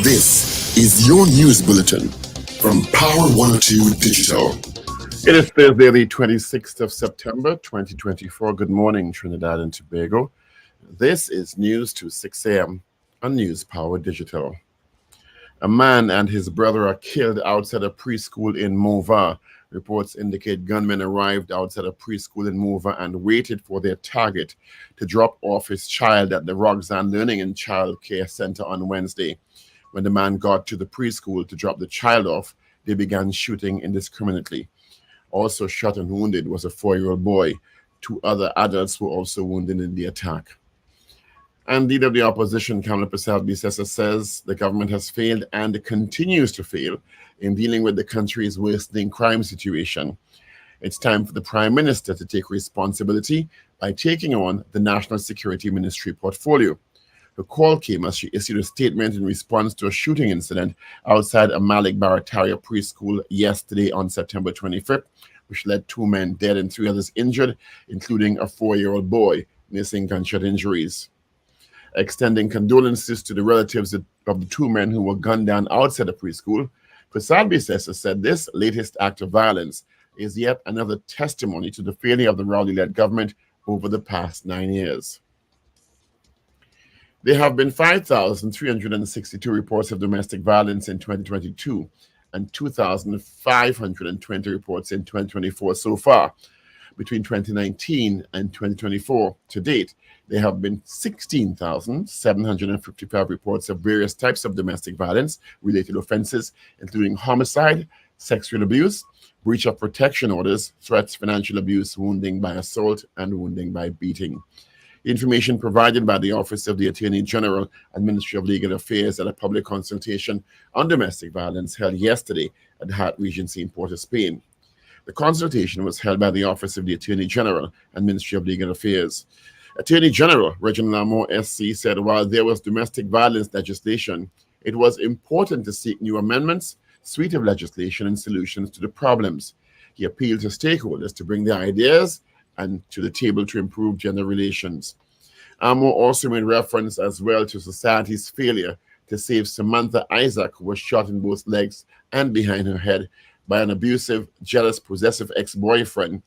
This is your news bulletin from Power 102 Digital. It is Thursday, the 26th of September, 2024. Good morning, Trinidad and Tobago. This is News to 6 a.m. on News Power Digital. A man and his brother are killed outside a preschool in Mova. Reports indicate gunmen arrived outside a preschool in Mova and waited for their target to drop off his child at the Roxanne Learning and Child Care Center on Wednesday. When the man got to the preschool to drop the child off, they began shooting indiscriminately. Also shot and wounded was a 4-year-old boy. 2 other adults were also wounded in the attack. And Leader of the Opposition, Kamala Prasad-Bisesa, says the government has failed and continues to fail in dealing with the country's worsening crime situation. It's time for the Prime Minister to take responsibility by taking on the National Security Ministry portfolio. The call came as she issued a statement in response to a shooting incident outside a Malik Barataria preschool yesterday on September 25th, which led 2 men dead and 3 others injured, including a 4-year-old boy nursing gunshot injuries. Extending condolences to the relatives of the 2 men who were gunned down outside the preschool, Prasad-Bisesa said this latest act of violence is yet another testimony to the failure of the Rowley-led government over the past 9 years. There have been 5,362 reports of domestic violence in 2022 and 2,520 reports in 2024 so far. Between 2019 and 2024 to date, there have been 16,755 reports of various types of domestic violence-related offenses, including homicide, sexual abuse, breach of protection orders, threats, financial abuse, wounding by assault, and wounding by beating. Information provided by the Office of the Attorney General and Ministry of Legal Affairs at a public consultation on domestic violence held yesterday at the Hart Regency in Port of Spain. The consultation was held by the Office of the Attorney General and Ministry of Legal Affairs. Attorney General Reginald Lamour SC said while there was domestic violence legislation, it was important to seek new amendments, suite of legislation, and solutions to the problems. He appealed to stakeholders to bring their ideas and to the table to improve gender relations. Lamour also made reference as well to society's failure to save Samantha Isaac, who was shot in both legs and behind her head by an abusive, jealous, possessive ex-boyfriend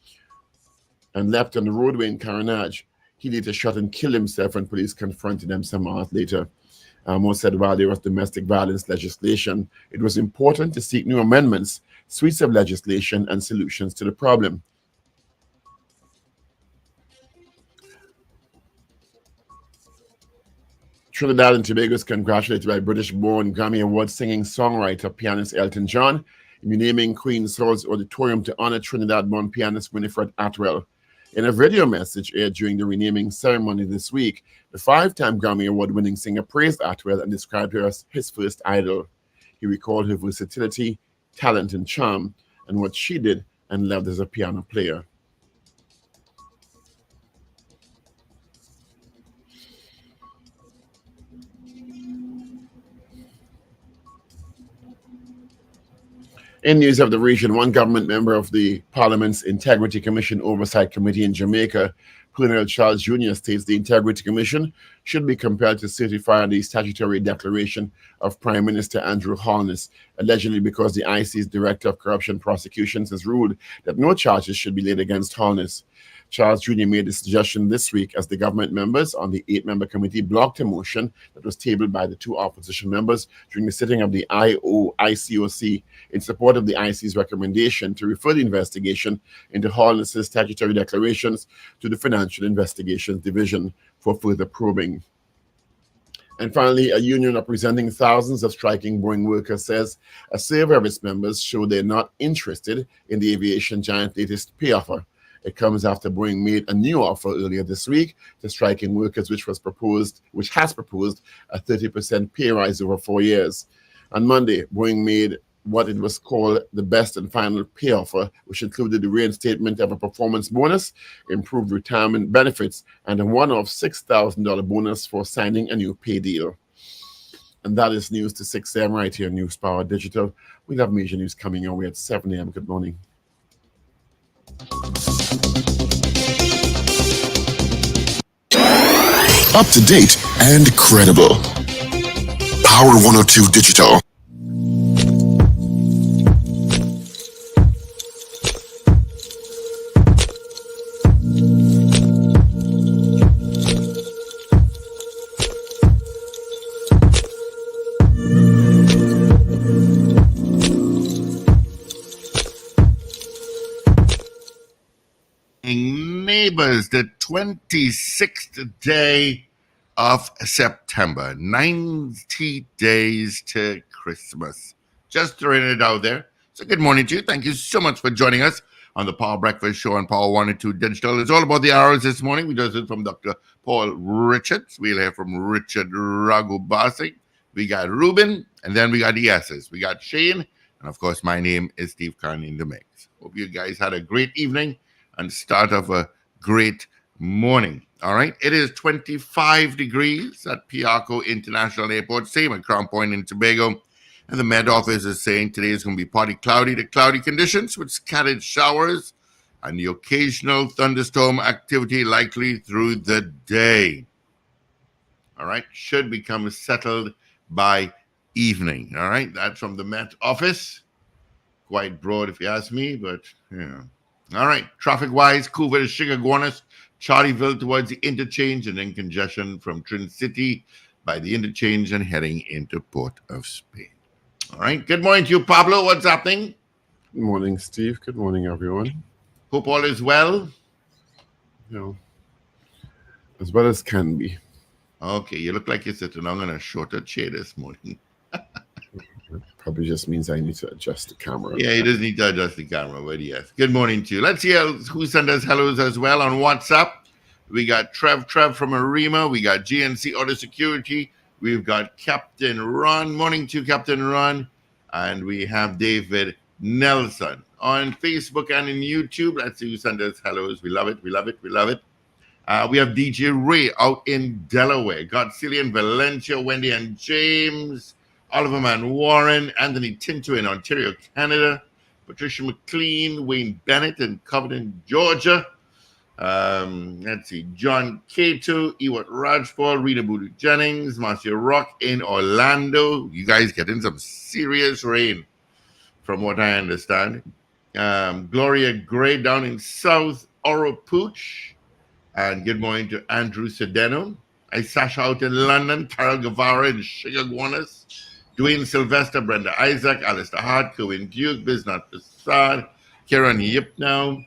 and left on the roadway in Carenage. He later shot and killed himself when police confronted him some hours later. Lamour said while there was domestic violence legislation, it was important to seek new amendments, suites of legislation, and solutions to the problem. Trinidad and Tobago is congratulated by British-born Grammy Award singing songwriter pianist Elton John in renaming Queen Saul's Auditorium to honor Trinidad-born pianist Winnifred Atwell. In a video message aired during the renaming ceremony this week, the 5-time Grammy Award-winning singer praised Atwell and described her as his first idol. He recalled her versatility, talent, and charm, and what she did and loved as a piano player. In news of the region, one government member of the Parliament's Integrity Commission Oversight Committee in Jamaica, Colonel Charles Jr., states the Integrity Commission should be compelled to certify the statutory declaration of Prime Minister Andrew Holness, allegedly because the IC's Director of Corruption Prosecutions has ruled that no charges should be laid against Holness. Charles Jr. made the suggestion this week as the government members on the 8-member committee blocked a motion that was tabled by the 2 opposition members during the sitting of the ICOC in support of the IC's recommendation to refer the investigation into Holness's statutory declarations to the Financial Investigations Division for further probing. And finally, a union representing thousands of striking Boeing workers says a survey of its members showed they're not interested in the aviation giant's latest pay offer. It comes after Boeing made a new offer earlier this week to striking workers, which has proposed a 30% pay rise over 4 years. On Monday, Boeing made what it was called the best and final pay offer, which included the reinstatement of a performance bonus, improved retirement benefits, and a one-off $6,000 bonus for signing a new pay deal. And that is news to 6 a.m. right here on News Power Digital. We'll have major news coming your way at 7 a.m. Good morning. Up to date and credible. Power 102 Digital. Neighbors, the 26th day of September, 90 days to Christmas. Just throwing it out there. So good morning to you. Thank you so much for joining us on the Power Breakfast Show on Power 102 Digital. It's all about the hours this morning. We just heard from Dr. Paul Richards. We'll hear from Richard Ragoobarsingh. We got Ruben, and then we got the S's. We got Shane, and of course, my name is Steve Carney in the mix. Hope you guys had a great evening and start of a great morning. All right. It is 25 degrees at Piarco International Airport, same at Crown Point in Tobago. And the Met Office is saying today is going to be partly cloudy to cloudy conditions with scattered showers and the occasional thunderstorm activity likely through the day. All right. Should become settled by evening. All right. That's from the Met Office. Quite broad if you ask me, but yeah. All right, traffic-wise, Cougar to Sugarguanas, Charlieville towards the interchange, and then congestion from Trin City by the interchange and heading into Port of Spain. All right, good morning to you, Pablo. What's happening? Good morning, Steve. Good morning, everyone. Hope all is well. You know, as well as can be. Okay, you look like you're sitting on a shorter chair this morning. Probably just means I need to adjust the camera. Yeah, you just need to adjust the camera, but yes. Good morning to you. Let's see who sent us hellos as well on WhatsApp. We got Trev from Arima. We got GNC Auto Security. We've got Captain Ron. Morning to you, Captain Ron. And we have David Nelson on Facebook and in YouTube. Let's see who sent us hellos. We love it. We love it. We love it. We have DJ Ray out in Delaware. Got Cillian Valencia, Wendy and James. Oliver Man Warren, Anthony Tinto in Ontario, Canada, Patricia McLean, Wayne Bennett in Covington, Georgia. Let's see, John Cato, Ewart Rajpal, Rita Boodoo Jennings, Marcia Rock in Orlando. You guys getting some serious rain, from what I understand. Gloria Gray down in South Oropouche. And good morning to Andrew Sedeno. Sasha out in London, Carol Guevara in Sugarguanas. Dwayne Sylvester, Brenda Isaac, Alistair Hart, Cohen Duke, Biznat Prasad, Karen Yipnow,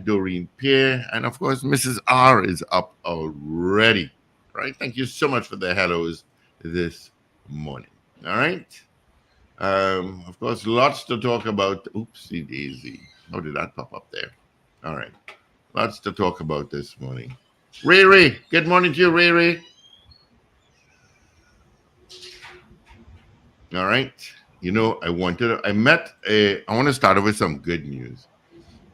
Doreen Pierre, and of course, Mrs. R is up already. All right, thank you so much for the hellos this morning. All right. Of course, lots to talk about. Oopsie daisy. How did that pop up there? All right. Lots to talk about this morning. Ray, good morning to you, Ray. All right. You know, I want to start off with some good news.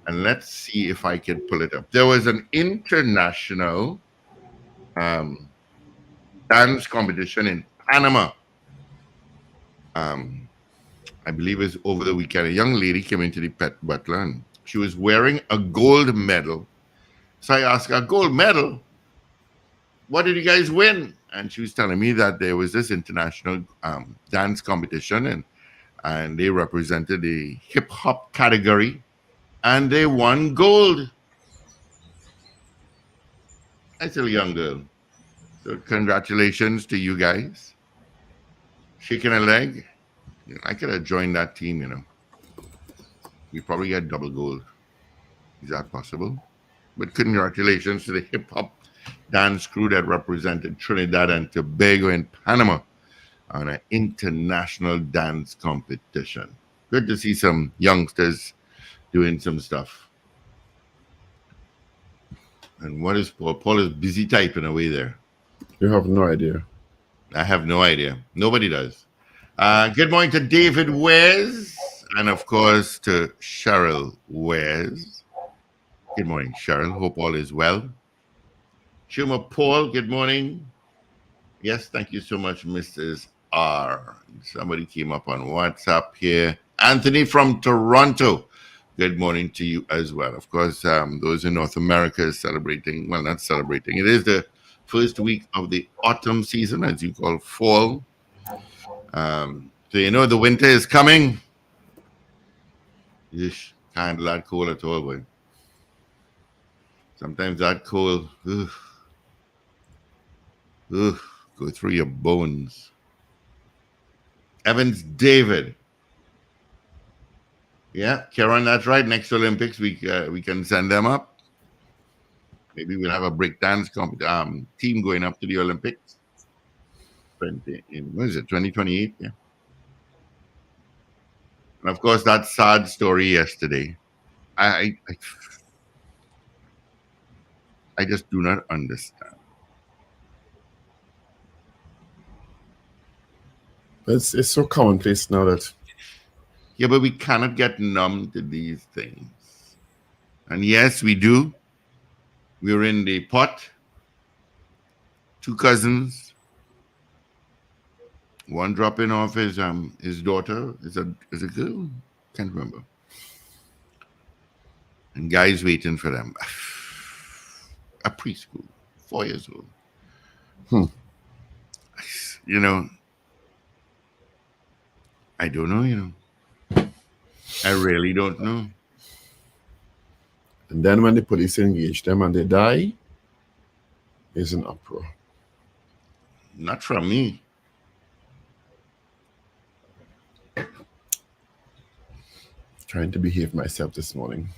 And let's see if I can pull it up. There was an international dance competition in Panama. I believe it was over the weekend. A young lady came into the pet butler and she was wearing a gold medal. So I asked her, gold medal? What did you guys win? And she was telling me that there was this international dance competition and they represented the hip hop category and they won gold. That's a young girl. So congratulations to you guys. Shaking a leg. I could have joined that team, you know. We probably got double gold. Is that possible? But congratulations to the hip hop dance crew that represented Trinidad and Tobago in Panama on an international dance competition. Good to see some youngsters doing some stuff. And what is Paul? Paul is busy typing away there. You have no idea. I have no idea. Nobody does. Good morning to David Wares and, of course, to Cheryl Wares. Good morning, Cheryl. Hope all is well. Chuma Paul, good morning. Yes, thank you so much, Mrs. R. Somebody came up on WhatsApp here. Anthony from Toronto. Good morning to you as well. Of course, those in North America is celebrating. Well, not celebrating. It is the first week of the autumn season, as you call fall. So you know the winter is coming. Yeesh, can't handle that cold at all, boy. Sometimes that cold, go through your bones. Evans David. Yeah, Karen, that's right. Next Olympics, we can send them up. Maybe we'll have a breakdance team going up to the Olympics. What is it, 2028? Yeah. And of course, that sad story yesterday. I just do not understand. It's so commonplace now that. Yeah, but we cannot get numb to these things. And yes, we do. We're in the pot. 2 cousins. One dropping off his daughter is a girl. Can't remember. And guys waiting for them. A preschool, 4 years old. You know, I don't know, I really don't know. And then when the police engage them and they die, it's an uproar. Not from me. Trying to behave myself this morning.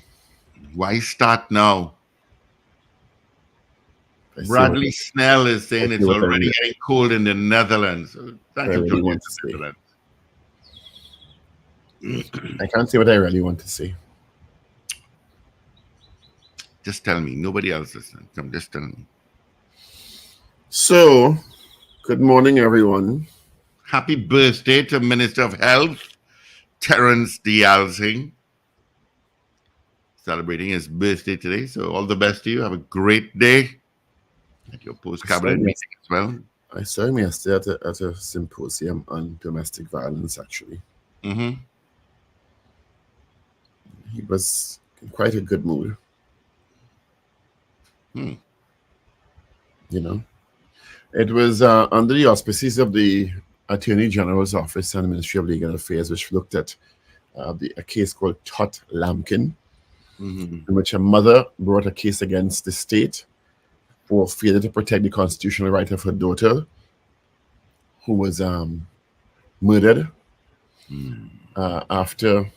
Why start now? Bradley Snell is saying it's already getting cold in the Netherlands. So thank you, really want to say. Netherlands. I can't say what I really want to say. Just tell me. Nobody else listen. Come, just tell me. So, good morning, everyone. Happy birthday to Minister of Health, Terence Dialsing. Celebrating his birthday today. So all the best to you. Have a great day at your post-cabinet meeting as well. I saw him yesterday at a symposium on domestic violence, actually. Mm-hmm. He was in quite a good mood. It was under the auspices of the Attorney General's Office and the Ministry of Legal Affairs, which looked at a case called Tot Lampkin, in which a mother brought a case against the state for failure to protect the constitutional right of her daughter, who was murdered after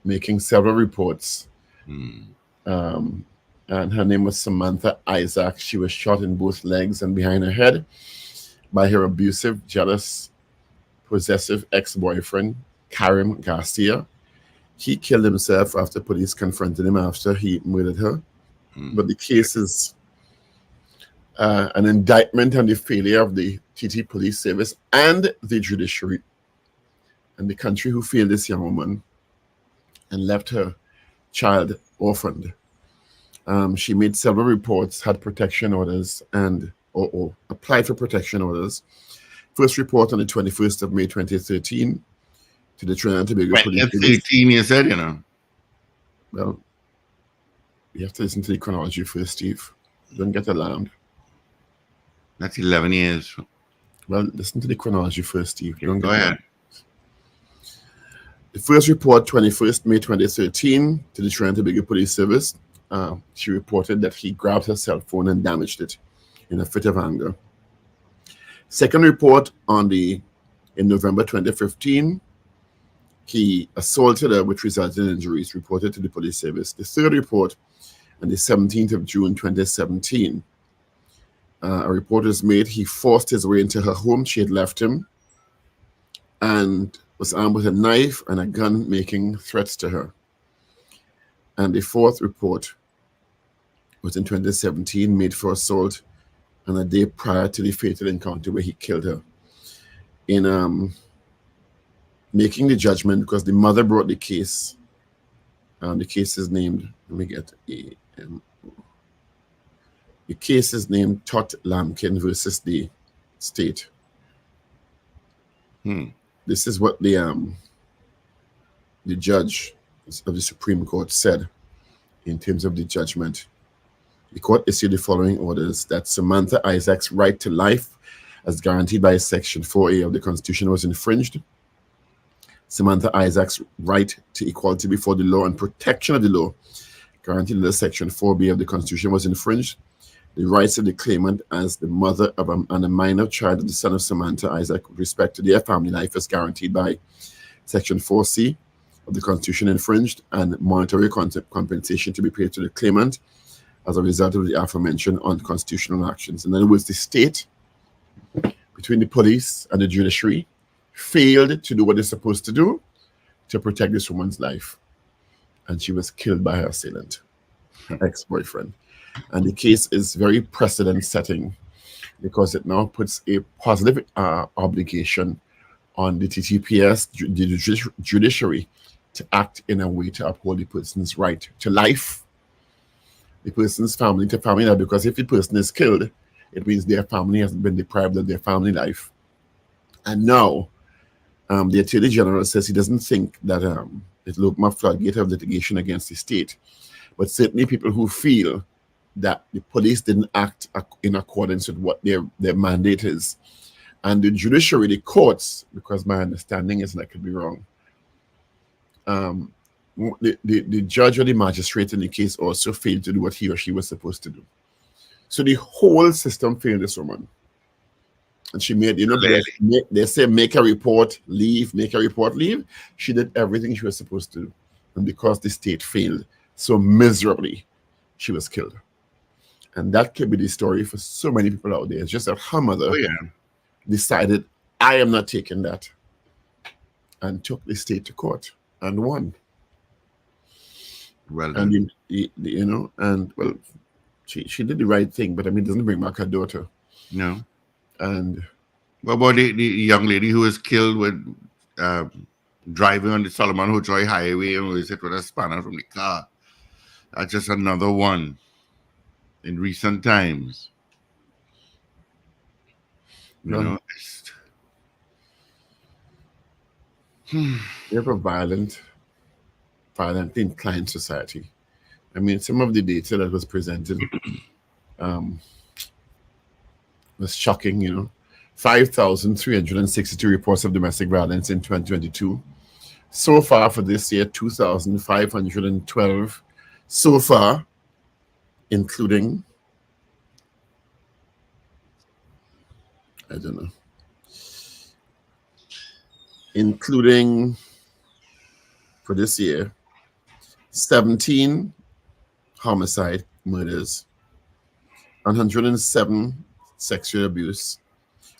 making several reports. And her name was Samantha Isaac. She was shot in both legs and behind her head by her abusive, jealous, possessive ex-boyfriend, Karim Garcia. He killed himself after police confronted him after he murdered her. But the case is an indictment on the failure of the TT Police Service and the judiciary and the country who failed this young woman and left her child orphaned. She made several reports, had protection orders, or applied for protection orders. First report on the 21st of May 2013 to the Trinidad and Tobago Police. 2013, you said, Well, you have to listen to the chronology first, Steve. Don't get alarmed. That's 11 years. Well, listen to the chronology first, Steve. Go ahead. The first report, 21st May 2013, to the Trinidad and Tobago Police Service. She reported that he grabbed her cell phone and damaged it in a fit of anger. Second report in November 2015, he assaulted her, which resulted in injuries, reported to the police service. The third report on the 17th of June 2017, a report was made. He forced his way into her home. She had left him and was armed with a knife and a gun, making threats to her. And the fourth report was in 2017, made for assault on a day prior to the fatal encounter where he killed her. In making the judgment, because the mother brought the case, the case is named, let me get the case is named Tot Lampkin versus the state. This is what the judge of the Supreme Court said in terms of the judgment. The court issued the following orders: that Samantha Isaac's right to life as guaranteed by Section 4A of the Constitution was infringed. Samantha Isaac's right to equality before the law and protection of the law, guaranteed under Section 4B of the Constitution, was infringed. The rights of the claimant as the mother of and a minor child of the son of Samantha Isaac with respect to their family life is guaranteed by Section 4C of the Constitution infringed, and monetary compensation to be paid to the claimant as a result of the aforementioned unconstitutional actions. In other words, the state, between the police and the judiciary, failed to do what they're supposed to do to protect this woman's life. And she was killed by her assailant, her ex-boyfriend. And the case is very precedent-setting because it now puts a positive obligation on the TTPS, the judiciary, to act in a way to uphold the person's right to life, the person's family to family life, because if the person is killed, it means their family has been deprived of their family life. And now, the Attorney General says he doesn't think that it will open a floodgate of litigation against the state, but certainly people who feel that the police didn't act in accordance with what their mandate is. And the judiciary, the courts, because my understanding is, and I could be wrong, the judge or the magistrate in the case also failed to do what he or she was supposed to do. So the whole system failed this woman. And she made, they say make a report, leave, make a report, leave. She did everything she was supposed to do. And because the state failed so miserably, she was killed. And that could be the story for so many people out there. It's just that her mother decided, I am not taking that, and took the state to court and won. Well done. And well, she did the right thing, but I mean, it doesn't bring back her daughter. No. And what about the young lady who was killed with driving on the Solomon Hojoy Highway and was hit with a spanner from the car? That's just another one in recent times. We have a violently inclined society. I mean, some of the data that was presented was shocking, 5,362 reports of domestic violence in 2022. So far for this year, 2,512 so far, including, including for this year, 17 homicide murders, 107 sexual abuse,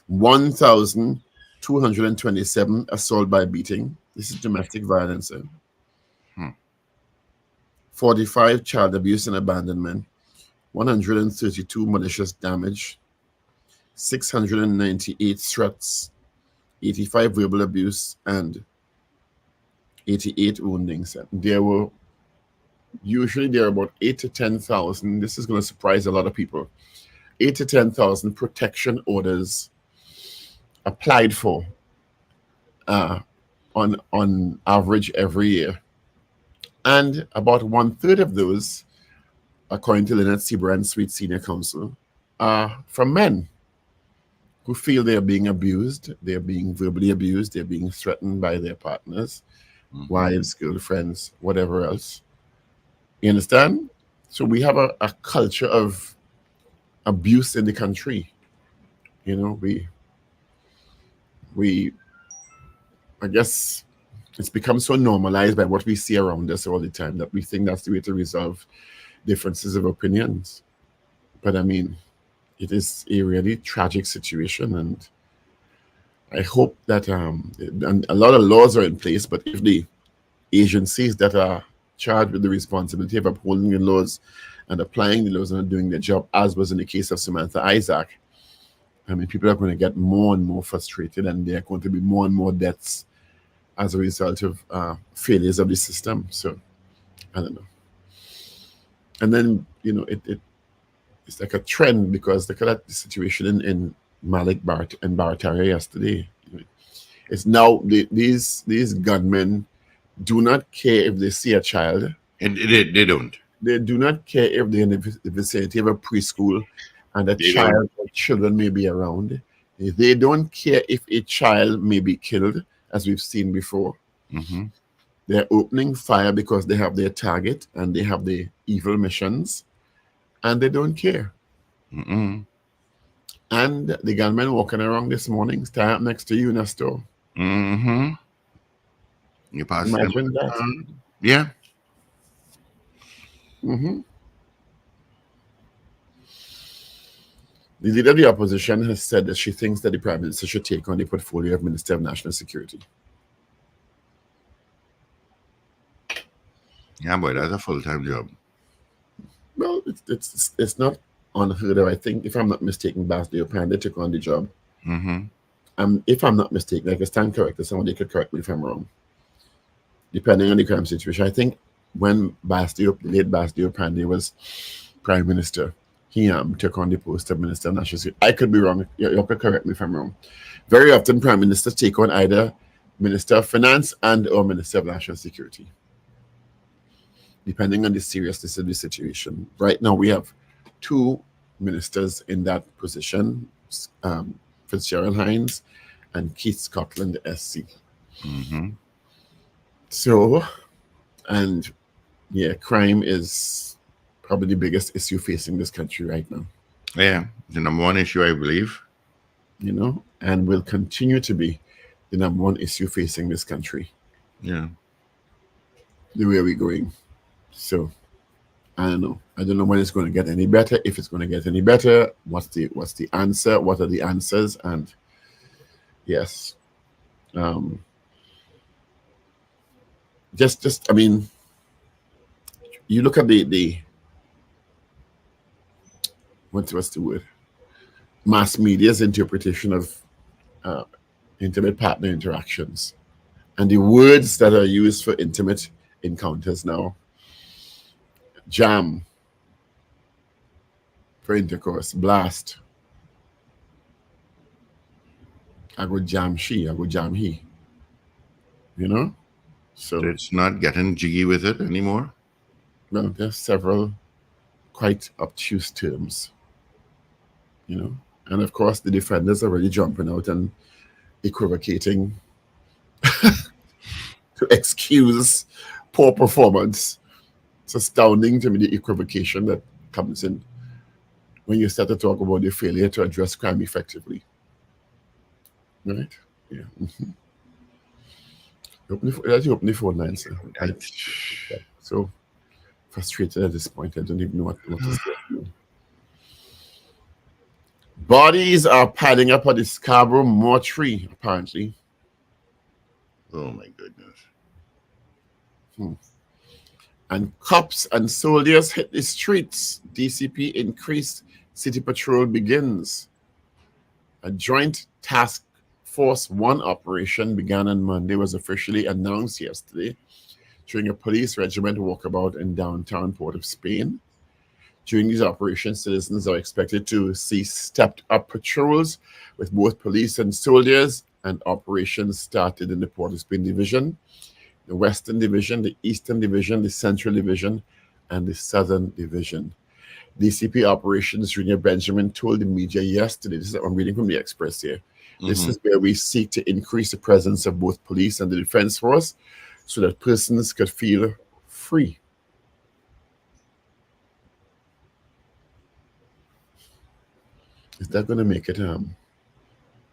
1,227 assault by beating. This is domestic violence. 45 child abuse and abandonment, 132 malicious damage, 698 threats, 85 verbal abuse, and 88 woundings. There are about 8 to 10,000. This is going to surprise a lot of people. 8 to 10,000 protection orders applied for on average every year. And about 1/3 of those, according to Lynette C. Brand Sweet Senior Counsel, are from men who feel they're being abused, they're being verbally abused, they're being threatened by their partners, wives, girlfriends, whatever else. You understand? So we have a culture of abuse in the country. We I guess it's become so normalized by what we see around us all the time that we think that's the way to resolve differences of opinions. But I mean, it is a really tragic situation, and I hope that and a lot of laws are in place, but if the agencies that are charged with the responsibility of upholding the laws and applying the laws and doing their job, as was in the case of Samantha Isaac, I mean, people are going to get more and more frustrated, and there are going to be more and more deaths as a result of failures of the system. So, I don't know. And then, it's like a trend, because look at the situation in Malik and Barataria yesterday. It's now these gunmen do not care if they see a child. And they don't. They do not care if they're in the vicinity of a preschool and a child or children may be around. They don't care if a child may be killed, as we've seen before. Mm-hmm. They're opening fire because they have their target and they have the evil missions, and they don't care. Mm-mm. And the gunman walking around this morning, stand up next to you in a store. Mm-hmm. You pass them. Imagine that. Yeah. Hmm. The leader of the opposition has said that she thinks that the Prime Minister should take on the portfolio of Minister of National Security. Yeah, boy, that's a full-time job. Well, it's not unheard of. I think, if I'm not mistaken, Basdeo Pandey took on the job. Mm-hmm. If I'm not mistaken, I can stand corrected. Somebody could correct me if I'm wrong. Depending on the crime situation, I think when the late Basdeo Pandey was Prime Minister, he took on the post of Minister of National Security. I could be wrong. You could correct me if I'm wrong. Very often, Prime Ministers take on either Minister of Finance and or Minister of National Security, depending on the seriousness of the situation. Right now, we have two ministers in that position, Fitzgerald Hines and Keith Scotland, SC. Mm-hmm. So, and yeah, crime is probably the biggest issue facing this country right now. Yeah, the number one issue, I believe. And will continue to be the number one issue facing this country. Yeah. The way we're going. So, I don't know. I don't know when it's going to get any better. If it's going to get any better, what's the answer? What are the answers? And yes, just I mean, you look at the what's the word? Mass media's interpretation of intimate partner interactions, and the words that are used for intimate encounters now. Jam for intercourse, blast. I go jam she, I go jam he. So So it's not getting jiggy with it anymore. well, there's several quite obtuse terms, and of course the defenders are really jumping out and equivocating to excuse poor performance. It's astounding to me, the equivocation that comes in when you start to talk about the failure to address crime effectively. Right? Yeah. Mm-hmm. Let's open the phone line, sir. So frustrated at this point. I don't even know what to say. Bodies are piling up at the Scarborough mortuary, apparently. Oh my goodness. And cops and soldiers hit the streets. DCP increased city patrol begins. A joint task force 1 operation began on Monday, was officially announced yesterday during a police regiment walkabout in downtown Port of Spain. During these operations, citizens are expected to see stepped up patrols with both police and soldiers, and operations started in the Port of Spain division, the Western Division, the Eastern Division, the Central Division, and the Southern Division. DCP Operations Junior Benjamin told the media yesterday, this is, I'm reading from the Express here, this is where we seek to increase the presence of both police and the defense force so that persons could feel free. Is that going to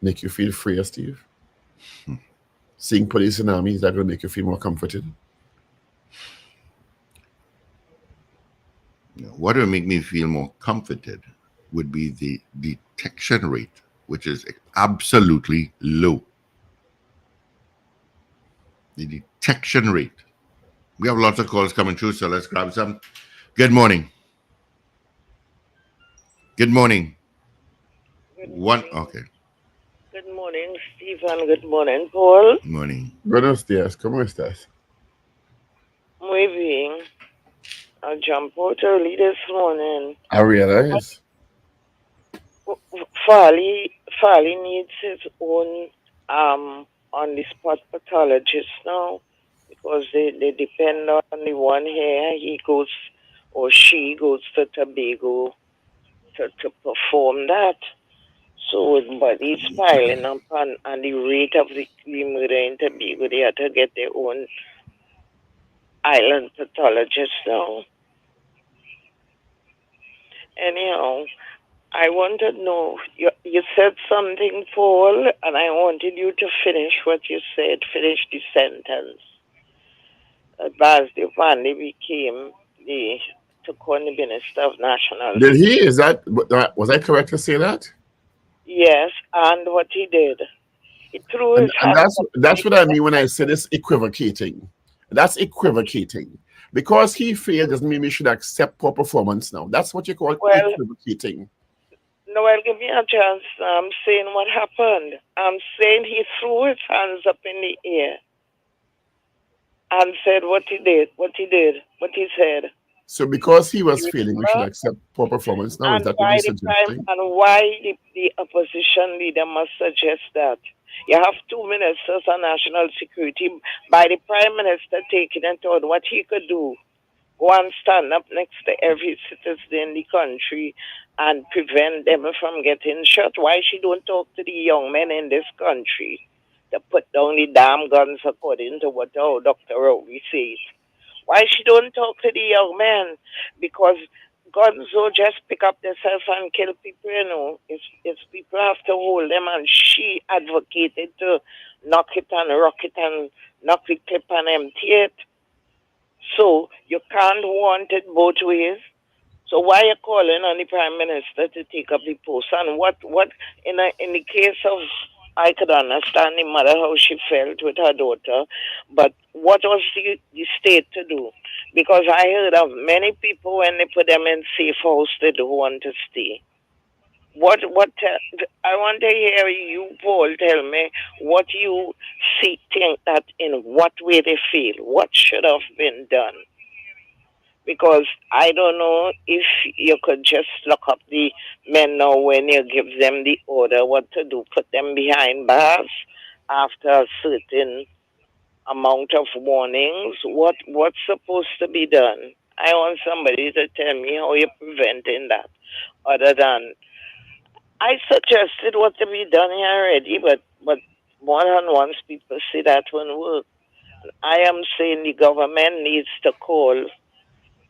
make you feel freer, Steve? Seeing police and army, is that going to make you feel more comforted? What would make me feel more comforted would be the detection rate, which is absolutely low. The detection rate. We have lots of calls coming through, so let's grab some. Good morning. Good morning. Okay. Good morning, Stephen. Good morning, Paul. Good morning. Buenos días, ¿cómo estás? Muy bien. I jumped out early this morning. I realize. Farley needs his own on-the-spot pathologist now, because they depend on the one here. He goes, or she goes to Tobago to perform that. So, but he's piling up on the rate of the murder in Tobago. They have to get their own island pathologist now. Anyhow, I want to know, you said something, Paul, and I wanted you to finish what you said, finish the sentence. As the family became the took on the Minister of National Did he? Security. Is that was I correct to say that? Yes, and what he did, he threw his And hands up in that's the what I air. mean when I say this equivocating. That's equivocating. Because he failed doesn't mean we should accept poor performance now. That's what you call Well, equivocating. Noel, give me a chance. I'm saying what happened. I'm saying he threw his hands up in the air and said what he did, what he said. So because he was You failing, we should remember? accept poor performance now. Is And that what why you're the prime suggesting? and why the opposition leader must suggest that? You have two ministers on national security. By the prime minister taking it on what he could do, go and stand up next to every citizen in the country and prevent them from getting shot. Why she don't talk to the young men in this country to put down the damn guns according to what our Dr. Rowley says? Why she don't talk to the young men? Because guns will just pick up themselves and kill people, you know. It's people have to hold them, and she advocated to knock it and rock it and knock the clip and empty it. So you can't want it both ways. So why are you calling on the prime minister to take up the post? And what in the case of, I could understand the mother how she felt with her daughter, but what was the state to do? Because I heard of many people when they put them in safe house they don't want to stay. What I want to hear you, Paul, tell me what you think that in what way they feel, what should have been done, because I don't know if you could just lock up the men now when you give them the order what to do, put them behind bars after a certain amount of warnings. What's supposed to be done? I want somebody to tell me how you're preventing that. Other than I suggested what to be done here already, but more than once people say that won't work. I am saying the government needs to call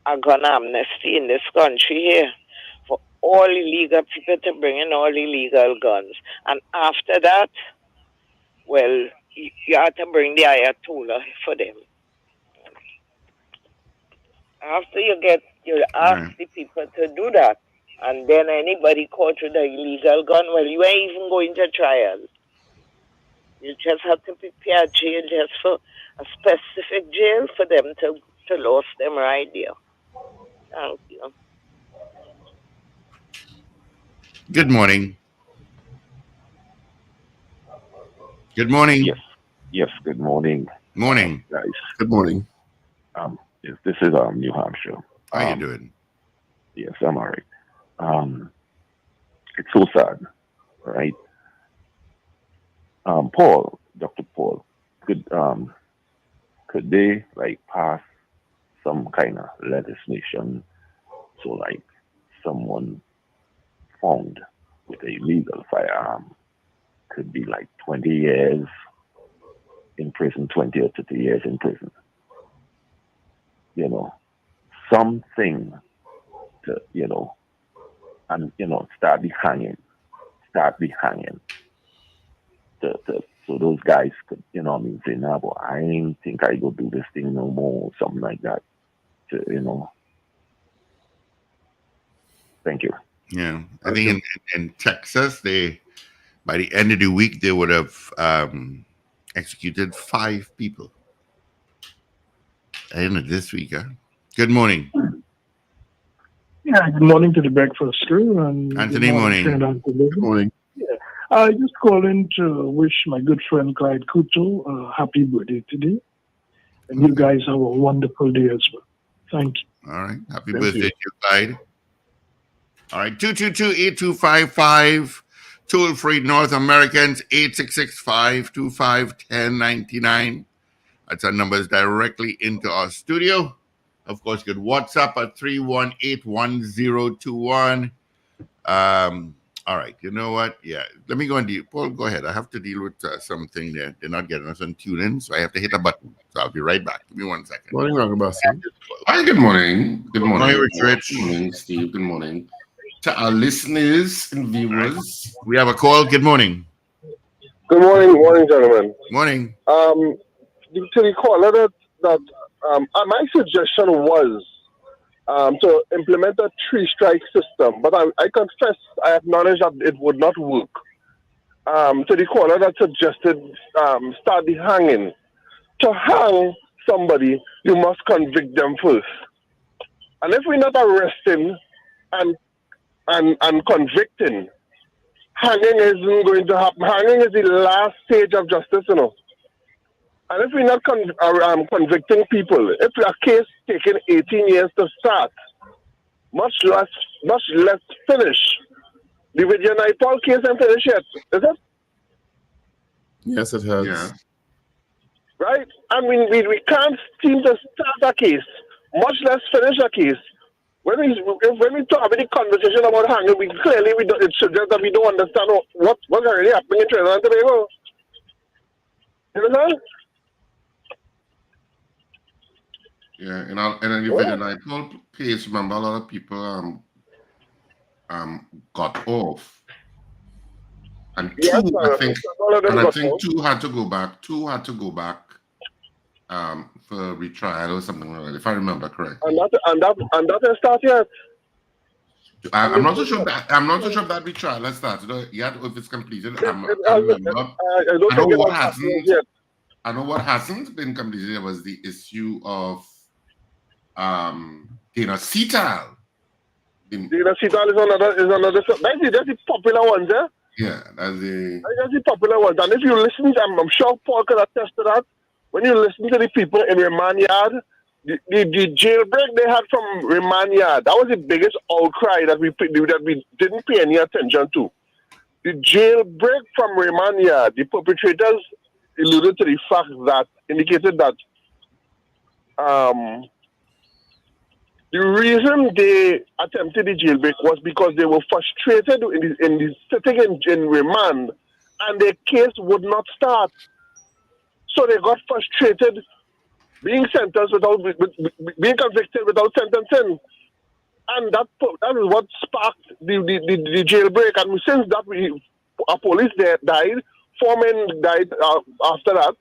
a gun amnesty in this country here for all illegal people to bring in all illegal guns. And after that, well, you have to bring the Ayatollah for them. After you All ask right. the people to do that. And then anybody caught with an illegal gun, well, you ain't even going to trial. You just have to prepare jail just for a specific jail for them to lose them right there. Thank you. Good morning. Good morning. Yes, yes. Good morning, Morning. guys. Good morning. Yes, this is New Hampshire. How you doing? Yes, I'm all right. It's so sad, right? Paul, Dr. Paul, could they like pass some kind of legislation so like someone found with a illegal firearm could be like 20 years in prison, 20 or 30 years in prison. You know, something to, and, start the hanging. So those guys could, say, nah, but I ain't think I go do this thing no more, something like that. Thank you. Yeah, I Thank think you. in Texas, they by the end of the week they would have executed 5 people. End of this week, huh? Good morning, Yeah, good morning to the breakfast crew and good Anthony. morning, Morning. Trinidad and Good Tobago. morning. Yeah, I just calling to wish my good friend Clyde Kuto a happy birthday today, and you guys have a wonderful day as well. Thank you. All right, happy Thank birthday you. to you, Clyde. All right, 222-8255. Toll free North Americans 866-525-1099. That's our numbers directly into our studio. Of course, you could WhatsApp at 318-1021. All right. You know what? Yeah. Let me go and deal. Paul, go ahead. I have to deal with something there. They're not getting us on tune in, so I have to hit a button. So I'll be right back. Give me 1 second. Morning, Ragoobarsingh. Hi, good morning. Good morning. Morning, Richard. Good morning, Steve. Good morning to our listeners and viewers. We have a call. Good morning. Good morning, gentlemen. Morning. To the caller that my suggestion was to implement a three-strike system, but I confess I acknowledge that it would not work. To the caller that suggested start the hanging. To hang somebody, you must convict them first. And if we're not arresting and convicting, hanging isn't going to happen. Hanging is the last stage of justice, you know. And if we're not convicting people, if a case taking 18 years to start, much less finish. The Video Naipaul case ain't finished yet, is it? Yes, it has. Yeah. Right? I mean, we can't seem to start a case, much less finish a case. When we talk about the conversation about hanging, it suggests that we don't understand what's really happening in Trinidad and Tobago. You understand? Yeah, and the Video Naipaul case, remember a lot of people got off. And I think two had to go back. Two had to go back for retrial or something like that, if I remember correctly. And that has started yet. I'm not so sure that retrial has started yet, if it's completed. I know what hasn't been completed was the issue of Dana Seatal. Dana Seatal is another. That's the popular ones, eh? Yeah, that's the popular ones. And if you listen, I'm sure Paul could attest to that. When you listen to the people in remand yard, the jailbreak they had from remand yard, that was the biggest outcry that we didn't pay any attention to. The jailbreak from remand yard, the perpetrators alluded to the fact that indicated that the reason they attempted the jailbreak was because they were frustrated in the sitting in remand, and their case would not start. So they got frustrated being sentenced being convicted without sentencing. And that is what sparked the jailbreak. And since that, a police died, 4 men died after that.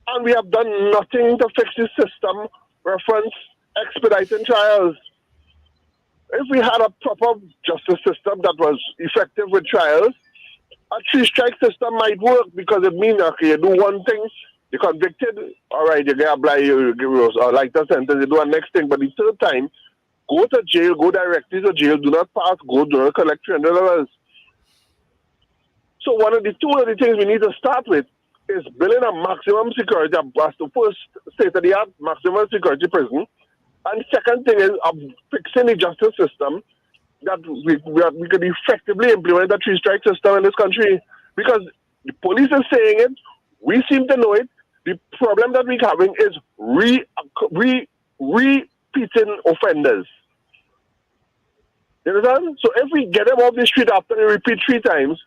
And we have done nothing to fix the system, reference expediting trials. If we had a proper justice system that was effective with trials, a three-strike system might work, because it means, okay, you do one thing, you're convicted, all right, you get apply, you give a lighter sentence, you do a next thing, but the third time, go to jail, go directly to jail, do not pass, do not collect $300. So one of the things we need to start with is building a maximum security, as the first state-of-the-art maximum security prison. And second thing is fixing the justice system, that we could effectively implement a three-strike system in this country. Because the police is saying it, we seem to know it. The problem that we're having is repeating offenders. You understand? So if we get them off the street after they repeat 3 times,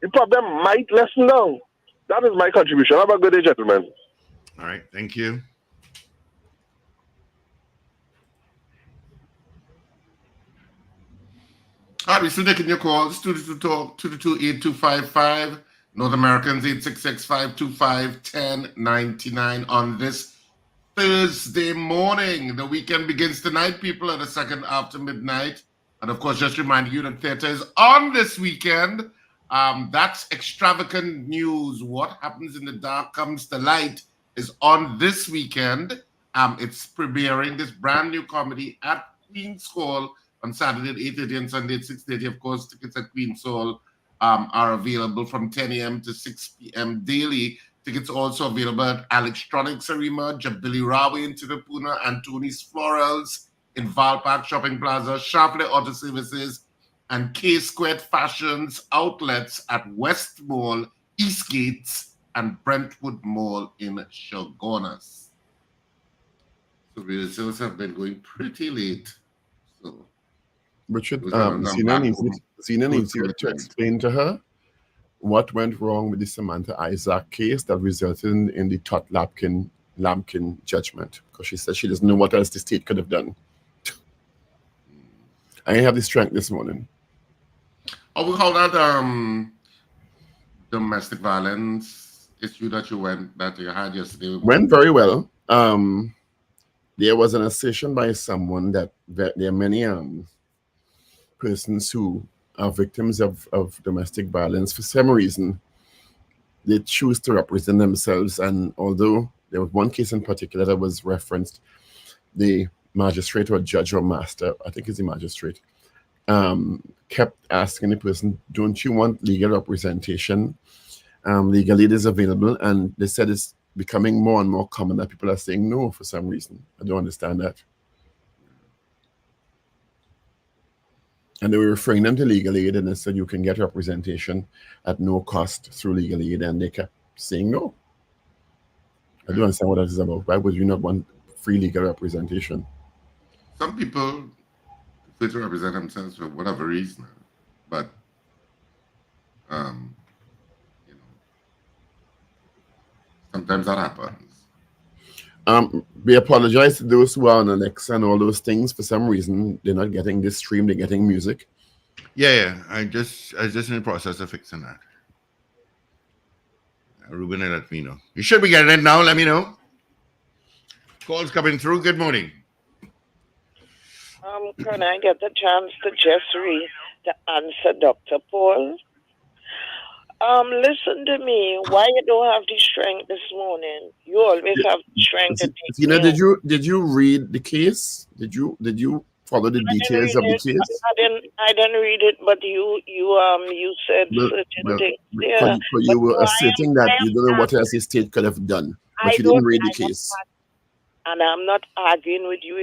the problem might lessen down. That is my contribution. Have a good day, gentlemen. All right. Thank you. All right, we're still taking your calls. 222-8255. North Americans, 866-525-1099 on this Thursday morning. The weekend begins tonight, people, at the second after midnight. And of course, just reminding you that theater is on this weekend. That's extravagant news. What happens in the dark comes to light is on this weekend. It's premiering this brand new comedy at Queen's Hall on Saturday at 8:30 and Sunday at 6:30. Of course, tickets at Queen's Hall are available from 10 a.m. to 6 p.m. daily. Tickets also available at Electronics Arena, Jabili Rawi in Tirupuna, and Tony's Florals in Val Park Shopping Plaza, Sharpley Auto Services, and K-Squared Fashions outlets at West Mall, Eastgates, and Brentwood Mall in Shogunas. So the sales have been going pretty late. So Richard, Those are the Zena needs you to treatment. explain to her what went wrong with the Samantha Isaac case that resulted in the Todd Lampkin judgment, because she said she doesn't know what else the state could have done. I didn't have the strength this morning. Oh, we call that domestic violence issue that you had yesterday. Went very well. There was an assertion by someone that there are many persons who are victims of domestic violence. For some reason, they choose to represent themselves. And although there was one case in particular that was referenced, the magistrate or judge or master, I think it's the magistrate, kept asking the person, don't you want legal representation? Legal aid is available. And they said it's becoming more and more common that people are saying no for some reason. I don't understand that. And they were referring them to legal aid, and they said you can get representation at no cost through legal aid, and they kept saying no. I don't understand what that is about. Why would you not want free legal representation? Some people prefer to represent themselves for whatever reason, but sometimes that happens. We apologize to those who are on Alexa and all those things. For some reason, they're not getting this stream, they're getting music. Yeah. I just in the process of fixing that. Ruben let me know. You should be getting it now, let me know. Calls coming through. Good morning. Can I get the chance to just read the answer, Dr. Paul? Listen to me. Why you don't have the strength this morning? You always have the strength to take Tina, did you read the case? Did you follow the details of the case? I didn't read it, but you said certain things there. But you were asserting that you don't know what else the state could have done, but you didn't read the case. And I'm not arguing with you,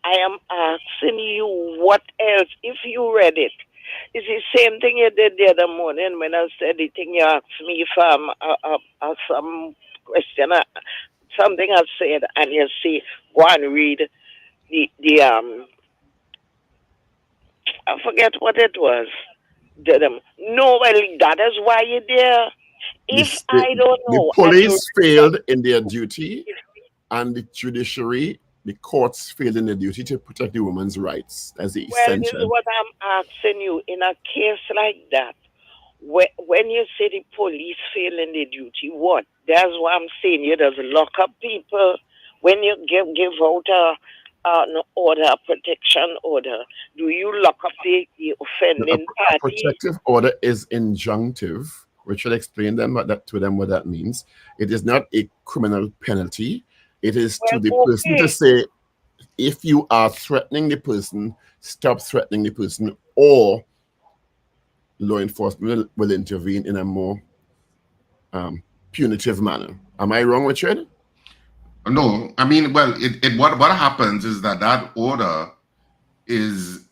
I am asking you what else, if you read it. It's the same thing you did the other morning when I said the thing you asked me if some question, something I said, and you see, go and read the I forget what it was. No, well, that is why you're there. I don't know. The police failed in their duty, and the judiciary, the courts failed in their duty to protect the woman's rights as the essential. This is what I'm asking you. In a case like that, when you say the police fail in their duty, what? That's what I'm saying. You just lock up people. When you give out an order, a protection order, do you lock up the offending party? A protective order is injunctive. Richard explained to them what that means. It is not a criminal penalty. It is to the person to say, if you are threatening the person, stop threatening the person, or law enforcement will intervene in a more punitive manner. Am I wrong, Richard? No, I mean, well, what happens is that order is,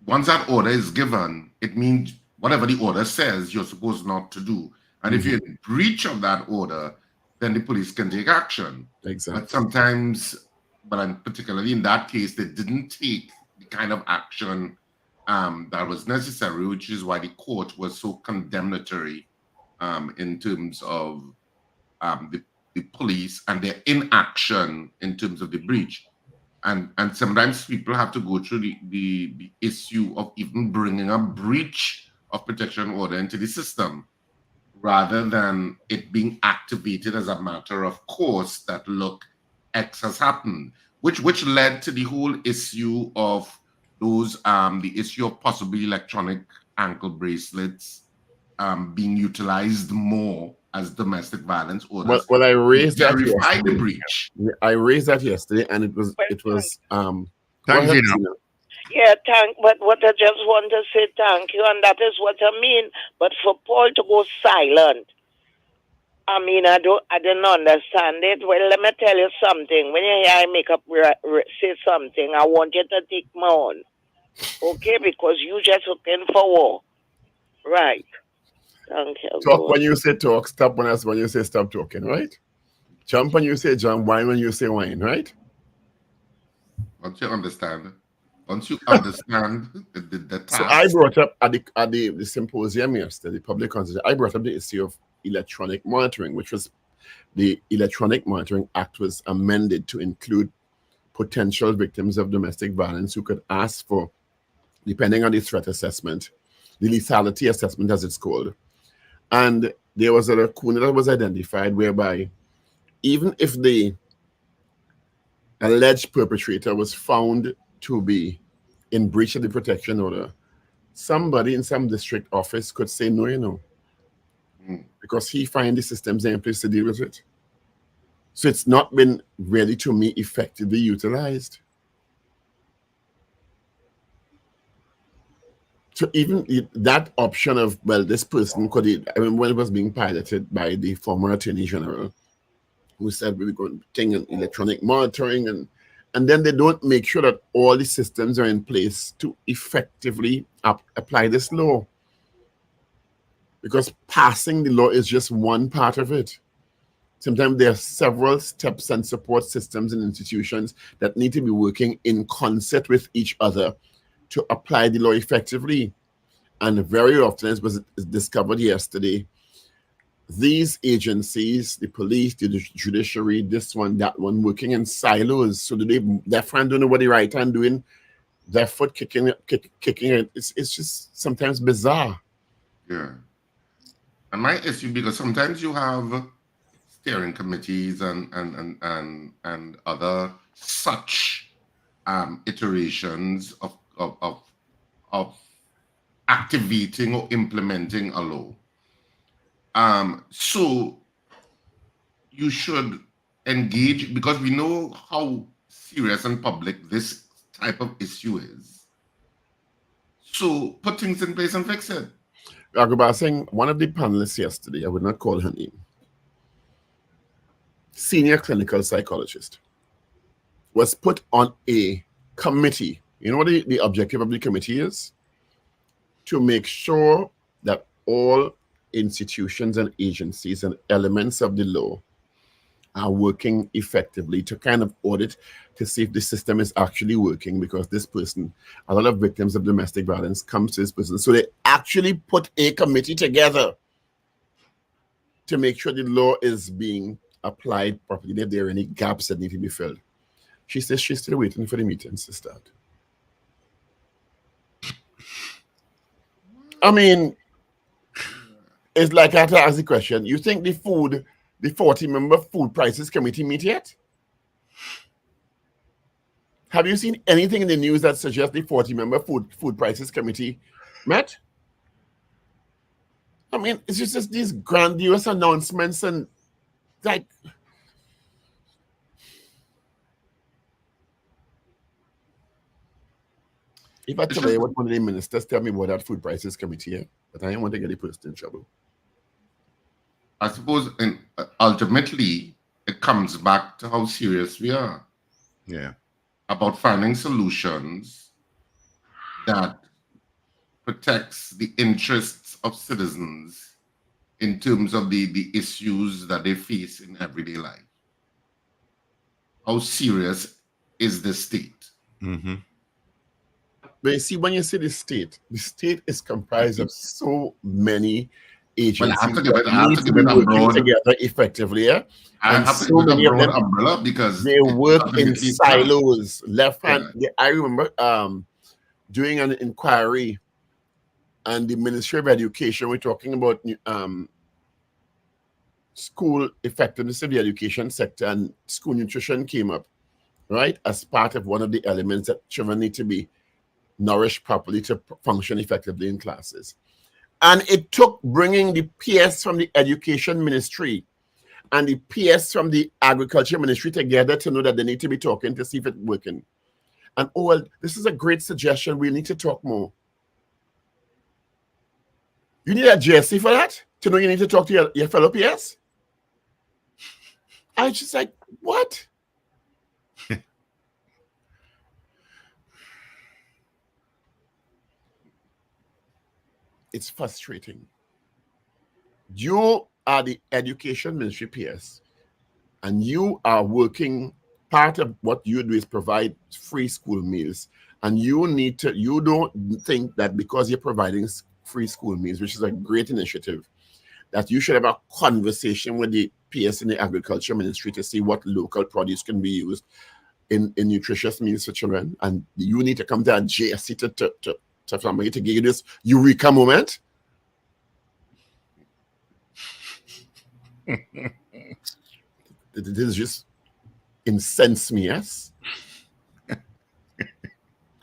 once that order is given, it means whatever the order says you're supposed not to do. And if you're in breach of that order, then the police can take action. Exactly. But sometimes, particularly in that case, they didn't take the kind of action that was necessary, which is why the court was so condemnatory in terms of the police and their inaction in terms of the breach. And sometimes people have to go through the issue of even bringing a breach of protection order into the system, rather than it being activated as a matter of course that, look, X has happened, which led to the whole issue of those, the issue of possibly electronic ankle bracelets being utilized more as domestic violence orders. Well, I raised that yesterday. The breach. I raised that yesterday, and it was Thank you. Yeah, but what I just want to say, thank you, and that is what I mean. But for Paul to go silent, I mean, I didn't understand it. Well, let me tell you something. When you hear I make up say something, I want you to take my own, okay? Because you just looking for war, right? Thank you. Talk when you say talk. Stop when you say stop talking, right? Jump when you say jump. Whine when you say whine, right? Don't you understand? Once you understand the task. So I brought up at the symposium yesterday, the public consultation, I brought up the issue of electronic monitoring, which was the Electronic Monitoring Act was amended to include potential victims of domestic violence who could ask for, depending on the threat assessment, the lethality assessment as it's called. And there was a lacuna that was identified whereby even if the alleged perpetrator was found to be in breach of the protection order, somebody in some district office could say no, because he find the systems in place to deal with it. So it's not been really, to me, effectively utilized. So even that option of, well, this person could, I mean, when it was being piloted by the former Attorney General, who said we were going to take electronic monitoring, and then they don't make sure that all the systems are in place to effectively apply this law. Because passing the law is just one part of it. Sometimes there are several steps and support systems and institutions that need to be working in concert with each other to apply the law effectively. And very often, as was discovered yesterday, these agencies, the police, the judiciary, this one, that one, working in silos. So left hand don't know what the right hand doing, their foot kicking it. It's just sometimes bizarre. Yeah. And my issue, because sometimes you have steering committees and other such iterations of activating or implementing a law. So you should engage, because we know how serious and public this type of issue is. So put things in place and fix it. Ragoobarsingh, one of the panelists yesterday, I would not call her name, senior clinical psychologist, was put on a committee. You know what the objective of the committee is? To make sure that all institutions and agencies and elements of the law are working effectively, to kind of audit to see if the system is actually working, because this person, a lot of victims of domestic violence comes to this person. So they actually put a committee together to make sure the law is being applied properly, if there are any gaps that need to be filled. She says she's still waiting for the meetings to start. I mean, it's like I have to ask the question, you think the 40-member food prices committee meet yet? Have you seen anything in the news that suggests the 40-member food prices committee met? I mean, it's just these grandiose announcements and like, if I tell you what one of the ministers tell me about that food prices committee, yeah, but I don't want to get the person in trouble. I suppose ultimately it comes back to how serious we are. Yeah. About finding solutions that protects the interests of citizens in terms of the issues that they face in everyday life. How serious is the state? Mm-hmm. But you see, when you say the state is comprised of so many agencies. Well, I have to give it a broad together effectively, yeah. I have to give it a broad umbrella because they work in silos. Left hand. Yeah. I remember doing an inquiry, and the Ministry of Education, we're talking about school effectiveness of the education sector, and school nutrition came up, right, as part of one of the elements that children need to be nourished properly to function effectively in classes. And it took bringing the PS from the Education Ministry and the PS from the Agriculture Ministry together to know that they need to be talking to see if it's working. And oh, well, this is a great suggestion. We need to talk more. You need a JSC for that? To know you need to talk to your fellow PS? I was just like, what? It's frustrating. You are the Education Ministry PS, and you are working, part of what you do is provide free school meals And you don't think that because you're providing free school meals, which is a great initiative, that you should have a conversation with the PS in the agriculture ministry to see what local produce can be used in nutritious meals for children. And you need to come to a JSC to Flamboyant to give you this eureka moment. This just incensed me, yes?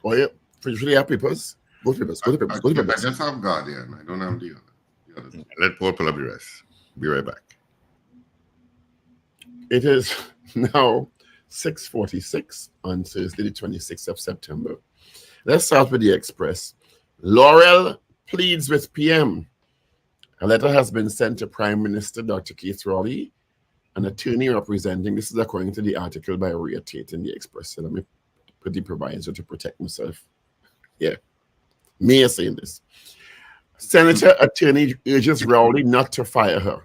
Oh, yeah. For usually have papers. Go to papers. I just have Guardian. I don't have the other. Let Paul pull up the rest. Be right back. It is now 6:46 on Thursday, the 26th of September. Let's start with the Express. Laurel pleads with PM. A letter has been sent to Prime Minister Dr. Keith Rowley, an attorney representing, this is according to the article by Ria Tate in the Express. So let me put the proviso to protect myself. Yeah. Mayor saying this. Senator attorney urges Rowley not to fire her.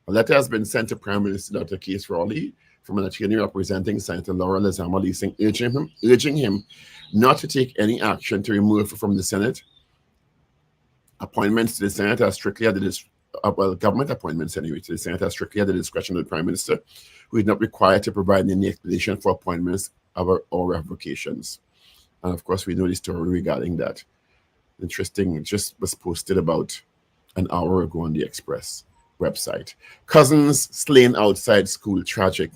A letter has been sent to Prime Minister Dr. Keith Rowley from an attorney representing Senator Laura Lezama Leasing, urging him not to take any action to remove her from the Senate. Appointments to the Senate are strictly at the government appointments anyway to the Senate are strictly at the discretion of the Prime Minister, who is not required to provide any explanation for appointments or revocations. And of course, we know the story regarding that. Interesting, it just was posted about an hour ago on the Express website. Cousins slain outside school, tragic.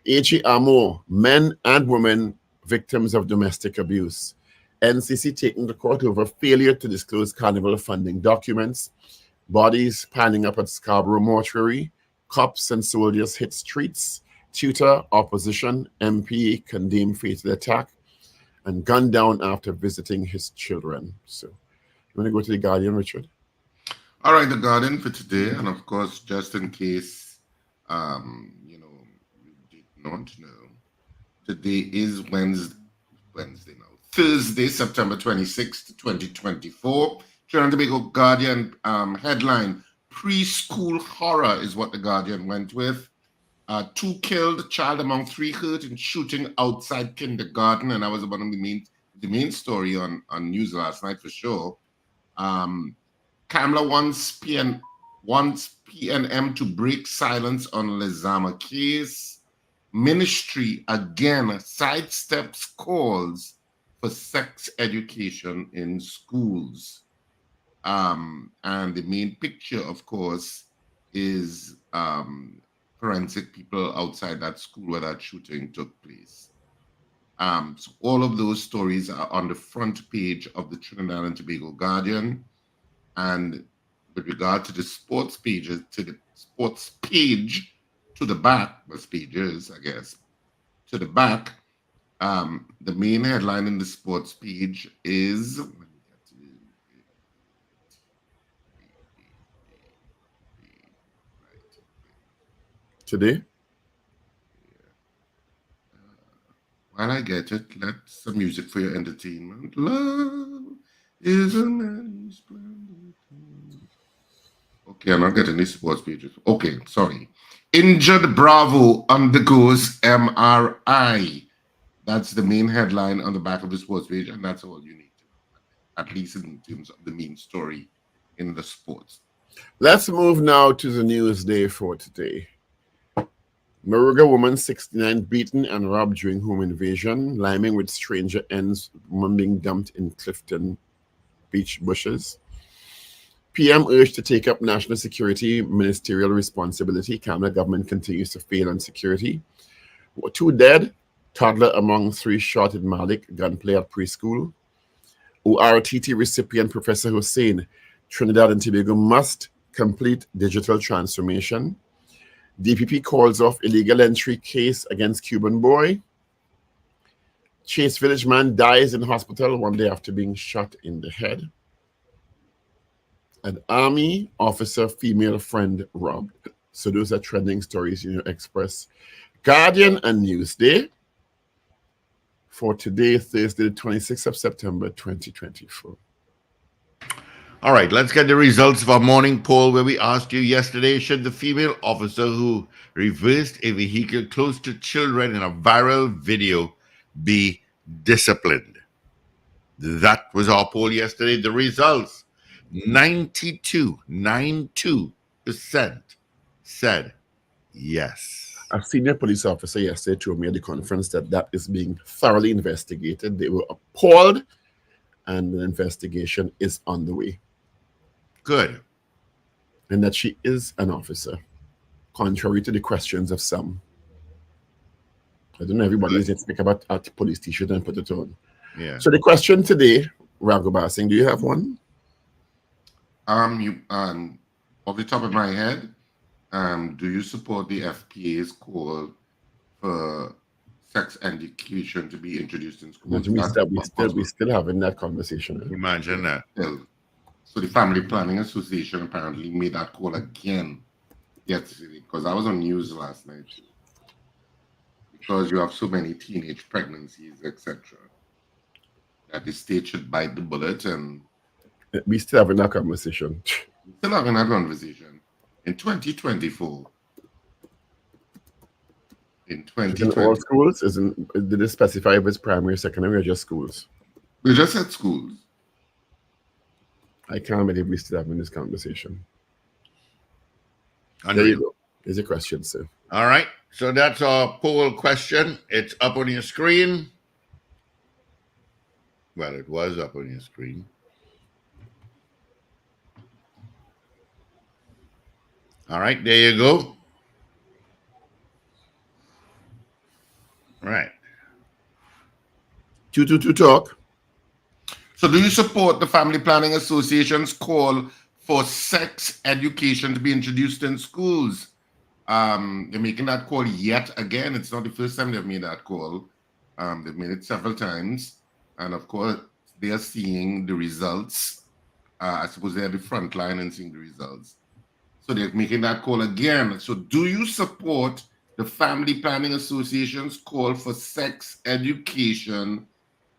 A.G. Amo, men and women victims of domestic abuse. NCC taken to court over failure to disclose carnival funding documents. Bodies piling up at Scarborough mortuary. Cops and soldiers hit streets. Tutor, opposition, MP condemned fatal attack. And gunned down after visiting his children. So, you want to go to the Guardian, Richard? All right, the Guardian for today, and of course, just in case, you did not know, today is Wednesday now, Thursday, September 26th, 2024. Trinidad and Tobago Guardian headline: preschool horror is what the Guardian went with. 2 killed, child among 3 hurt in shooting outside kindergarten, and that was one of the main story on news last night for sure. Kamla wants PNM to break silence on Lezama case. Ministry again sidesteps calls for sex education in schools. And the main picture, of course, is forensic people outside that school where that shooting took place. So all of those stories are on the front page of the Trinidad and Tobago Guardian. And with regard to the sports pages, to the sports page to the back, was pages, I guess, to the back, the main headline in the sports page is, Today? While I get it, let's some music for your entertainment. Love is a many splendid thing. Okay, I'm not getting these sports pages. Okay, sorry. Injured Bravo undergoes MRI. That's the main headline on the back of the sports page, and that's all you need to know, at least in terms of the main story in the sports. Let's move now to the news day for today. Moruga woman 69 beaten and robbed during home invasion. Liming with stranger ends woman being dumped in Clifton Beach bushes. PM urged to take up national security ministerial responsibility. Canada government continues to fail on security. 2 dead. Toddler among 3 shot in Malik. Gunplay at preschool. ORTT recipient Professor Hussein. Trinidad and Tobago must complete digital transformation. DPP calls off illegal entry case against Cuban boy. Chase Village man dies in hospital 1 day after being shot in the head. An army officer female friend robbed. So those are trending stories in your Express, Guardian, and Newsday for today, Thursday, the 26th of September, 2024. All right, let's get the results of our morning poll where we asked you yesterday, should the female officer who reversed a vehicle close to children in a viral video be disciplined? That was our poll yesterday. The results, 92% said yes. A senior police officer yesterday told me at the conference that is being thoroughly investigated. They were appalled, and the investigation is on the way. Good. And that she is an officer, contrary to the questions of some. I don't know, everybody is speak about a police t-shirt and put it on. Yeah. So the question today, Ragoobarsingh, do you have one? Off the top of my head, do you support the FPA's call for sex education to be introduced in schools? We still having that conversation. Imagine that. So the Family Planning Association apparently made that call again yesterday, because I was on news last night too. Because you have so many teenage pregnancies, etc., that the state should bite the bullet, and we still having that conversation. Still having that conversation in 2024. In 2020, all schools? Did they specify if it's primary, secondary, or just schools? We just said schools. I can't believe we still having this conversation. There you go. There's a question, sir. All right. So that's our poll question. It's up on your screen. Well, it was up on your screen. All right, there you go. All right. 222 talk. So do you support the Family Planning Association's call for sex education to be introduced in schools? They're making that call yet again. It's not the first time they've made that call. They've made it several times. And of course, they are seeing the results. I suppose they're at the front line and seeing the results. So they're making that call again. So do you support the Family Planning Association's call for sex education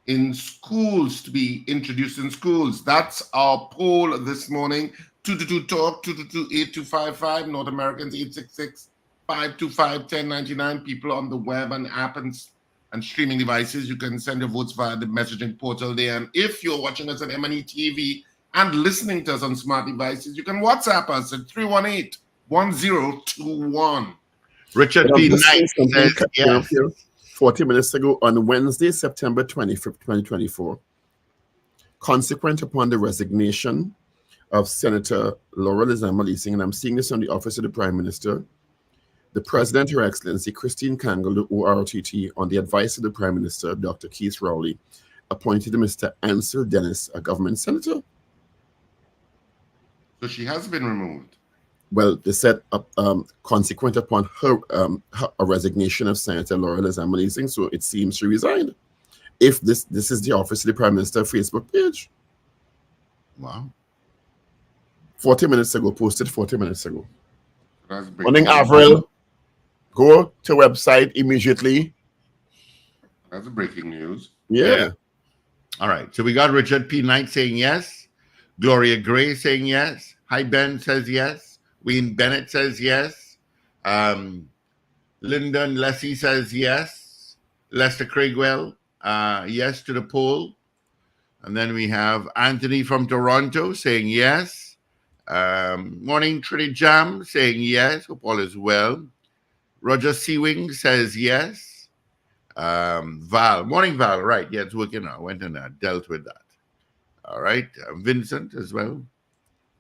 in schools to be introduced in schools? That's our poll this morning. 222 talk 222-8255, North Americans 866-525-1099. People on the web and app and streaming devices, you can send your votes via the messaging portal there. And if you're watching us on M&E TV and listening to us on smart devices, you can WhatsApp us at 318-1021. Richard B. Knight says yes. 40 minutes ago on Wednesday, September 25th, 2024, consequent upon the resignation of Senator Laura Lizama-Leasing, and I'm seeing this on the Office of the Prime Minister, the President, Her Excellency Christine Kangle, the ORTT, on the advice of the Prime Minister, Dr. Keith Rowley, appointed Mr. Ansel Dennis a government senator. So she has been removed. Well, they said consequent upon her a resignation of Senator Laura Lizama-Leasing, so it seems she resigned. If this is the Office of the Prime Minister Facebook page. Wow. 40 minutes ago, posted 40 minutes ago. Morning, Atwell. Go to website immediately. That's breaking news. Yeah. All right. So we got Richard P. Knight saying yes. Gloria Gray saying yes. Hi Ben says yes. Wayne Bennett says yes. Lyndon Leslie says yes. Lester Craigwell, yes to the poll. And then we have Anthony from Toronto saying yes. Morning Trinity Jam saying yes. Hope all is well. Roger Seawing says yes. Val. Morning Val. Right. Yeah, it's working out. Went in there. Dealt with that. All right. Vincent as well.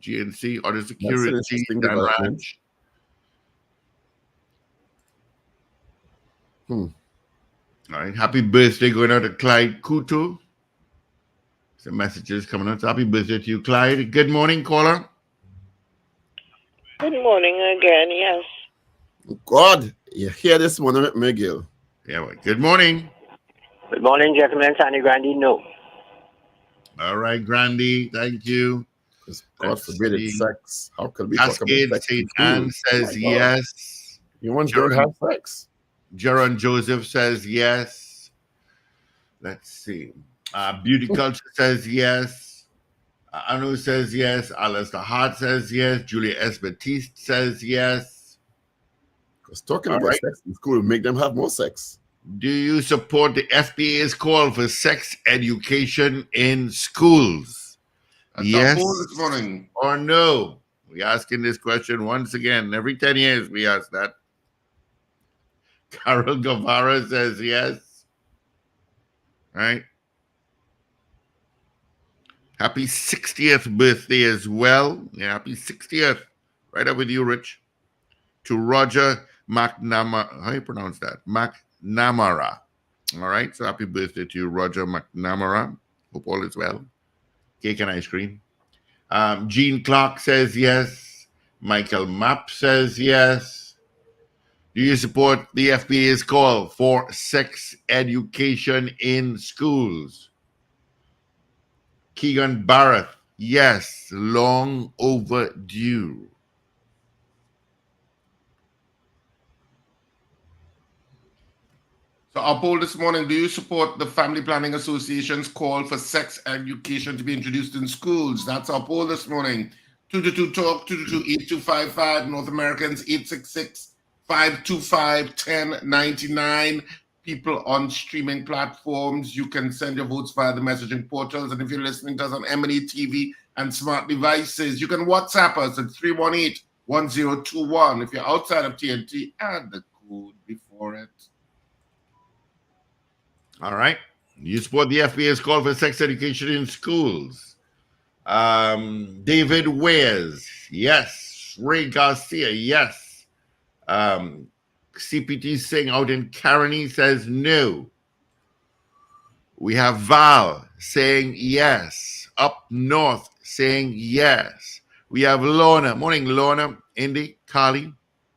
GNC, Auto Security, Dan Ranch. All right. Happy birthday going out to Clyde Kuto. Some messages coming out. Happy birthday to you, Clyde. Good morning, caller. Good morning again, yes. God, you hear this morning with McGill. Yeah, well, good morning. Good morning, gentlemen. Sandy Grandy, no. All right, Grandy, thank you. God forbid it's sex. How can we Cascade talk about sex? St. Anne says yes. You want to have sex? Jaron Joseph says yes. Let's see. Beauty Culture says yes. Anu says yes. Alistair Hart says yes. Julia S. Batiste says yes. Because talking about sex in school will make them have more sex. Do you support the FBA's call for sex education in schools? That's Yes our poll this morning. or no? We're asking this question once again. Every 10 years we ask that. Carol Guevara says yes. Right? Happy 60th birthday as well. Yeah, happy 60th. Right up with you, Rich. To Roger McNamara. How do you pronounce that? McNamara. All right. So happy birthday to you, Roger McNamara. Hope all is well. Cake and ice cream. Jean Clark says yes. Michael Mapp says yes. Do you support the FBA's call for sex education in schools? Keegan Barrett, yes, long overdue. So our poll this morning, do you support the Family Planning Association's call for sex education to be introduced in schools? That's our poll this morning. 222-TALK, 222-8255, North Americans, 866-525-1099. People on streaming platforms, you can send your votes via the messaging portals. And if you're listening to us on M&E TV and smart devices, you can WhatsApp us at 318-1021. If you're outside of TNT, add the code before it. All right. You support the FBA's call for sex education in schools. David Wares, yes. Ray Garcia, yes. CPT Singh out in Caroni says no. We have Val saying yes. Up north saying yes. We have Lorna. Morning, Lorna. Indy, Carly.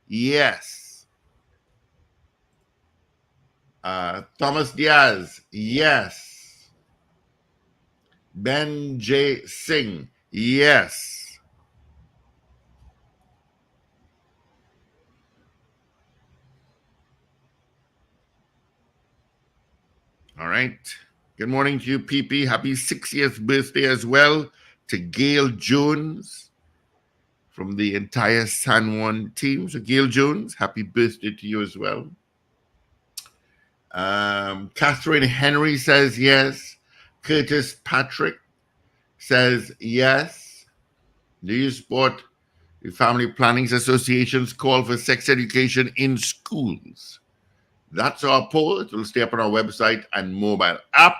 Yes. Thomas Diaz, yes. Ben J. Singh, yes. All right. Good morning to you, PP. Happy 60th birthday as well to Gail Jones from the entire San Juan team. So, Gail Jones, happy birthday to you as well. Catherine Henry says yes. Curtis Patrick says yes. Do you support the Family Planning Association's call for sex education in schools? That's our poll. It will stay up on our website and mobile app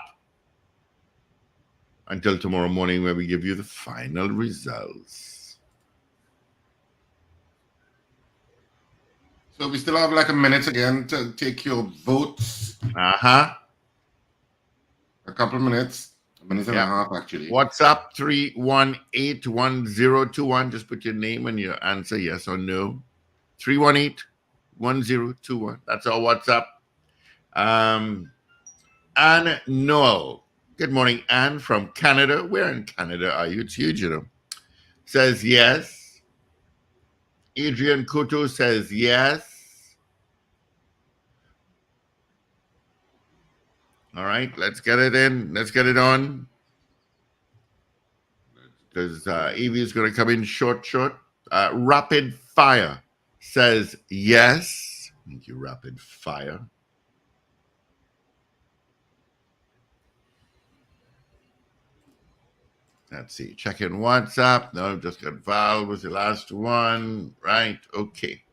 until tomorrow morning, where we give you the final results. So we still have like a minute again to take your votes. A couple of minutes. A minute and a half, actually. WhatsApp 318-1021. Just put your name and your answer, yes or no. 318-1021. That's our WhatsApp. Anne Noel. Good morning, Anne from Canada. Where in Canada are you? It's huge, you know. Says yes. Adrian Couto says yes. All right, let's get it in. Let's get it on. Because Evie is going to come in short. Rapid Fire says yes. Thank you, Rapid Fire. Let's see. Check in WhatsApp. No, just got Val was the last one. Right. Okay.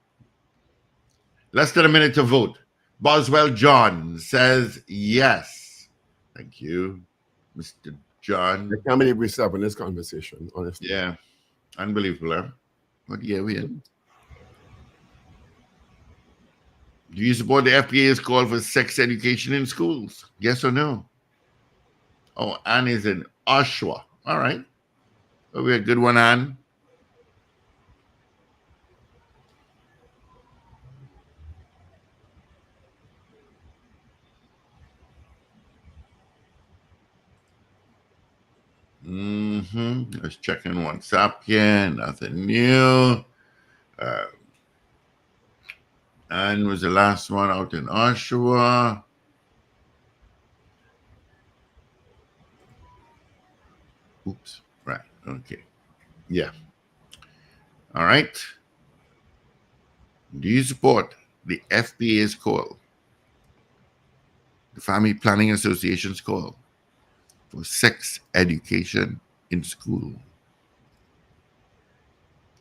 Less than a minute to vote. Boswell John says yes. Thank you, Mr. John. I can't believe we're having this conversation, honestly. Yeah. Unbelievable, huh? What year are we in? Do you support the FBA's call for sex education in schools? Yes or no? Oh, Anne is in Oshawa. All right. Oh, we're a good one, Anne. Let's check in WhatsApp here. Nothing new. Anne was the last one out in Oshawa. Oops. Right. Okay. Yeah. All right. Do you support the FBA's call Family Planning Association's call for sex education in school.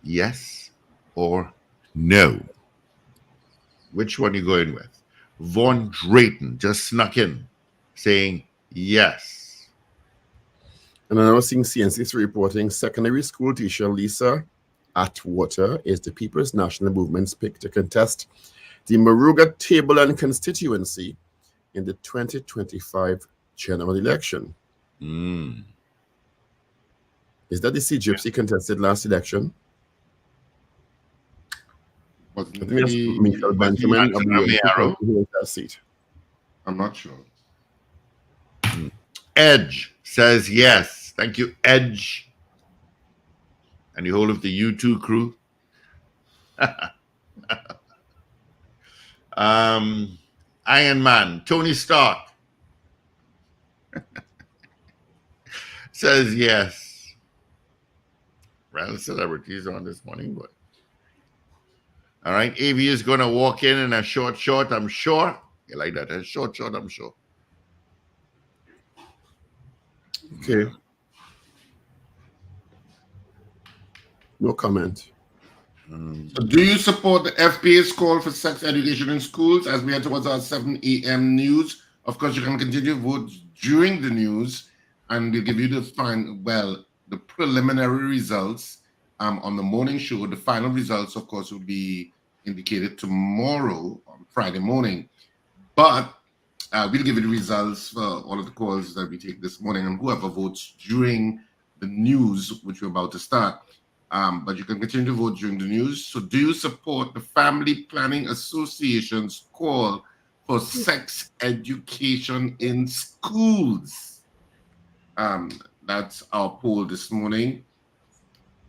Yes or no? Which one you going with? Vaughn Drayton just snuck in saying yes. And I'm now seeing CNC reporting secondary school teacher Lisa Atwell is the People's National Movement's pick to contest the Moruga Table and constituency in the 2025 general election. Is that the Sea Gypsy contested last election? I think that's Michael Benjamin of that seat. I'm not sure. Edge says yes. Thank you, Edge. And the whole of the U2 crew. Iron Man, Tony Stark says yes. Well, celebrities on this morning, but all right. AV is going to walk in a short, I'm sure. You like that? A short, I'm sure. Okay. No comment. So do you support the FPA's call for sex education in schools as we head towards our 7 a.m. news? Of course, you can continue to vote during the news, and we'll give you the preliminary results on the morning show. The final results, of course, will be indicated tomorrow on Friday morning. But we'll give you the results for all of the calls that we take this morning, and whoever votes during the news, which we're about to start. But you can continue to vote during the news. So do you support the Family Planning Association's call for sex education in schools? That's our poll this morning.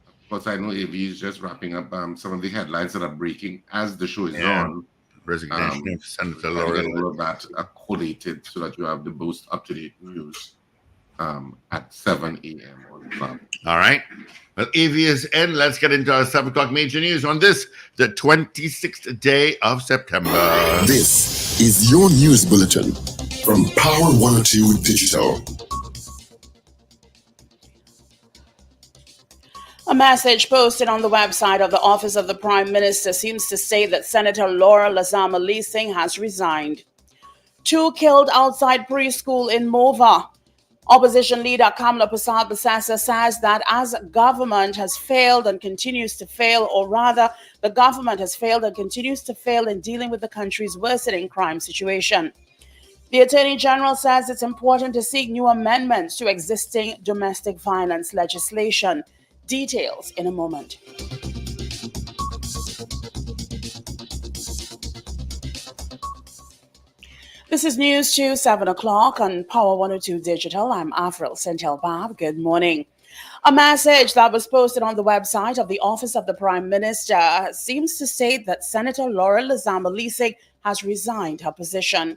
Of course, I know AV is just wrapping up some of the headlines that are breaking as the show is on. Resignation of Senator Laura. All of that collated so that you have the most up-to-date news at 7 a.m. on the clock. All right. Well, AV is in. Let's get into our 7 o'clock major news on this, the 26th day of September. This is your news bulletin from Power 102 Digital. A message posted on the website of the Office of the Prime Minister seems to say that Senator Laura Lazama-Leasing has resigned. 2 killed outside preschool in Mova. Opposition leader Kamla Prasad-Basasa says that as government has failed and continues to fail, or rather, the government has failed and continues to fail in dealing with the country's worsening crime situation. The Attorney General says it's important to seek new amendments to existing domestic violence legislation. Details in a moment. This is News 2, 7 o'clock on Power 102 Digital. I'm Avril Sentel-Bab. Good morning. A message that was posted on the website of the Office of the Prime Minister seems to state that Senator Laura Lazama-Leasing has resigned her position.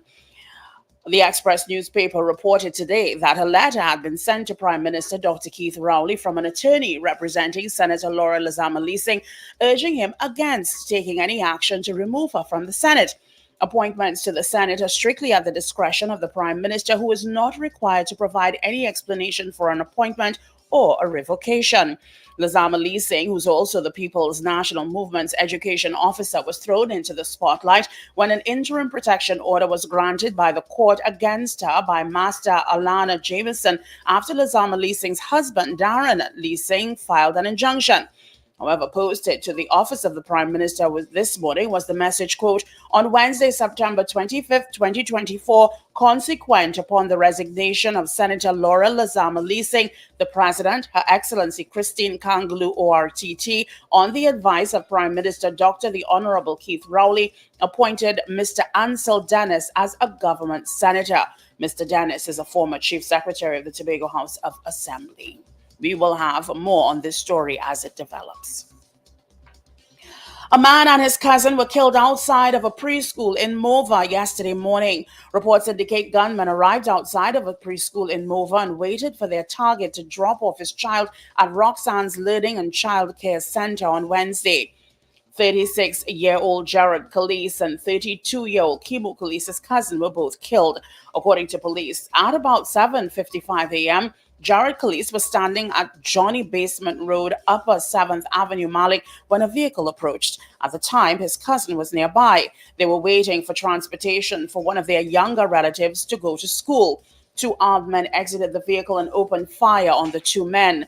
The Express newspaper reported today that a letter had been sent to Prime Minister Dr. Keith Rowley from an attorney representing Senator Laura Lazama-Leasing, urging him against taking any action to remove her from the Senate. Appointments to the Senate are strictly at the discretion of the Prime Minister, who is not required to provide any explanation for an appointment or a revocation. Lazama-Leasing, who's also the People's National Movement's education officer, was thrown into the spotlight when an interim protection order was granted by the court against her by Master Alana Jameson after Lazama-Leasing's husband, Darren Leasing, filed an injunction. However, posted to the Office of the Prime Minister this morning was the message, quote, on Wednesday, September 25th, 2024, consequent upon the resignation of Senator Laura Lazama-Leasing, the President, Her Excellency Christine Kangaloo ORTT, on the advice of Prime Minister Dr. the Honorable Keith Rowley, appointed Mr. Ansel Dennis as a government senator. Mr. Dennis is a former Chief Secretary of the Tobago House of Assembly. We will have more on this story as it develops. A man and his cousin were killed outside of a preschool in Mova yesterday morning. Reports indicate gunmen arrived outside of a preschool in Mova and waited for their target to drop off his child at Roxanne's Learning and Child Care Center on Wednesday. 36-year-old Jared Calise and 32-year-old Kimo Calise's cousin were both killed. According to police, at about 7:55 a.m., Jared Calise was standing at Johnny Basement Road, Upper 7th Avenue, Malik, when a vehicle approached. At the time, his cousin was nearby. They were waiting for transportation for one of their younger relatives to go to school. Two armed men exited the vehicle and opened fire on the two men.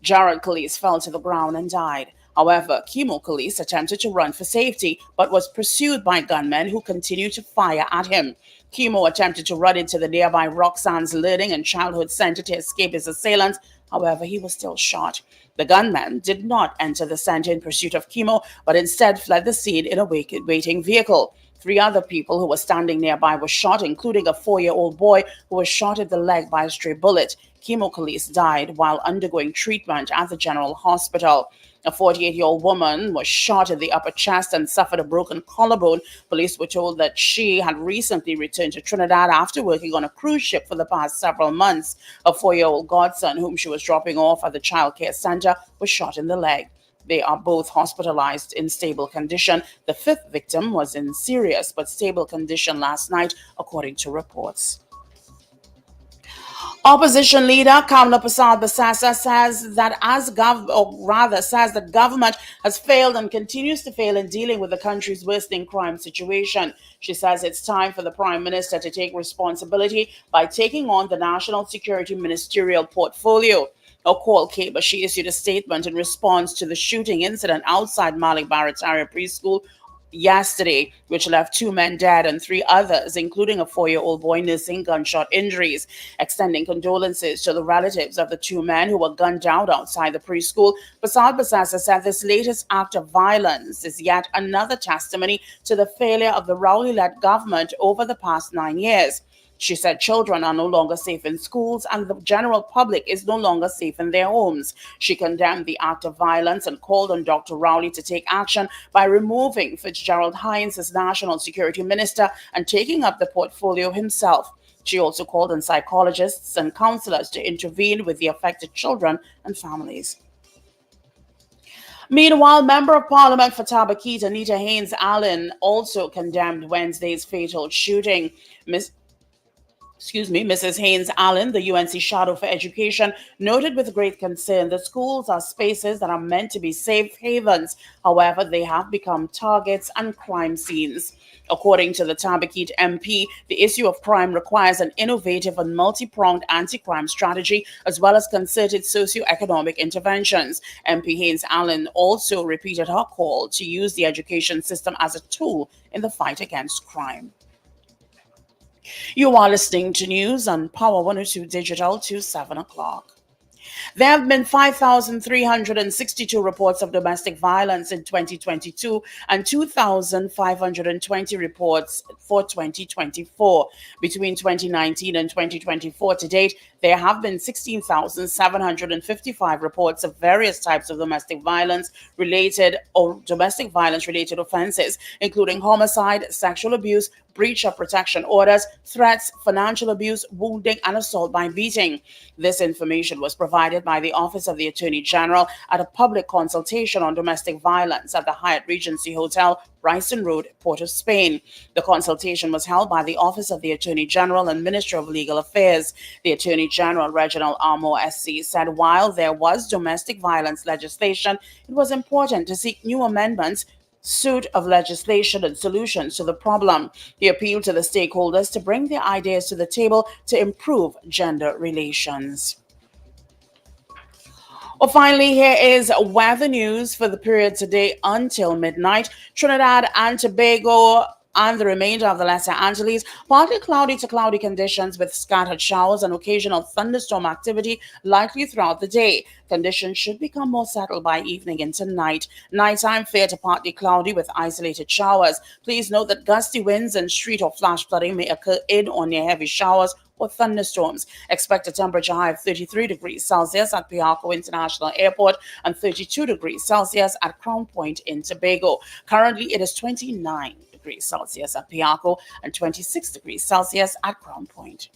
Jared Calise fell to the ground and died. However, Kimo Calise attempted to run for safety but was pursued by gunmen who continued to fire at him. Kimo attempted to run into the nearby Roxanne's Learning and Childhood Center to escape his assailants. However, he was still shot. The gunman did not enter the center in pursuit of Kimo, but instead fled the scene in a waiting vehicle. Three other people who were standing nearby were shot, including a 4-year-old boy who was shot in the leg by a stray bullet. Kimo Calise died while undergoing treatment at the General Hospital. A 48-year-old woman was shot in the upper chest and suffered a broken collarbone. Police were told that she had recently returned to Trinidad after working on a cruise ship for the past several months. A 4-year-old godson, whom she was dropping off at the child care center, was shot in the leg. They are both hospitalized in stable condition. The fifth victim was in serious but stable condition last night, according to reports. Opposition leader Kamla Persad-Basasa says that says that government has failed and continues to fail in dealing with the country's worsening crime situation. She says it's time for the Prime Minister to take responsibility by taking on the National Security Ministerial portfolio. A call came as she issued a statement in response to the shooting incident outside Malik Barataria Preschool yesterday, which left 2 men dead and 3 others, including a 4-year-old boy, nursing gunshot injuries. Extending condolences to the relatives of the 2 men who were gunned down outside the preschool, Persad-Basasa said this latest act of violence is yet another testimony to the failure of the Rowley-led government over the past 9 years. She said children are no longer safe in schools and the general public is no longer safe in their homes. She condemned the act of violence and called on Dr. Rowley to take action by removing Fitzgerald Hines as National Security Minister and taking up the portfolio himself. She also called on psychologists and counselors to intervene with the affected children and families. Meanwhile, Member of Parliament for Tabaquite, Anita Haynes-Allen, also condemned Wednesday's fatal shooting. Mrs. Haynes-Allen, the UNC Shadow for Education, noted with great concern that schools are spaces that are meant to be safe havens. However, they have become targets and crime scenes. According to the Tabaquite MP, the issue of crime requires an innovative and multi-pronged anti-crime strategy as well as concerted socio-economic interventions. MP Haynes-Allen also repeated her call to use the education system as a tool in the fight against crime. You are listening to news on Power 102 Digital to 7 o'clock. There have been 5,362 reports of domestic violence in 2022 and 2,520 reports for 2024. Between 2019 and 2024 to date, there have been 16,755 reports of various types of domestic violence related offenses, including homicide, sexual abuse, breach of protection orders, threats, financial abuse, wounding, and assault by beating. This information was provided by the Office of the Attorney General at a public consultation on domestic violence at the Hyatt Regency Hotel, Bryson Road, Port of Spain. The consultation was held by the Office of the Attorney General and Minister of Legal Affairs. The Attorney General, Reginald Armour SC, said while there was domestic violence legislation, it was important to seek new amendments suit of legislation and solutions to the problem. He appealed to the stakeholders to bring their ideas to the table to improve gender relations. Well, finally, here is weather news for the period today until midnight. Trinidad and Tobago and the remainder of the Lesser Antilles, partly cloudy to cloudy conditions with scattered showers and occasional thunderstorm activity likely throughout the day. Conditions should become more settled by evening into night. Nighttime fair to partly cloudy with isolated showers. Please note that gusty winds and street or flash flooding may occur in or near heavy showers or thunderstorms. Expect a temperature high of 33 degrees Celsius at Piarco International Airport and 32 degrees Celsius at Crown Point in Tobago. Currently, it is 29 degrees Celsius at Piarco and 26 degrees Celsius at Crown Point.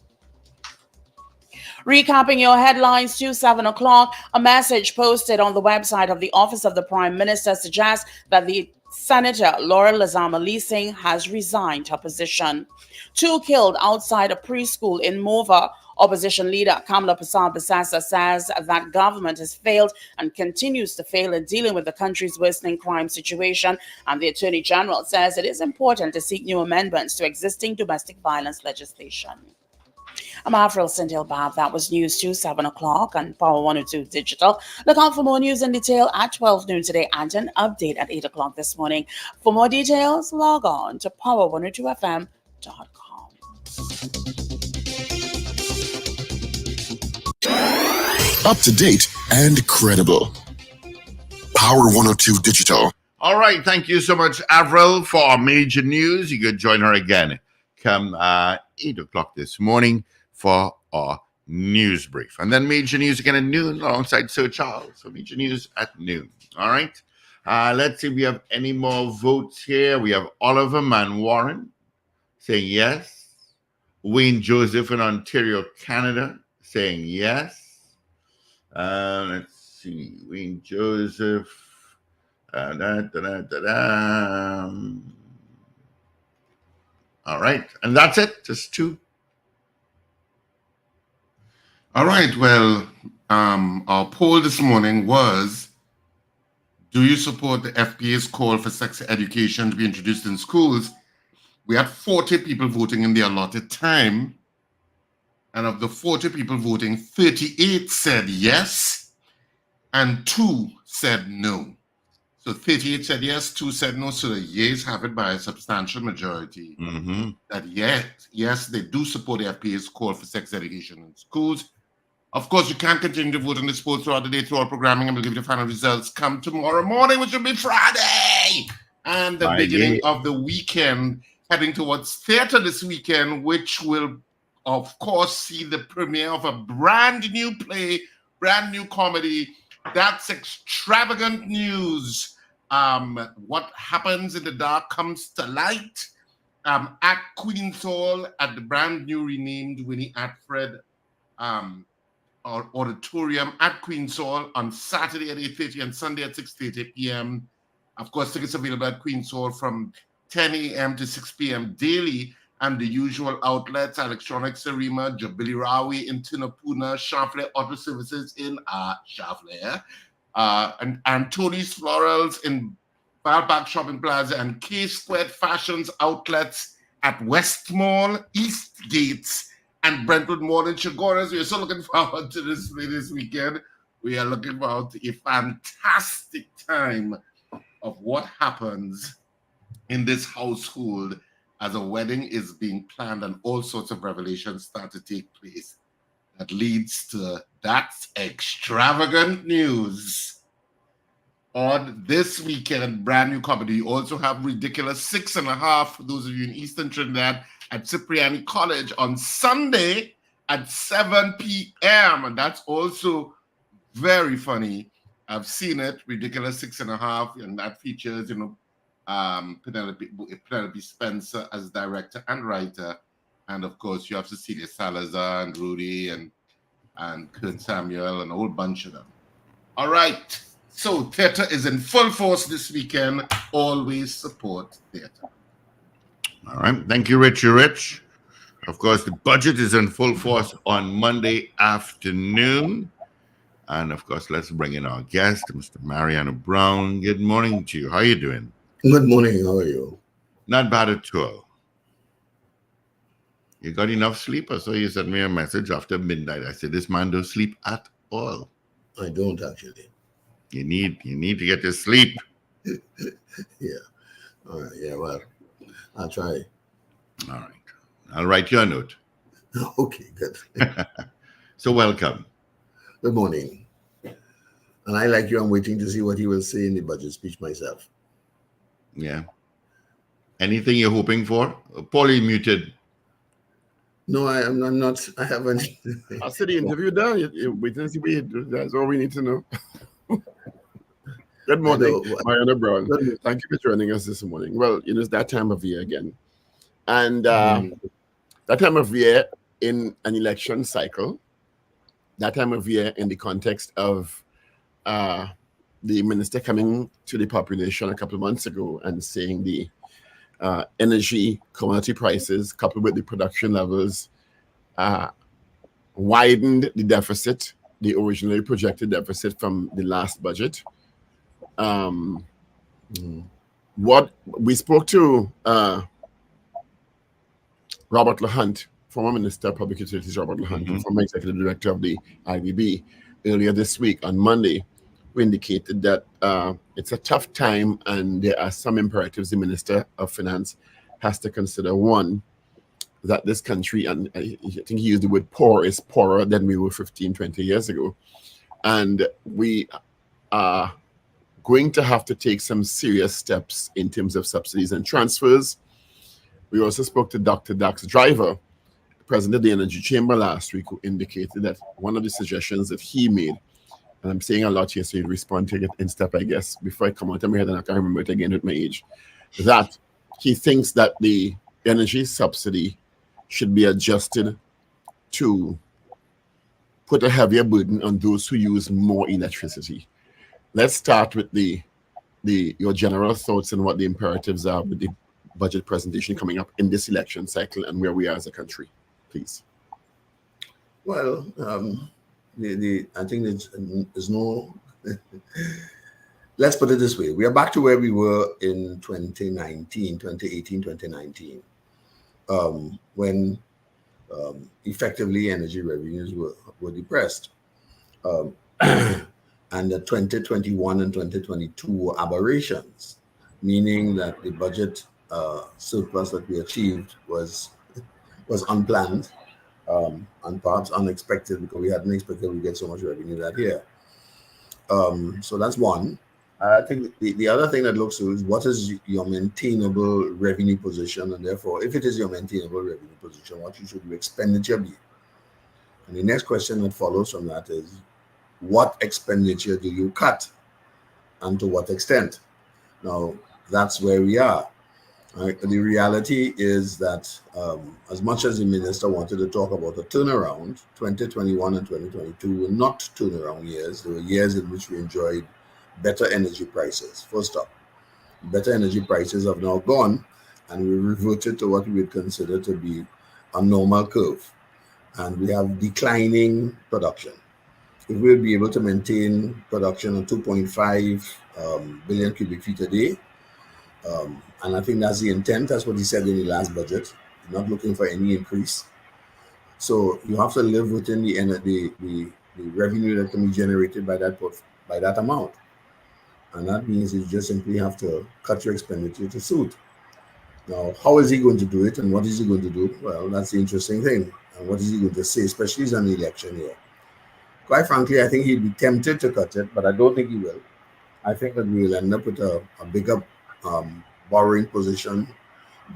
Recapping your headlines to 7 o'clock, a message posted on the website of the Office of the Prime Minister suggests that the Senator Laura Lazama Singh has resigned her position. 2 killed outside a preschool in Mova. Opposition leader Kamala Persad-Bissassa says that government has failed and continues to fail in dealing with the country's worsening crime situation. And the Attorney General says it is important to seek new amendments to existing domestic violence legislation. I'm Avril Sintil-Bab. That was News 2, 7 o'clock on Power 102 Digital. Look out for more news in detail at 12 noon today and an update at 8 o'clock this morning. For more details, log on to power102fm.com. Up to date and credible. Power 102 Digital. All right. Thank you so much, Avril, for our major news. You could join her again come 8 o'clock this morning for our news brief. And then major news again at noon alongside Sir Charles. So major news at noon. All right. Let's see if we have any more votes here. We have Oliver Manwaran saying yes. Wayne Joseph in Ontario, Canada saying yes. Let's see. Wayne Joseph. All right. And that's it. Just 2. All right. Well, our poll this morning was, do you support the FPA's call for sex education to be introduced in schools? We had 40 people voting in the allotted time. And of the 40 people voting, 38 said yes, and 2 said no. So 38 said yes, 2 said no. So the yeas have it by a substantial majority. That yes, they do support the FPA's call for sex education in schools. Of course, you can continue to vote on this poll throughout the day through our programming, and we'll give you the final results come tomorrow morning, which will be Friday, and the beginning of the weekend, heading towards theater this weekend, which will, of course, see the premiere of a brand new play, brand new comedy. That's Extravagant News. What happens in the dark comes to light at Queen's Hall at the brand new renamed Winnifred auditorium at Queen's Hall on Saturday at 8:30 and Sunday at 6:30 p.m. Of course, tickets available at Queen's Hall from 10 a.m. to 6 p.m. daily, and the usual outlets: Electronics Arima, Jubilee Rawi in Tinapuna, Shafler Auto Services in Shafler, and Tony's Florals in Balpac Shopping Plaza, and K-Squared Fashions outlets at West Mall, East Gates, and Brentwood Mall in Chagoras. We are so looking forward to this play this weekend. We are looking forward to a fantastic time of what happens in this household as a wedding is being planned and all sorts of revelations start to take place. That leads to That's Extravagant News. On this weekend, brand new comedy. You also have Ridiculous 6.5 for those of you in Eastern Trinidad at Cipriani College on Sunday at 7 p.m. And that's also very funny. I've seen it, Ridiculous 6.5, and that features, Penelope Spencer as director and writer. And of course, you have Cecilia Salazar and Rudy and Kurt Samuel and a whole bunch of them. All right. So theater is in full force this weekend. Always support theater. All right. Thank you, Rich. Of course, the budget is in full force on Monday afternoon. And of course, let's bring in our guest, Mr. Mariano Brown. Good morning to you. How are you doing? Good morning. How are you? Not bad at all. You got enough sleep? I saw you sent me a message after midnight. I said, this man don't sleep at all. I don't actually. You need to get your sleep. Yeah. All right. Yeah, well, I'll try. All right. I'll write you a note. Okay, good. So welcome. Good morning. And I, like you, I'm waiting to see what he will say in the budget speech myself. Yeah. Anything you're hoping for? Paulie muted. No, I'm not. I haven't. I said the interview done. Wait and see. That's all we need to know. Good morning, Mariana Brown. Thank you for joining us this morning. Well, it's that time of year again. And that time of year in an election cycle, that time of year in the context of the minister coming to the population a couple of months ago and saying the energy commodity prices coupled with the production levels widened the deficit, the originally projected deficit from the last budget. What we spoke to Robert LaHunt, former Minister of Public Utilities, Robert LaHunt, former Executive Director of the IBB, earlier this week on Monday, who indicated that it's a tough time and there are some imperatives the Minister of Finance has to consider. One, that this country, and I think he used the word poor, is poorer than we were 15, 20 years ago. And we are going to have to take some serious steps in terms of subsidies and transfers. We also spoke to Dr. Dax Driver, president of the Energy Chamber last week, who indicated that one of the suggestions that he made, and I'm saying a lot here, so you respond to it in step, I guess, before I come out of my head, and I can't remember it again with my age, that he thinks that the energy subsidy should be adjusted to put a heavier burden on those who use more electricity. Let's start with your general thoughts on what the imperatives are with the budget presentation coming up in this election cycle and where we are as a country, please. Well, I think there's no. Let's put it this way: we are back to where we were in 2018, 2019, when effectively energy revenues were depressed. And the 2021 and 2022 were aberrations, meaning that the budget surplus that we achieved was unplanned and perhaps unexpected, because we hadn't expected we get so much revenue that year. So that's one. I think the other thing that looks to is what is your maintainable revenue position, and therefore, if it is your maintainable revenue position, what should your expenditure be? And the next question that follows from that is, what expenditure do you cut, and to what extent? Now, that's where we are. Right? The reality is that as much as the minister wanted to talk about a turnaround, 2021 and 2022 were not turnaround years. They were years in which we enjoyed better energy prices. First up, better energy prices have now gone, and we reverted to what we would consider to be a normal curve. And we have declining production. If we'll be able to maintain production of 2.5 billion cubic feet a day, and I think that's the intent. That's what he said in the last budget. Not looking for any increase. So you have to live within the revenue that can be generated by that amount, and that means you just simply have to cut your expenditure to suit. Now, how is he going to do it, and what is he going to do? Well, that's the interesting thing. And what is he going to say, especially in an election year? Quite frankly, I think he'd be tempted to cut it, but I don't think he will. I think that we will end up with a bigger borrowing position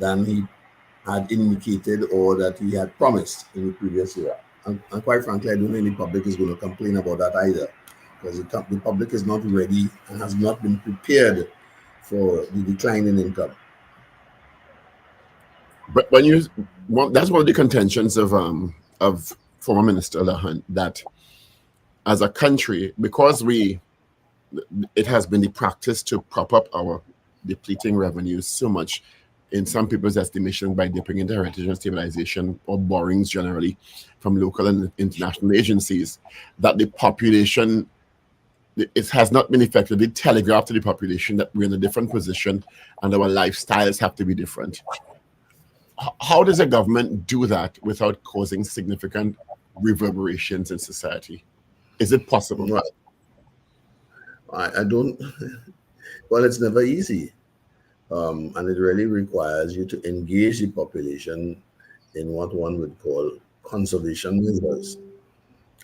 than he had indicated or that he had promised in the previous year. And quite frankly, I don't think the public is going to complain about that either, because the public is not ready and has not been prepared for the decline in income. But that's one of the contentions of former Minister LaHunt, that as a country, because it has been the practice to prop up our depleting revenues so much, in some people's estimation, by dipping into heritage and stabilization or borrowings generally from local and international agencies, that the population, it has not been effectively telegraphed to the population that we're in a different position and our lifestyles have to be different. How does a government do that without causing significant reverberations in society? Is it possible? Well, I don't. Well, it's never easy. And it really requires you to engage the population in what one would call conservation measures.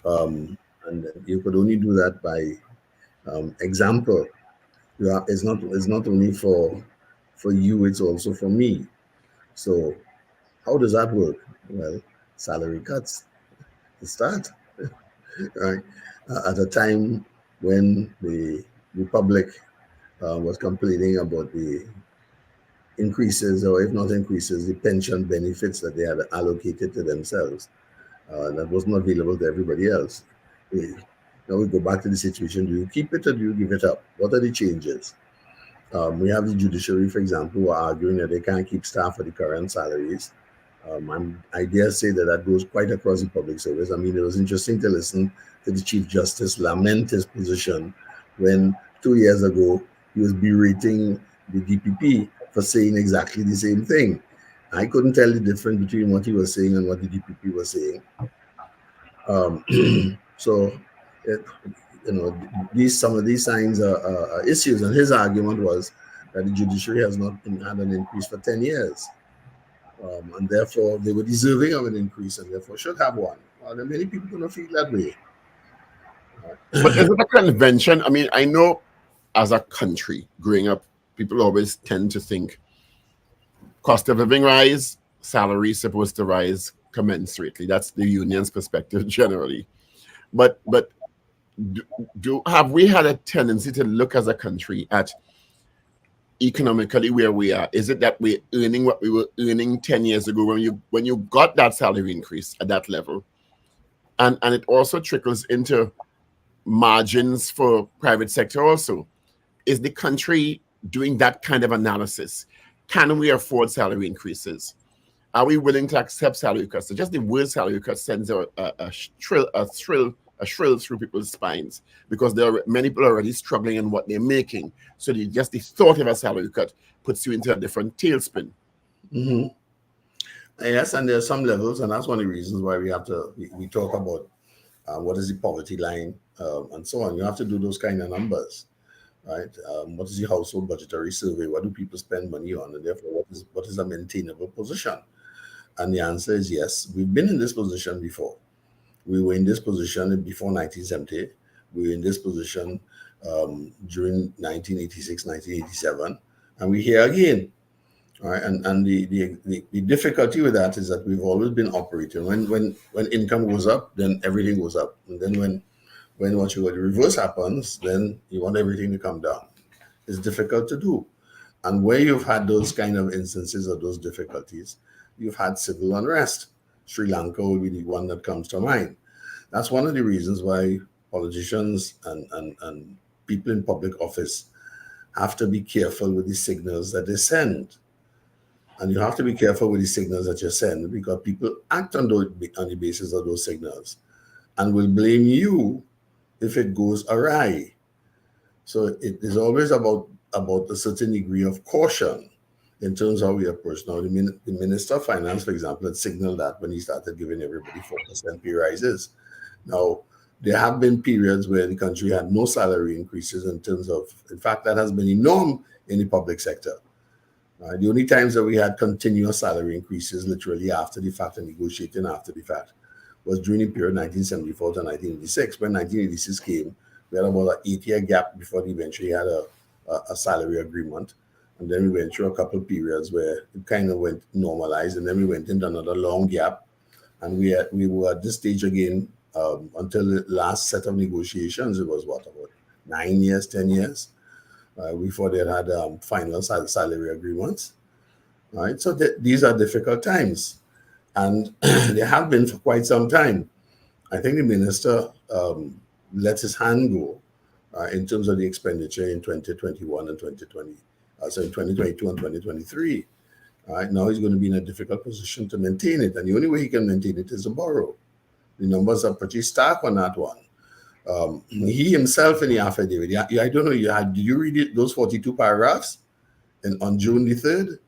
And you could only do that by example. It's not only for you, it's also for me. So how does that work? Well, salary cuts to start, right? At a time when the public was complaining about the increases, or if not increases, the pension benefits that they had allocated to themselves that wasn't available to everybody else. Now we go back to the situation: do you keep it or do you give it up? What are the changes? We have the judiciary, for example, who are arguing that they can't keep staff at the current salaries. I dare say that that goes quite across the public service. I mean, it was interesting to listen to the Chief Justice lament his position when 2 years ago he was berating the DPP for saying exactly the same thing. I couldn't tell the difference between what he was saying and what the DPP was saying. So, some of these signs are issues, and his argument was that the judiciary has not had an increase for 10 years. And therefore they were deserving of an increase and therefore should have one. Well, there are many people don't feel that way. But is it a convention? I mean, I know as a country, growing up, people always tend to think cost of living rise, salary supposed to rise commensurately. That's the union's perspective generally. But have we had a tendency to look as a country at economically where we are? Is it that we're earning what we were earning 10 years ago when you got that salary increase at that level? And it also trickles into margins for private sector also. Is the country doing that kind of analysis? Can we afford salary increases? Are we willing to accept salary cuts? So just the word salary cuts sends a shrill through people's spines, because there are many people already struggling in what they're making. So just the thought of a salary cut puts you into a different tailspin. Mm-hmm. Yes, and there are some levels, and that's one of the reasons why we talk about what is the poverty line and so on. You have to do those kind of numbers, right? What is the household budgetary survey? What do people spend money on? And therefore, what is a maintainable position? And the answer is yes. We've been in this position before. We were in this position before 1970. We were in this position during 1986, 1987, and we're here again. All right, and the difficulty with that is that we've always been operating. When income goes up, then everything goes up, and then when the reverse happens, then you want everything to come down. It's difficult to do, and where you've had those kind of instances of those difficulties, you've had civil unrest. Sri Lanka will be the one that comes to mind. That's one of the reasons why politicians and people in public office have to be careful with the signals that they send. And you have to be careful with the signals that you send, because people act on the basis of those signals and will blame you if it goes awry. So it is always about a certain degree of caution in terms of how we approach. Now, the Minister of Finance, for example, had signaled that when he started giving everybody 4% pay rises. Now, there have been periods where the country had no salary increases in fact, that has been the norm in the public sector. The only times that we had continuous salary increases, literally after the fact and negotiating after the fact, was during the period 1974 to 1986. When 1986 came, we had about an 8-year gap before we eventually had a salary agreement. And then we went through a couple of periods where it kind of went normalized, and then we went into another long gap. And we were at this stage again until the last set of negotiations. It was about 9 years, 10 years before they had final salary agreements. Right, so these are difficult times, and they have been for quite some time. I think the minister let his hand go in terms of the expenditure in 2021 and 2020. So in 2022 and 2023. Right, now he's going to be in a difficult position to maintain it, and the only way he can maintain it is to borrow. The numbers are pretty stark on that one. He himself in the affidavit, I don't know, did you read those 42 paragraphs on June the 3rd?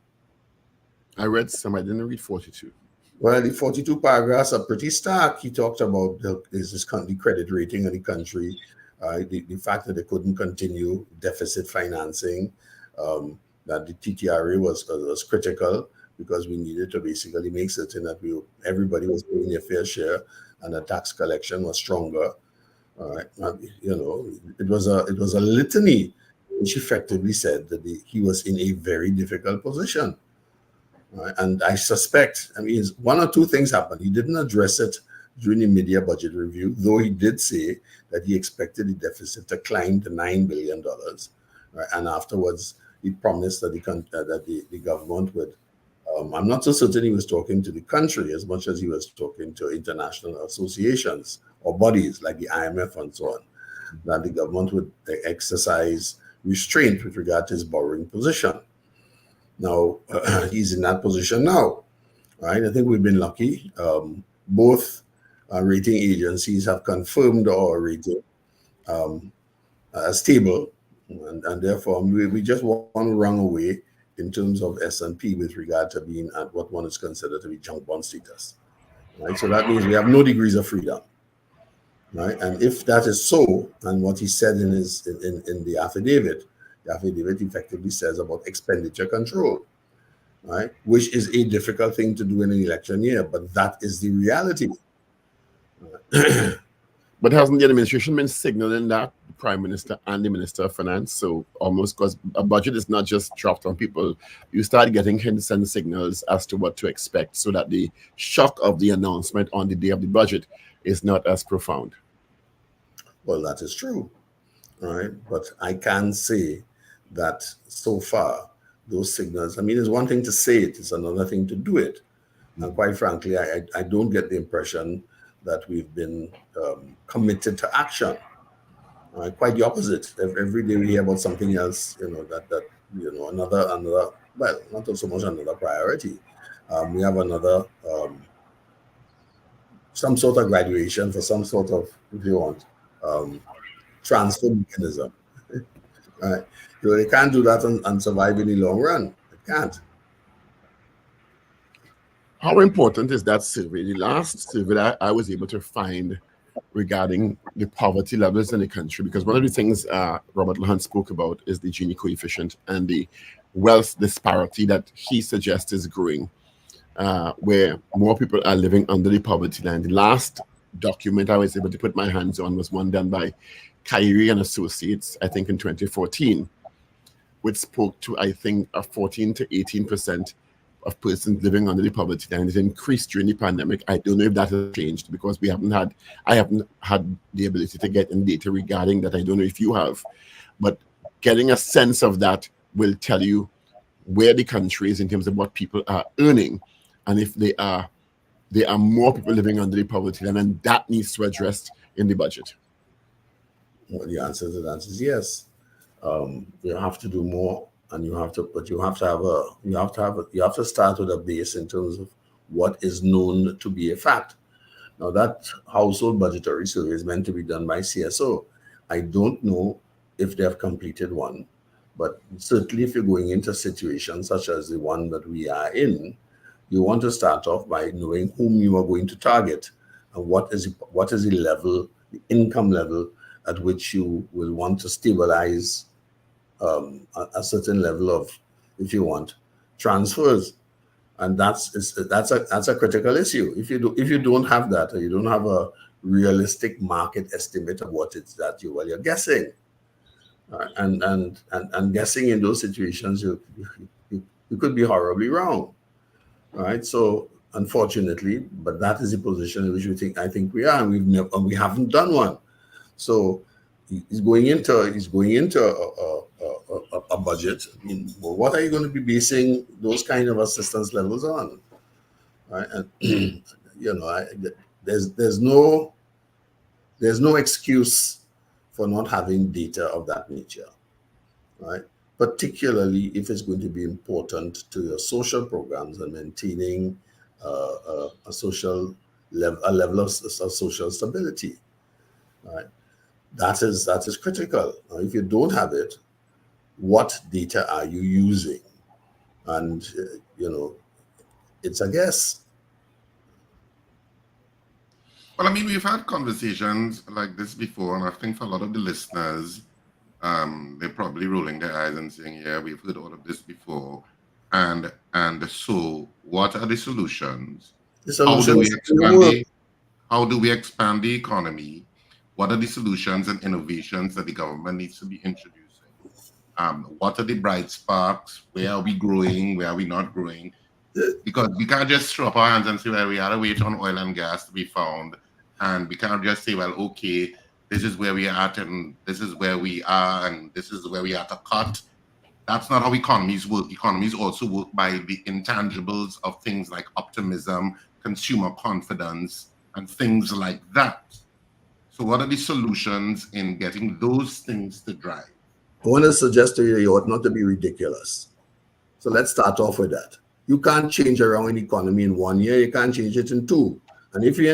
I read some, I didn't read 42. Well, the 42 paragraphs are pretty stark. He talked about the credit rating of the country, the fact that they couldn't continue deficit financing, that the TTRA was critical because we needed to basically make certain that everybody was paying their fair share and the tax collection was stronger. It was a litany which effectively said that he was in a very difficult position. And I suspect, one or two things happened. He didn't address it during the mid-year budget review, though he did say that he expected the deficit to climb to $9 billion. Right? And afterwards, he promised that the government would I'm not so certain he was talking to the country as much as he was talking to international associations or bodies like the IMF and so on, that the government would exercise restraint with regard to his borrowing position. Now, he's in that position now, right? I think we've been lucky. Both rating agencies have confirmed our rating as stable, and therefore we just want to run away in terms of S&P with regard to being at what one is considered to be junk bond status, right? So that means we have no degrees of freedom, right? And if that is so, and what he said in his in the affidavit effectively says about expenditure control, right? Which is a difficult thing to do in an election year, but that is the reality. But hasn't the administration been signaling that, the Prime Minister and the Minister of Finance? So almost, because a budget is not just dropped on people, you start getting hints and signals as to what to expect, so that the shock of the announcement on the day of the budget is not as profound. Well, that is true, right? But I can say that so far, those signals, I mean, it's one thing to say it, it's another thing to do it. And quite frankly, I don't get the impression that we've been committed to action. Quite the opposite. Every day we hear about something else, that another, well, not so much another priority. We have another, some sort of graduation for some sort of, if you want, transfer mechanism. Right? They can't do that and survive in the long run. They can't. How important is that survey? The last survey that I was able to find regarding the poverty levels in the country, because one of the things Robert Lujan spoke about is the Gini coefficient and the wealth disparity that he suggests is growing, where more people are living under the poverty line. The last document I was able to put my hands on was one done by Kyrie and Associates, I think in 2014, which spoke to, I think, a 14 to 18% of persons living under the poverty line. It increased during the pandemic. I don't know if that has changed, because I haven't had the ability to get in data regarding that. I don't know if you have, but getting a sense of that will tell you where the country is in terms of what people are earning, and if there are more people living under the poverty line, and that needs to be addressed in the budget. Well, the answer to that is yes. You have to do more, and you have to start with a base in terms of what is known to be a fact. Now, that household budgetary survey is meant to be done by CSO. I don't know if they have completed one, but certainly if you're going into situations such as the one that we are in, you want to start off by knowing whom you are going to target and what is the level, the income level at which you will want to stabilize a certain level of, if you want, transfers. And that's a critical issue. If you don't have that, or you don't have a realistic market estimate of what it's that you're guessing, and guessing in those situations, you could be horribly wrong, right? So unfortunately, but that is the position in which I think we are, and we haven't done one. So he's going into a budget. I mean, well, what are you going to be basing those kind of assistance levels on? Right? And there's no excuse for not having data of that nature, right? Particularly if it's going to be important to your social programs and maintaining a level of social stability, right? That is critical. Now, if you don't have it, what data are you using? And it's a guess. Well, I mean, we've had conversations like this before, and I think for a lot of the listeners, they're probably rolling their eyes and saying, "Yeah, we've heard all of this before." And so, what are the solutions? How do we expand the economy? What are the solutions and innovations that the government needs to be introducing? What are the bright sparks? Where are we growing? Where are we not growing? Because we can't just throw up our hands and say, well, we had to wait on oil and gas to be found. And we can't just say, well, okay, this is where we are at, and this is where we are, and this is where we are to cut. That's not how economies work. Economies also work by the intangibles of things like optimism, consumer confidence, and things like that. So what are the solutions in getting those things to drive? I want to suggest to you ought not to be ridiculous. So let's start off with that. You can't change around an economy in 1 year. You can't change it in 2. And if you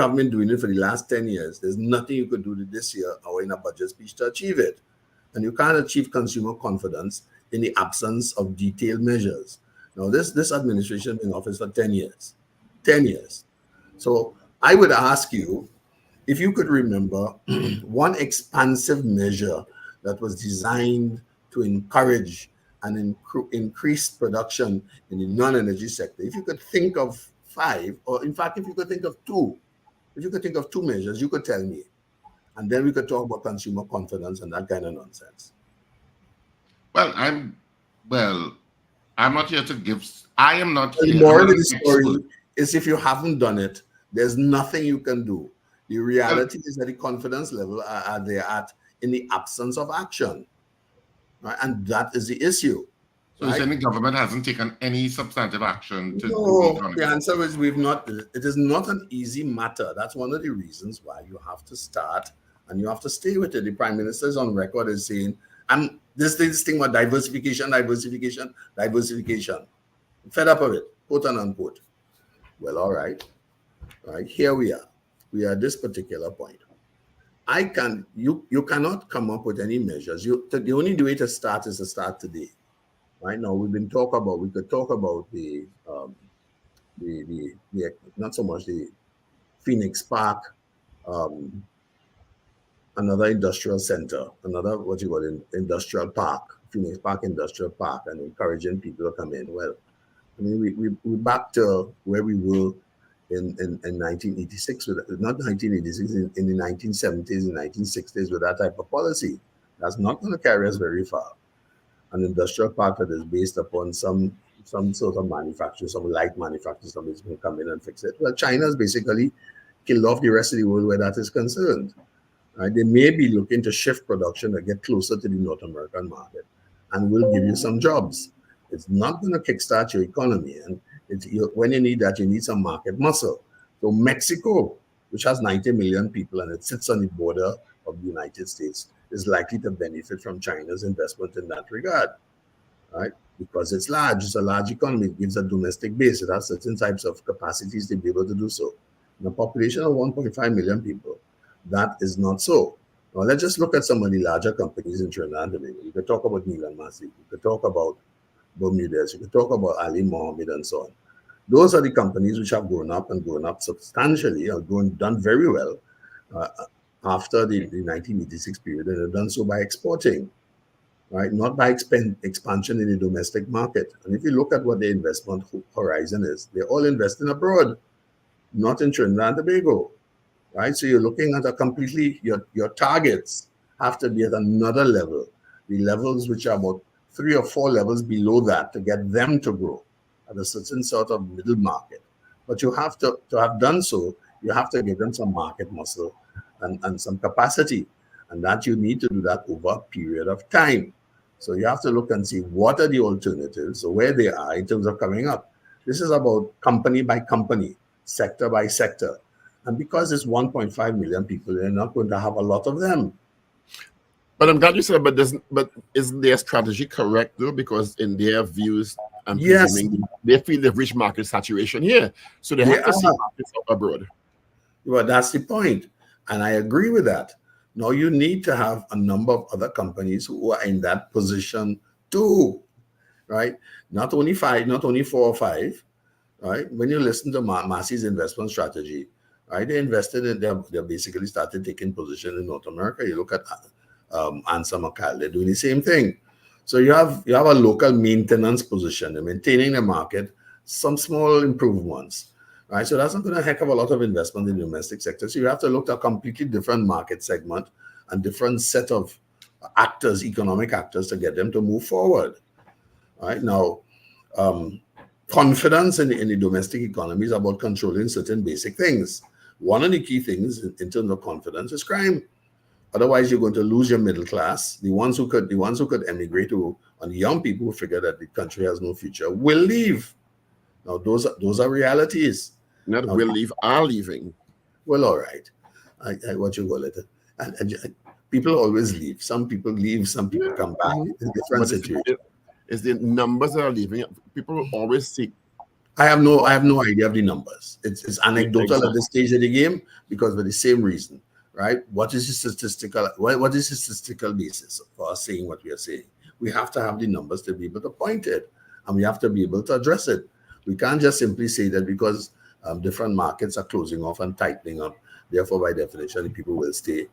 haven't been doing it for the last 10 years, there's nothing you could do this year or in a budget speech to achieve it. And you can't achieve consumer confidence in the absence of detailed measures. Now, this administration has been in office for 10 years. 10 years. So I would ask you, if you could remember one expansive measure that was designed to encourage and increase production in the non-energy sector, if you could think of 5, or in fact, if you could think of 2, measures, you could tell me. And then we could talk about consumer confidence and that kind of nonsense. Well, I'm not here to give. I am not here. The moral of the story is if you haven't done it, there's nothing you can do. The reality is that the confidence level are they at in the absence of action, right? And that is the issue. So you're saying the government hasn't taken any substantive action to do No, economy? the answer is we've not. It is not an easy matter. That's one of the reasons why you have to start and you have to stay with it. The Prime Minister is on record as saying, "I'm this thing about diversification. I'm fed up of it, quote and unquote." Well, all right, here we are. We are at this particular point. You cannot come up with any measures. The only way to start is to start today. Right now, we could talk about the not so much the Phoenix Park, another industrial center, industrial park, Phoenix Park Industrial Park, and encouraging people to come in. Well, I mean, we're back to where we were in 1986, not 1986, in the 1970s and 1960s with that type of policy. That's not going to carry us very far. An industrial park that is based upon some sort of manufacturing, some light manufacturing, somebody's going to come in and fix it. Well, China's basically killed off the rest of the world where that is concerned. Right? They may be looking to shift production and get closer to the North American market, and will give you some jobs. It's not going to kickstart your economy, and when you need that, you need some market muscle. So Mexico, which has 90 million people and it sits on the border of the United States, is likely to benefit from China's investment in that regard, right? Because it's large, it's a large economy, it gives a domestic base, it has certain types of capacities to be able to do so. In a population of 1.5 million people, that is not so. Now let's just look at some of the larger companies in Trinidad and Tobago. You could talk about Neil & Massey, you could talk about Bermudez, you could talk about Ali Mohammed and so on. Those are the companies which have grown up substantially, done very well after the 1986 period, and have done so by exporting, right? Not by expansion in the domestic market. And if you look at what their investment horizon is, they're all investing abroad, not in Trinidad and Tobago, right? So you're looking at a completely, your targets have to be at another level, the levels which are about 3 or 4 levels below that to get them to grow at a certain sort of middle market. But you have to have done so, you have to give them some market muscle and some capacity. And that you need to do that over a period of time. So you have to look and see what are the alternatives, so where they are in terms of coming up. This is about company by company, sector by sector. And because it's 1.5 million people, they're not going to have a lot of them. But I'm glad you said, but isn't their strategy correct though? Because in their views, presuming they feel they've reached market saturation here. So they have to see markets abroad. Well, that's the point. And I agree with that. Now you need to have a number of other companies who are in that position too, right? Not only 4 or 5, right? When you listen to Massey's investment strategy, right? They invested in, they basically started taking position in North America. You look at Ansa Makal, they're doing the same thing. So you have a local maintenance position, they're maintaining the market, some small improvements, right? So that's not going to heck of a lot of investment in the domestic sector. So you have to look at a completely different market segment and different set of actors, economic actors, to get them to move forward, right? Now, confidence in the domestic economy is about controlling certain basic things. One of the key things in terms of confidence is crime. Otherwise, you're going to lose your middle class. The ones who could emigrate to, and the young people who figure that the country has no future will leave. Now, those are realities. Not now, will leave, are leaving. Well, all right. What you call it? And people always leave. Some people leave. Some people come back. It's a different situation. It's the numbers that are leaving. People always seek. I have no idea of the numbers. It's anecdotal at this stage of the game because for the same reason, right? What is the statistical basis for us saying what we are saying? We have to have the numbers to be able to point it, and we have to be able to address it. We can't just simply say that because different markets are closing off and tightening up, therefore by definition the people will stay.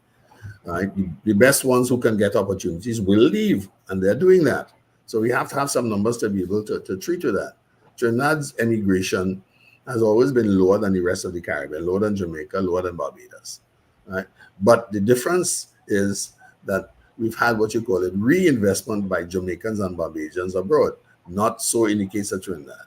Right? The best ones who can get opportunities will leave, and they're doing that. So we have to have some numbers to be able to treat with that. Trinidad's immigration has always been lower than the rest of the Caribbean, lower than Jamaica, lower than Barbados, right? But the difference is that we've had what you call it reinvestment by Jamaicans and Barbadians abroad. Not so in the case of Trinidad,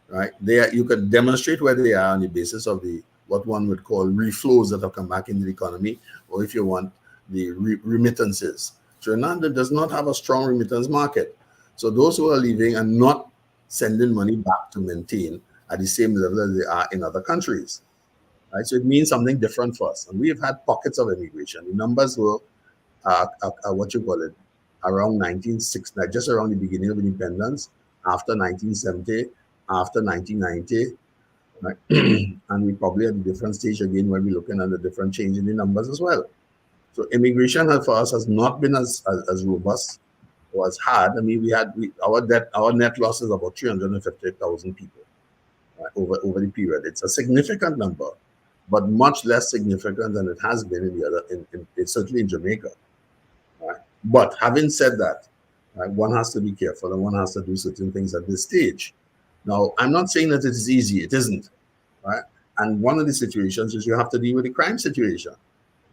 right? You can demonstrate where they are on the basis of what one would call reflows that have come back into the economy, or if you want, the remittances. Trinidad does not have a strong remittance market. So those who are leaving are not sending money back to maintain at the same level as they are in other countries. Right? So it means something different for us. And we have had pockets of immigration. The numbers were, what you call it, around 1960, just around the beginning of independence, after 1970, after 1990. Right? And we probably at a different stage again when we're looking at the different change in the numbers as well. So immigration for us has not been as robust or as hard. I mean, our net loss is about 350,000 people over the period. It's a significant number, but much less significant than it has been certainly in Jamaica. Right? But having said that, right, one has to be careful and one has to do certain things at this stage. Now, I'm not saying that it is easy. It isn't. Right? And one of the situations is you have to deal with the crime situation.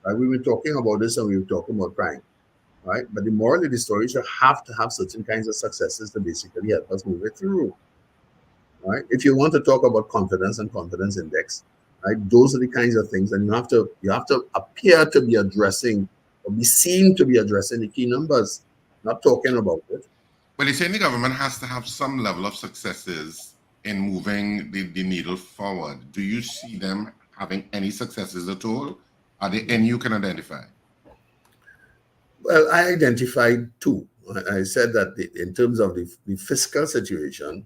Right? We were talking about this and we were talking about crime. Right? But the moral of the story is you have to have certain kinds of successes to basically help us move it through. Right? If you want to talk about confidence and confidence index, right, those are the kinds of things, and you have to appear to be addressing or be seen to be addressing the key numbers, not talking about it. Well, you're saying the government has to have some level of successes in moving the needle forward. Do you see them having any successes at all? Are there any you can identify? Well, I identified two. I said that in terms of the fiscal situation,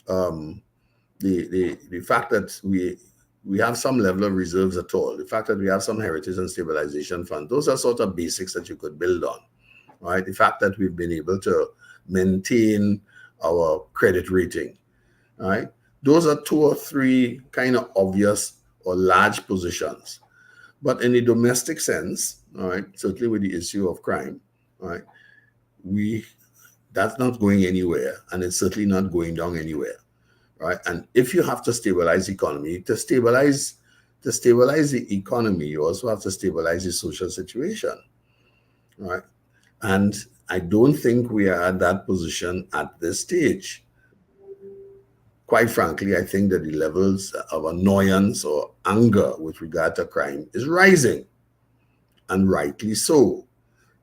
the fact that we have some level of reserves at all, the fact that we have some heritage and stabilization fund, those are sort of basics that you could build on, right? The fact that we've been able to maintain our credit rating, right? Those are two or three kind of obvious or large positions. But in the domestic sense, all right, certainly with the issue of crime, all right, that's not going anywhere, and it's certainly not going down anywhere, right? And if you have to stabilize the economy, to stabilize the economy, you also have to stabilize the social situation, right? And I don't think we are at that position at this stage. Quite frankly, I think that the levels of annoyance or anger with regard to crime is rising, and rightly so.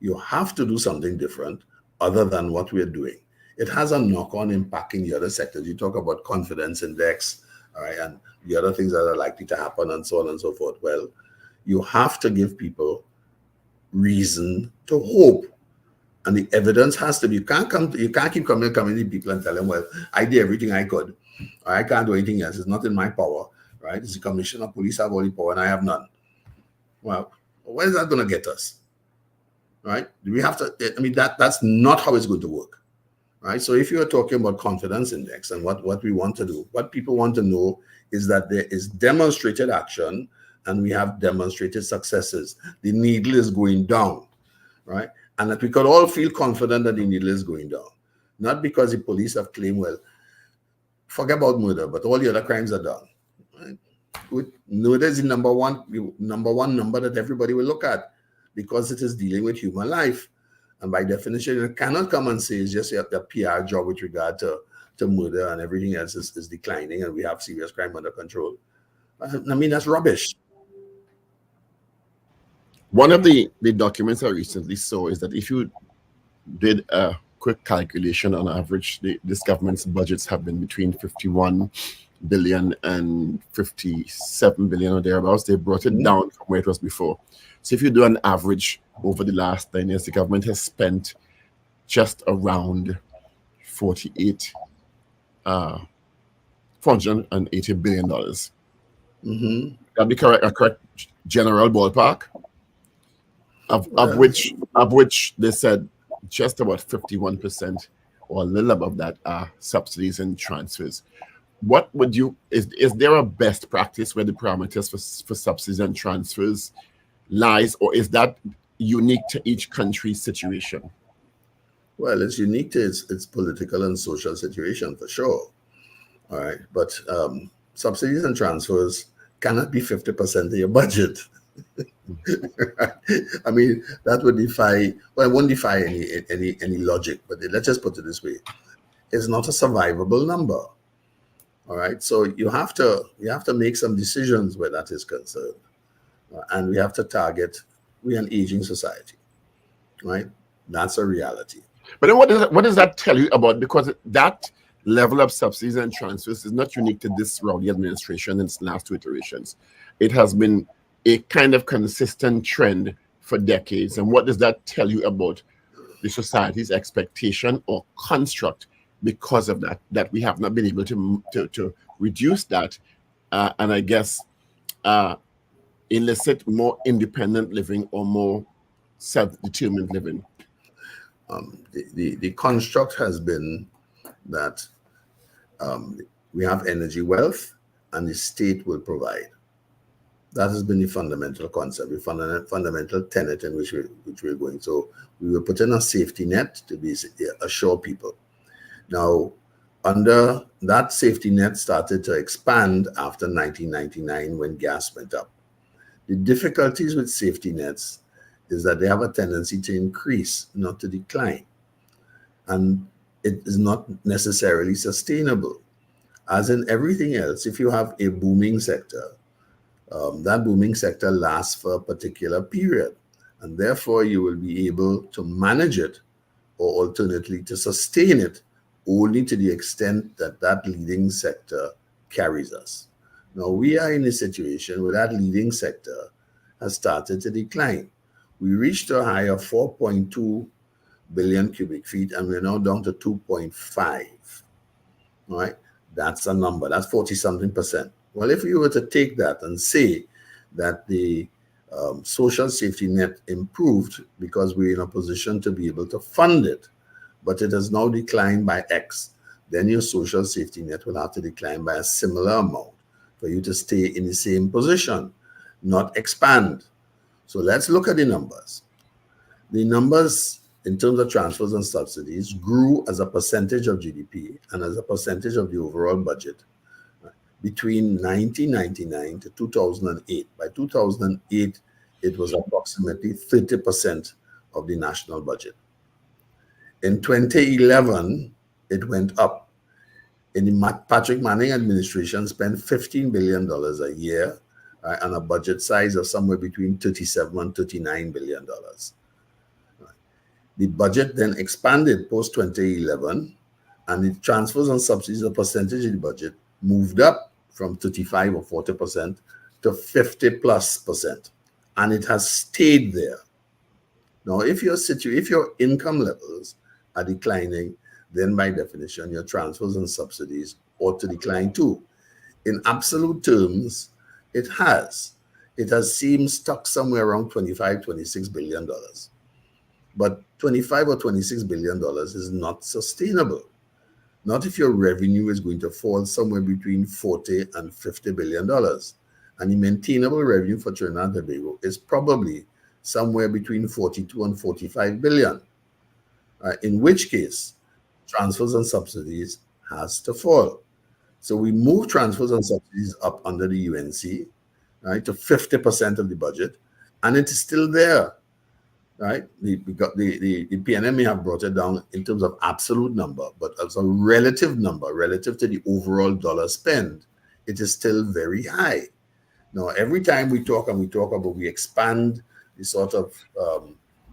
You have to do something different other than what we're doing. It has a knock-on impact in the other sectors. You talk about confidence index, all right, and the other things that are likely to happen and so on and so forth. Well, you have to give people reason to hope. And the evidence has to be, you can't keep coming to people and tell them, well, I did everything I could. I can't do anything else. It's not in my power, right? It's the commissioner of police have all the power and I have none. Well, where is that going to get us? Right? Do we have to, I mean, that's not how it's going to work. Right? So if you are talking about confidence index and what we want to do, what people want to know is that there is demonstrated action and we have demonstrated successes. The needle is going down, right? And that we could all feel confident that the needle is going down. Not because the police have claimed, well, forget about murder, but all the other crimes are done. Right? Murder is the number one number that everybody will look at because it is dealing with human life. And by definition, you cannot come and say it's just a PR job with regard to murder and everything else is declining and we have serious crime under control. I mean, that's rubbish. One of the documents I recently saw is that if you did a quick calculation, on average, this government's budgets have been between 51 billion and 57 billion or thereabouts. They brought it down from where it was before. So if you do an average over the last 9 years, the government has spent just around 480 billion dollars. That'd be correct, a correct general ballpark, of which they said just about 51% or a little above that are subsidies and transfers. What would you, is there a best practice where the parameters for subsidies and transfers lies, or is that unique to each country's situation? Well, it's unique to its political and social situation for sure. All right, but subsidies and transfers cannot be 50% of your budget. I mean, that would defy, well, it won't defy any logic, but let's just put it this way. It's not a survivable number. All right, so you have to make some decisions where that is concerned. And we have to target, we're an aging society, right? That's a reality. But then what does that tell you about, because that level of subsidies and transfers is not unique to this Rowley administration in its last 2 iterations. It has been a kind of consistent trend for decades. And what does that tell you about the society's expectation or construct because of that we have not been able to reduce that and I guess elicit more independent living or more self-determined living? The construct has been that we have energy wealth and the state will provide. That has been the fundamental concept, the fundamental tenet in which we're going. So we will put in a safety net to assure people. Now, under that safety net started to expand after 1999 when gas went up. The difficulties with safety nets is that they have a tendency to increase, not to decline. And it is not necessarily sustainable. As in everything else, if you have a booming sector, that booming sector lasts for a particular period. And therefore, you will be able to manage it or alternately to sustain it only to the extent that that leading sector carries us. Now, we are in a situation where that leading sector has started to decline. We reached a high of 4.2 billion cubic feet, and we're now down to 2.5. All right, that's a number. That's 40-something%. Well, if you were to take that and say that the social safety net improved because we're in a position to be able to fund it, but it has now declined by X, then your social safety net will have to decline by a similar amount for you to stay in the same position, not expand. So let's look at the numbers. The numbers in terms of transfers and subsidies grew as a percentage of GDP and as a percentage of the overall budget between 1999 to 2008. By 2008, it was approximately 30% of the national budget. In 2011, it went up. In the Patrick Manning administration, spent $15 billion a year and a budget size of somewhere between $37 and $39 billion. The budget then expanded post-2011, and the transfers and subsidies as a percentage of the budget moved up from 35 or 40% to 50+%, and it has stayed there. Now, if your income levels are declining, then by definition, your transfers and subsidies ought to decline too. In absolute terms, it has. It has seemed stuck somewhere around $25, $26 billion. But $25 or $26 billion is not sustainable. Not if your revenue is going to fall somewhere between $40 and $50 billion. And the maintainable revenue for Trinidad and Tobago is probably somewhere between 42 and 45 billion. In which case, transfers and subsidies has to fall. So we move transfers and subsidies up under the UNC, right, to 50% of the budget, and it is still there, right? The PNM may have brought it down in terms of absolute number, but as a relative number, relative to the overall dollar spend, it is still very high. Now, every time we talk about we expand the sort of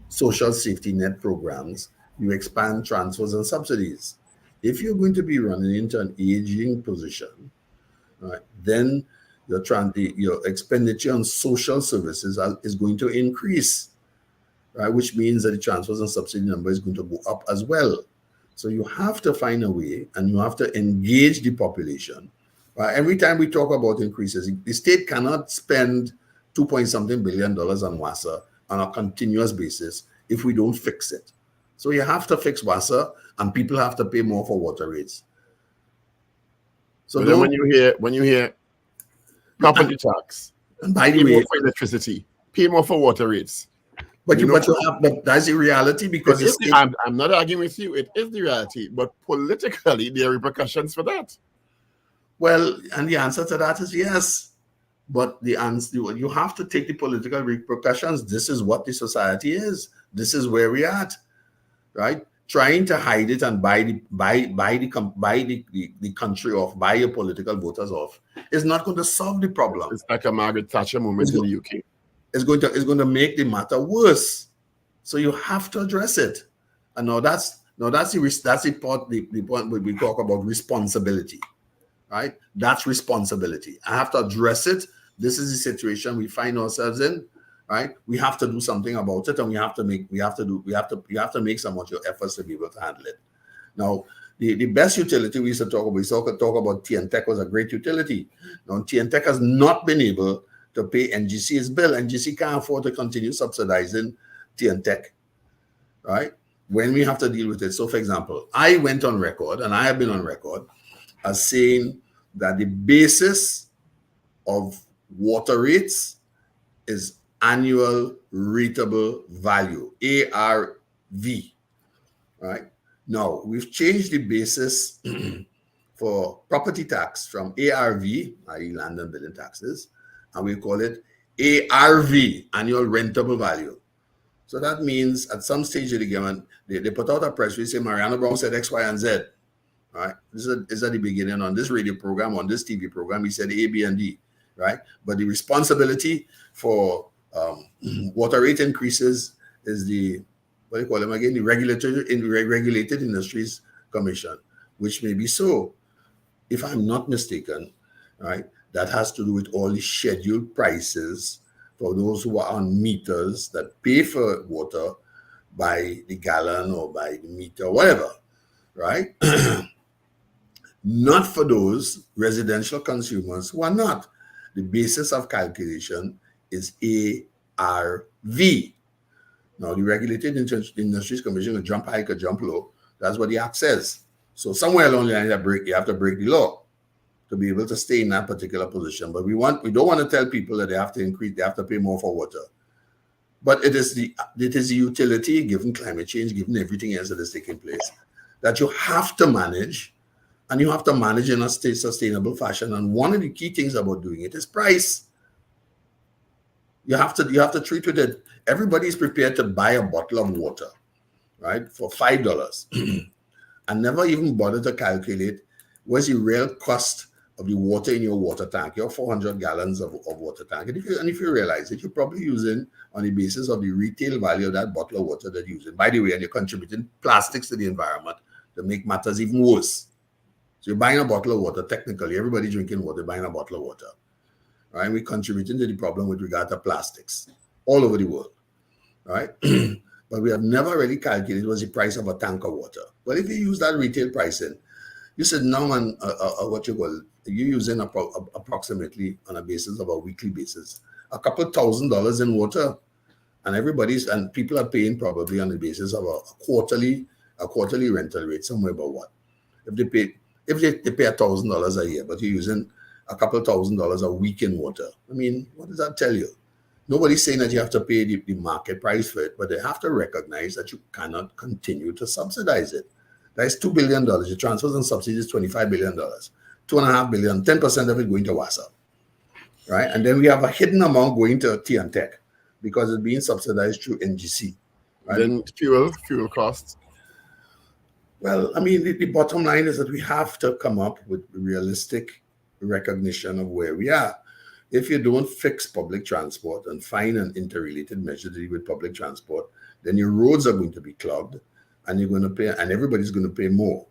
social safety net programs, you expand transfers and subsidies. If you're going to be running into an aging position, right, then your expenditure on social services is going to increase, right, which means that the transfers and subsidy number is going to go up as well. So you have to find a way, and you have to engage the population. Right? Every time we talk about increases, the state cannot spend $2.something billion on WASA on a continuous basis if we don't fix it. So you have to fix WASA, and people have to pay more for water rates. So then when you hear property tax, and by the pay way, more for electricity, pay more for water rates. But that's the reality, because I'm not arguing with you. It is the reality, but politically there are repercussions for that. Well, and the answer to that is yes. But the answer, you have to take the political repercussions. This is what the society is. This is where we're at, right? Trying to hide it and buy the country off, buy your political voters off, is not going to solve the problem. It's like a Margaret Thatcher moment in the UK. It's going to make the matter worse. So you have to address it. And that's the point where we talk about responsibility, right? That's responsibility. I have to address it. This is the situation we find ourselves in, right? We have to do something about it, and we have to make some of your efforts to be able to handle it. Now, the best utility we used to talk about TNTech was a great utility. Now, TNTech has not been able to pay NGC's bill. NGC can't afford to continue subsidizing TNTech, right? When we have to deal with it. So, for example, I went on record, and I have been on record, as saying that the basis of water rates is annual rateable value, ARV, right? Now, we've changed the basis for property tax from ARV, i.e. land and building taxes, and we call it ARV, annual rentable value. So that means at some stage of the game, they put out a press release saying Mariana Brown said X, Y, and Z. Right? This is at the beginning on this radio program, on this TV program, we said A, B, and D, right? But the responsibility for water rate increases is the, what do you call them again? The Regulated Industries Commission, which may be so. If I'm not mistaken, right? That has to do with all the scheduled prices for those who are on meters that pay for water by the gallon or by the meter, whatever, right? Not for those residential consumers who are not. The basis of calculation is ARV. Now, the Regulated Industries Commission will jump high, could jump low. That's what the act says. So somewhere along the line, you have to break the law to be able to stay in that particular position. But we don't want to tell people that they have to pay more for water. But it is the utility, given climate change, given everything else that is taking place, that you have to manage. And you have to manage in a sustainable fashion. And one of the key things about doing it is price. You have to treat with it. Everybody is prepared to buy a bottle of water, right, for $5, and never even bother to calculate what's the real cost of the water in your water tank, your 400 gallons of water tank. And if you realize it, you're probably using, on the basis of the retail value of that bottle of water that you're using. By the way, and you're contributing plastics to the environment to make matters even worse. So you're buying a bottle of water, technically, everybody drinking water, buying a bottle of water, right? We're contributing to the problem with regard to plastics all over the world, right? But we have never really calculated what's the price of a tank of water. But if you use that retail pricing, you said now on you're using approximately on a basis of a weekly basis, a couple $1,000 in water, and people are paying probably on the basis of a quarterly rental rate, somewhere about what? If they pay $1,000 a year, but you're using a couple $1,000 a week in water. I mean, what does that tell you? Nobody's saying that you have to pay the market price for it, but they have to recognize that you cannot continue to subsidize it. That is $2 billion. Your transfers and subsidies, $25 billion. $2.5 billion, 10% of it going to WASA, right? And then we have a hidden amount going to TNTech because it's being subsidized through NGC. Right? Then fuel costs. Well, I mean, the bottom line is that we have to come up with realistic recognition of where we are. If you don't fix public transport and find an interrelated measure to deal with public transport, then your roads are going to be clogged, and you're going to pay, and everybody's going to pay more.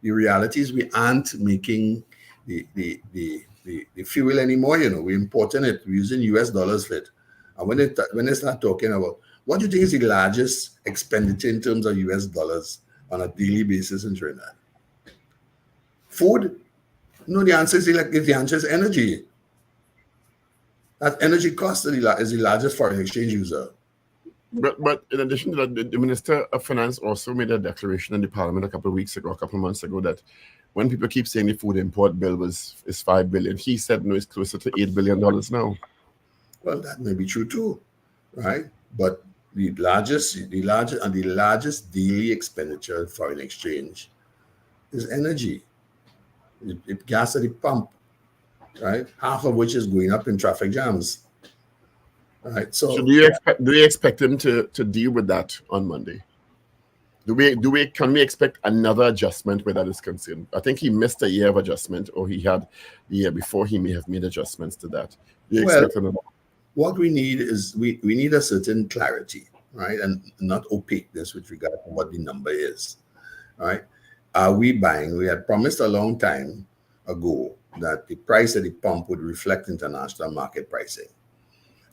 The reality is we aren't making the fuel anymore. We're importing it. We're using US dollars for it. And when they start talking about what do you think is the largest expenditure in terms of US dollars on a daily basis in Trinidad? Food? No, the answer is energy. That energy cost is the largest foreign exchange user. But in addition to that, the Minister of Finance also made a declaration in the Parliament a couple of months ago, that when people keep saying the food import bill is $5 billion, he said no, it's closer to $8 billion now. Well, that may be true too, right? But the largest daily expenditure in foreign exchange is energy. It gas at the pump, right? Half of which is going up in traffic jams. Right. So do you expect him to deal with that on Monday? Can we expect another adjustment where that is concerned? I think he missed a year of adjustment, or he had the year before. He may have made adjustments to that. Do you expect another? What we need is we need a certain clarity, right, and not opaqueness with regard to what the number is. Right? Are we buying? We had promised a long time ago that the price at the pump would reflect international market pricing.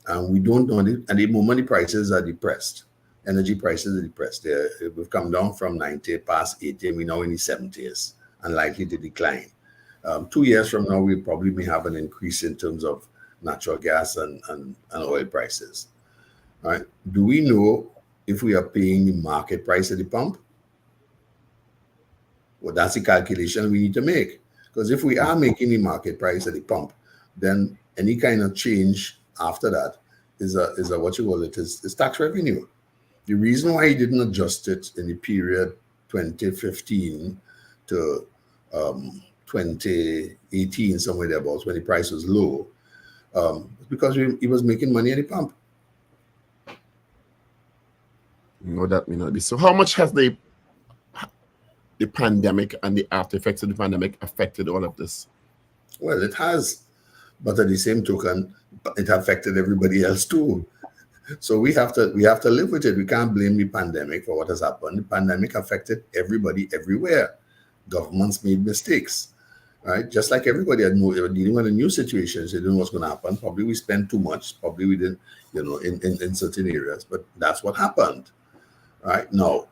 And we don't know it. At the moment, the prices are depressed. Energy prices are depressed. We've come down from 90 past 80, and we're now in the 70s and likely to decline. 2 years from now, we probably may have an increase in terms of natural gas and oil prices. All right. Do we know if we are paying the market price at the pump? Well, that's the calculation we need to make. Because if we are making the market price at the pump, then any kind of change after that is a what you call it is tax revenue. The reason why he didn't adjust it in the period 2015 to 2018, somewhere thereabouts, when the price was low, because he was making money at the pump. No, that may not be so. How much has the pandemic and the after effects of the pandemic affected all of this? Well, it has, but at the same token, it affected everybody else too. So we have to live with it. We can't blame the pandemic for what has happened. The pandemic affected everybody everywhere. Governments made mistakes, right? Just like everybody they were dealing with a new situation. They didn't know what's going to happen. Probably we spent too much. Probably we didn't, in certain areas. But that's what happened, right? Now,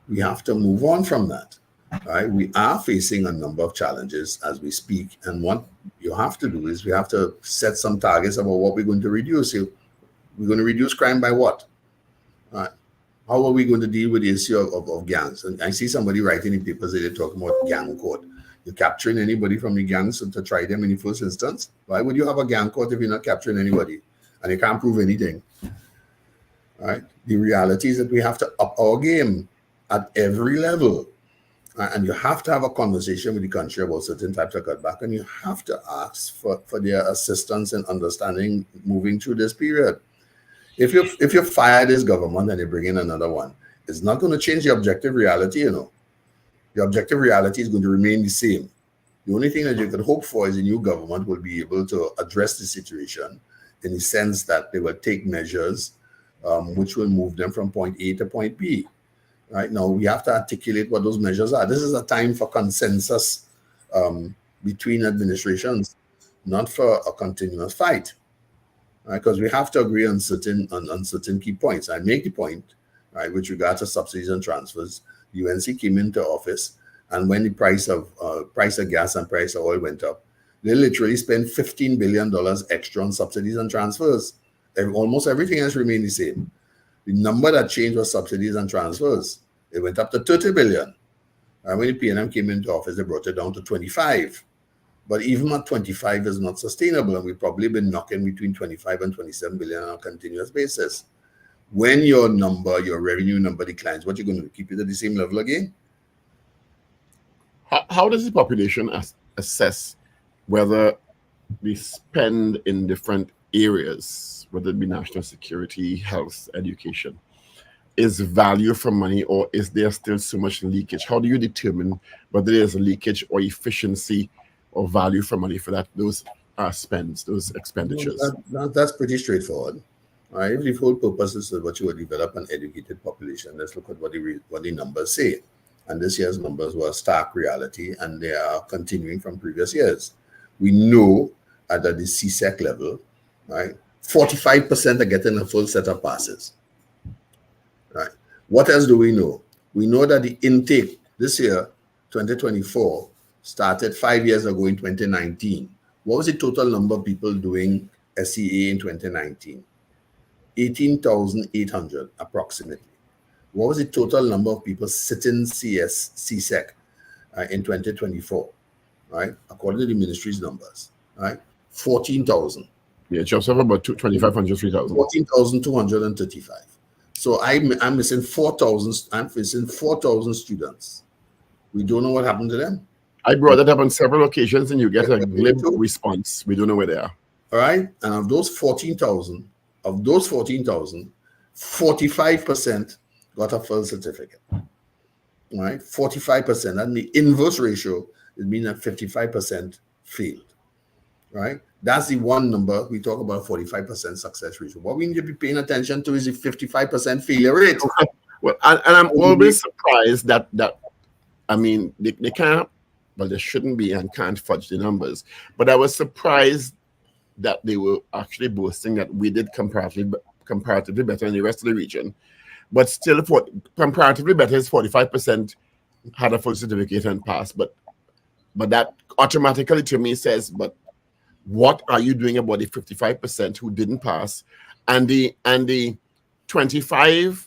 we have to move on from that. Right, we are facing a number of challenges as we speak, and what you have to do is we have to set some targets about what we're going to reduce. We're going to reduce crime by what? Right. How are we going to deal with the issue of gangs? And I see somebody writing in papers that they're talking about gang court. You're capturing anybody from the gangs to try them in the first instance. Why would you have a gang court if you're not capturing anybody and you can't prove anything? Right. The reality is that we have to up our game at every level. And you have to have a conversation with the country about certain types of cutback, and you have to ask for their assistance in understanding moving through this period. If you fire this government and you bring in another one, it's not going to change the objective reality, The objective reality is going to remain the same. The only thing that you can hope for is the new government will be able to address the situation in the sense that they will take measures which will move them from point A to point B. Right now, we have to articulate what those measures are. This is a time for consensus between administrations, not for a continuous fight. Right? Because we have to agree on certain key points. I make the point, right, with regard to subsidies and transfers. UNC came into office, and when the price of gas and price of oil went up, they literally spent $15 billion extra on subsidies and transfers. Almost everything else remained the same. The number that changed was subsidies and transfers. It went up to 30 billion. And when the PNM came into office, they brought it down to 25. But even at 25 is not sustainable, and we've probably been knocking between 25 and 27 billion on a continuous basis. When your revenue number declines, what you're going to keep it at the same level again? How does the population assess whether we spend in different areas, whether it be national security, health, education, is value for money, or is there still so much leakage? How do you determine whether there's a leakage or efficiency or value for money for those spends, those expenditures? That's pretty straightforward. Right? If the whole purpose is that you will develop an educated population, let's look at what the numbers say. And this year's numbers were a stark reality, and they are continuing from previous years. We know at the CSEC level, right, 45% are getting a full set of passes. Right. What else do we know? We know that the intake this year, 2024, started 5 years ago in 2019. What was the total number of people doing SEA in 2019? 18,800 approximately. What was the total number of people sitting CSEC in 2024? Right, according to the ministry's numbers, right, 14,000. Yeah, just have about 2,500, 3,000. 14,235. So I'm missing 4,000. I'm missing 4,000 students. We don't know what happened to them. I brought that up on several occasions, and you get a glib response. We don't know where they are. All right, and of those 14,000, 45% got a full certificate. All right, 45%, and the inverse ratio it means that 55% failed. Right, that's the one number we talk about, 45% success ratio. What we need to be paying attention to is the 55% failure rate. Well, and I'm always surprised that I mean they can't, well, they shouldn't be and can't fudge the numbers. But I was surprised that they were actually boasting that we did comparatively better in the rest of the region. But still, comparatively better is 45% had a full certificate and passed. But that automatically to me says, but what are you doing about the 55% who didn't pass, and the 23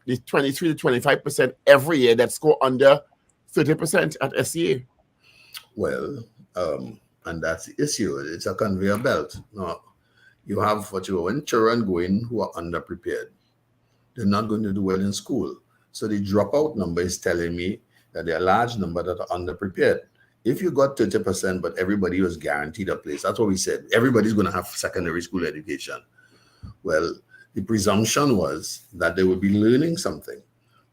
to 25% every year that score under 30% at SEA? Well, and that's the issue. It's a conveyor belt. Now, you have what you want children going who are underprepared. They're not going to do well in school. So the dropout number is telling me that there are a large number that are underprepared. If you got 30%, but everybody was guaranteed a place, that's what we said. Everybody's going to have secondary school education. Well, the presumption was that they would be learning something,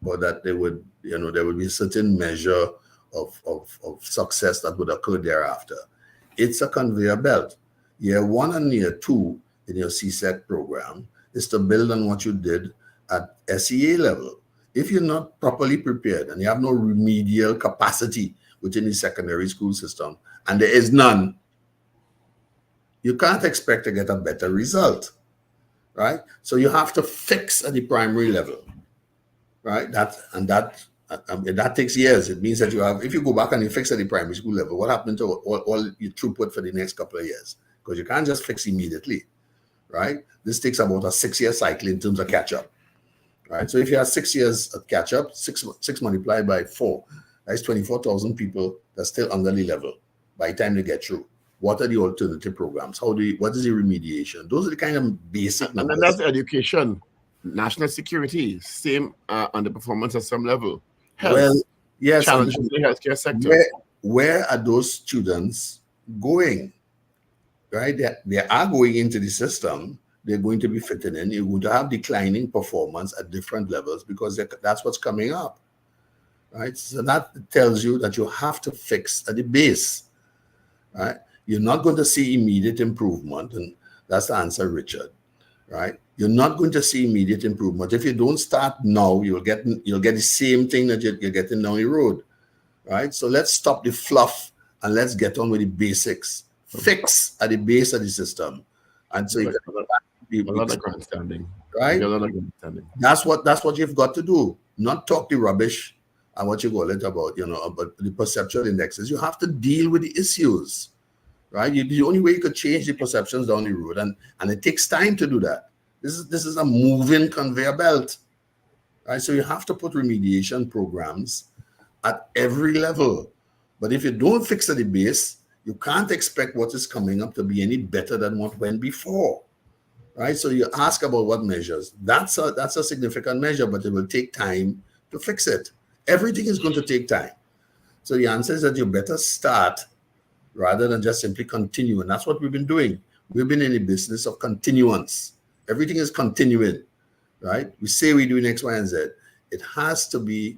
or that they would, there would be a certain measure of success that would occur thereafter. It's a conveyor belt. Year 1 and year 2 in your CSEC program is to build on what you did at SEA level. If you're not properly prepared and you have no remedial capacity within the secondary school system, and there is none, you can't expect to get a better result, right? So you have to fix at the primary level, right? That takes years. It means that if you go back and you fix at the primary school level, what happened to all your throughput for the next couple of years? Because you can't just fix immediately, right? This takes about a 6-year cycle in terms of catch-up, right? So if you have 6 years of catch-up, six multiplied by 4, that's 24,000 people that's still under the level by the time they get through. What are the alternative programs? What is the remediation? Those are the kind of basic numbers. And then that's education, national security, same underperformance at some level. Health, well, yes, challenges in the healthcare sector. Where are those students going? Right? They are going into the system. They're going to be fitted in. You're going to have declining performance at different levels because that's what's coming up. Right? So that tells you that you have to fix at the base. Right? You're not going to see immediate improvement, and that's the answer, Richard. Right? You're not going to see immediate improvement. If you don't start now, you'll get the same thing that you're getting down the road. Right? So let's stop the fluff and let's get on with the basics. Fix at the base of the system. And so you a lot of grandstanding. Right? A lot of grandstanding. That's what you've got to do. Not talk the rubbish and what you call it about the perceptual indexes. You have to deal with the issues. Right? The only way you could change the perceptions down the road, and it takes time to do that. This is a moving conveyor belt. Right? So you have to put remediation programs at every level. But if you don't fix at the base, you can't expect what is coming up to be any better than what went before. Right? So you ask about what measures. That's a significant measure, but it will take time to fix it. Everything is going to take time. So the answer is that you better start rather than just simply continue. And that's what we've been doing. We've been in the business of continuance. Everything is continuing, right? We say we do X, Y, and Z. It has to be,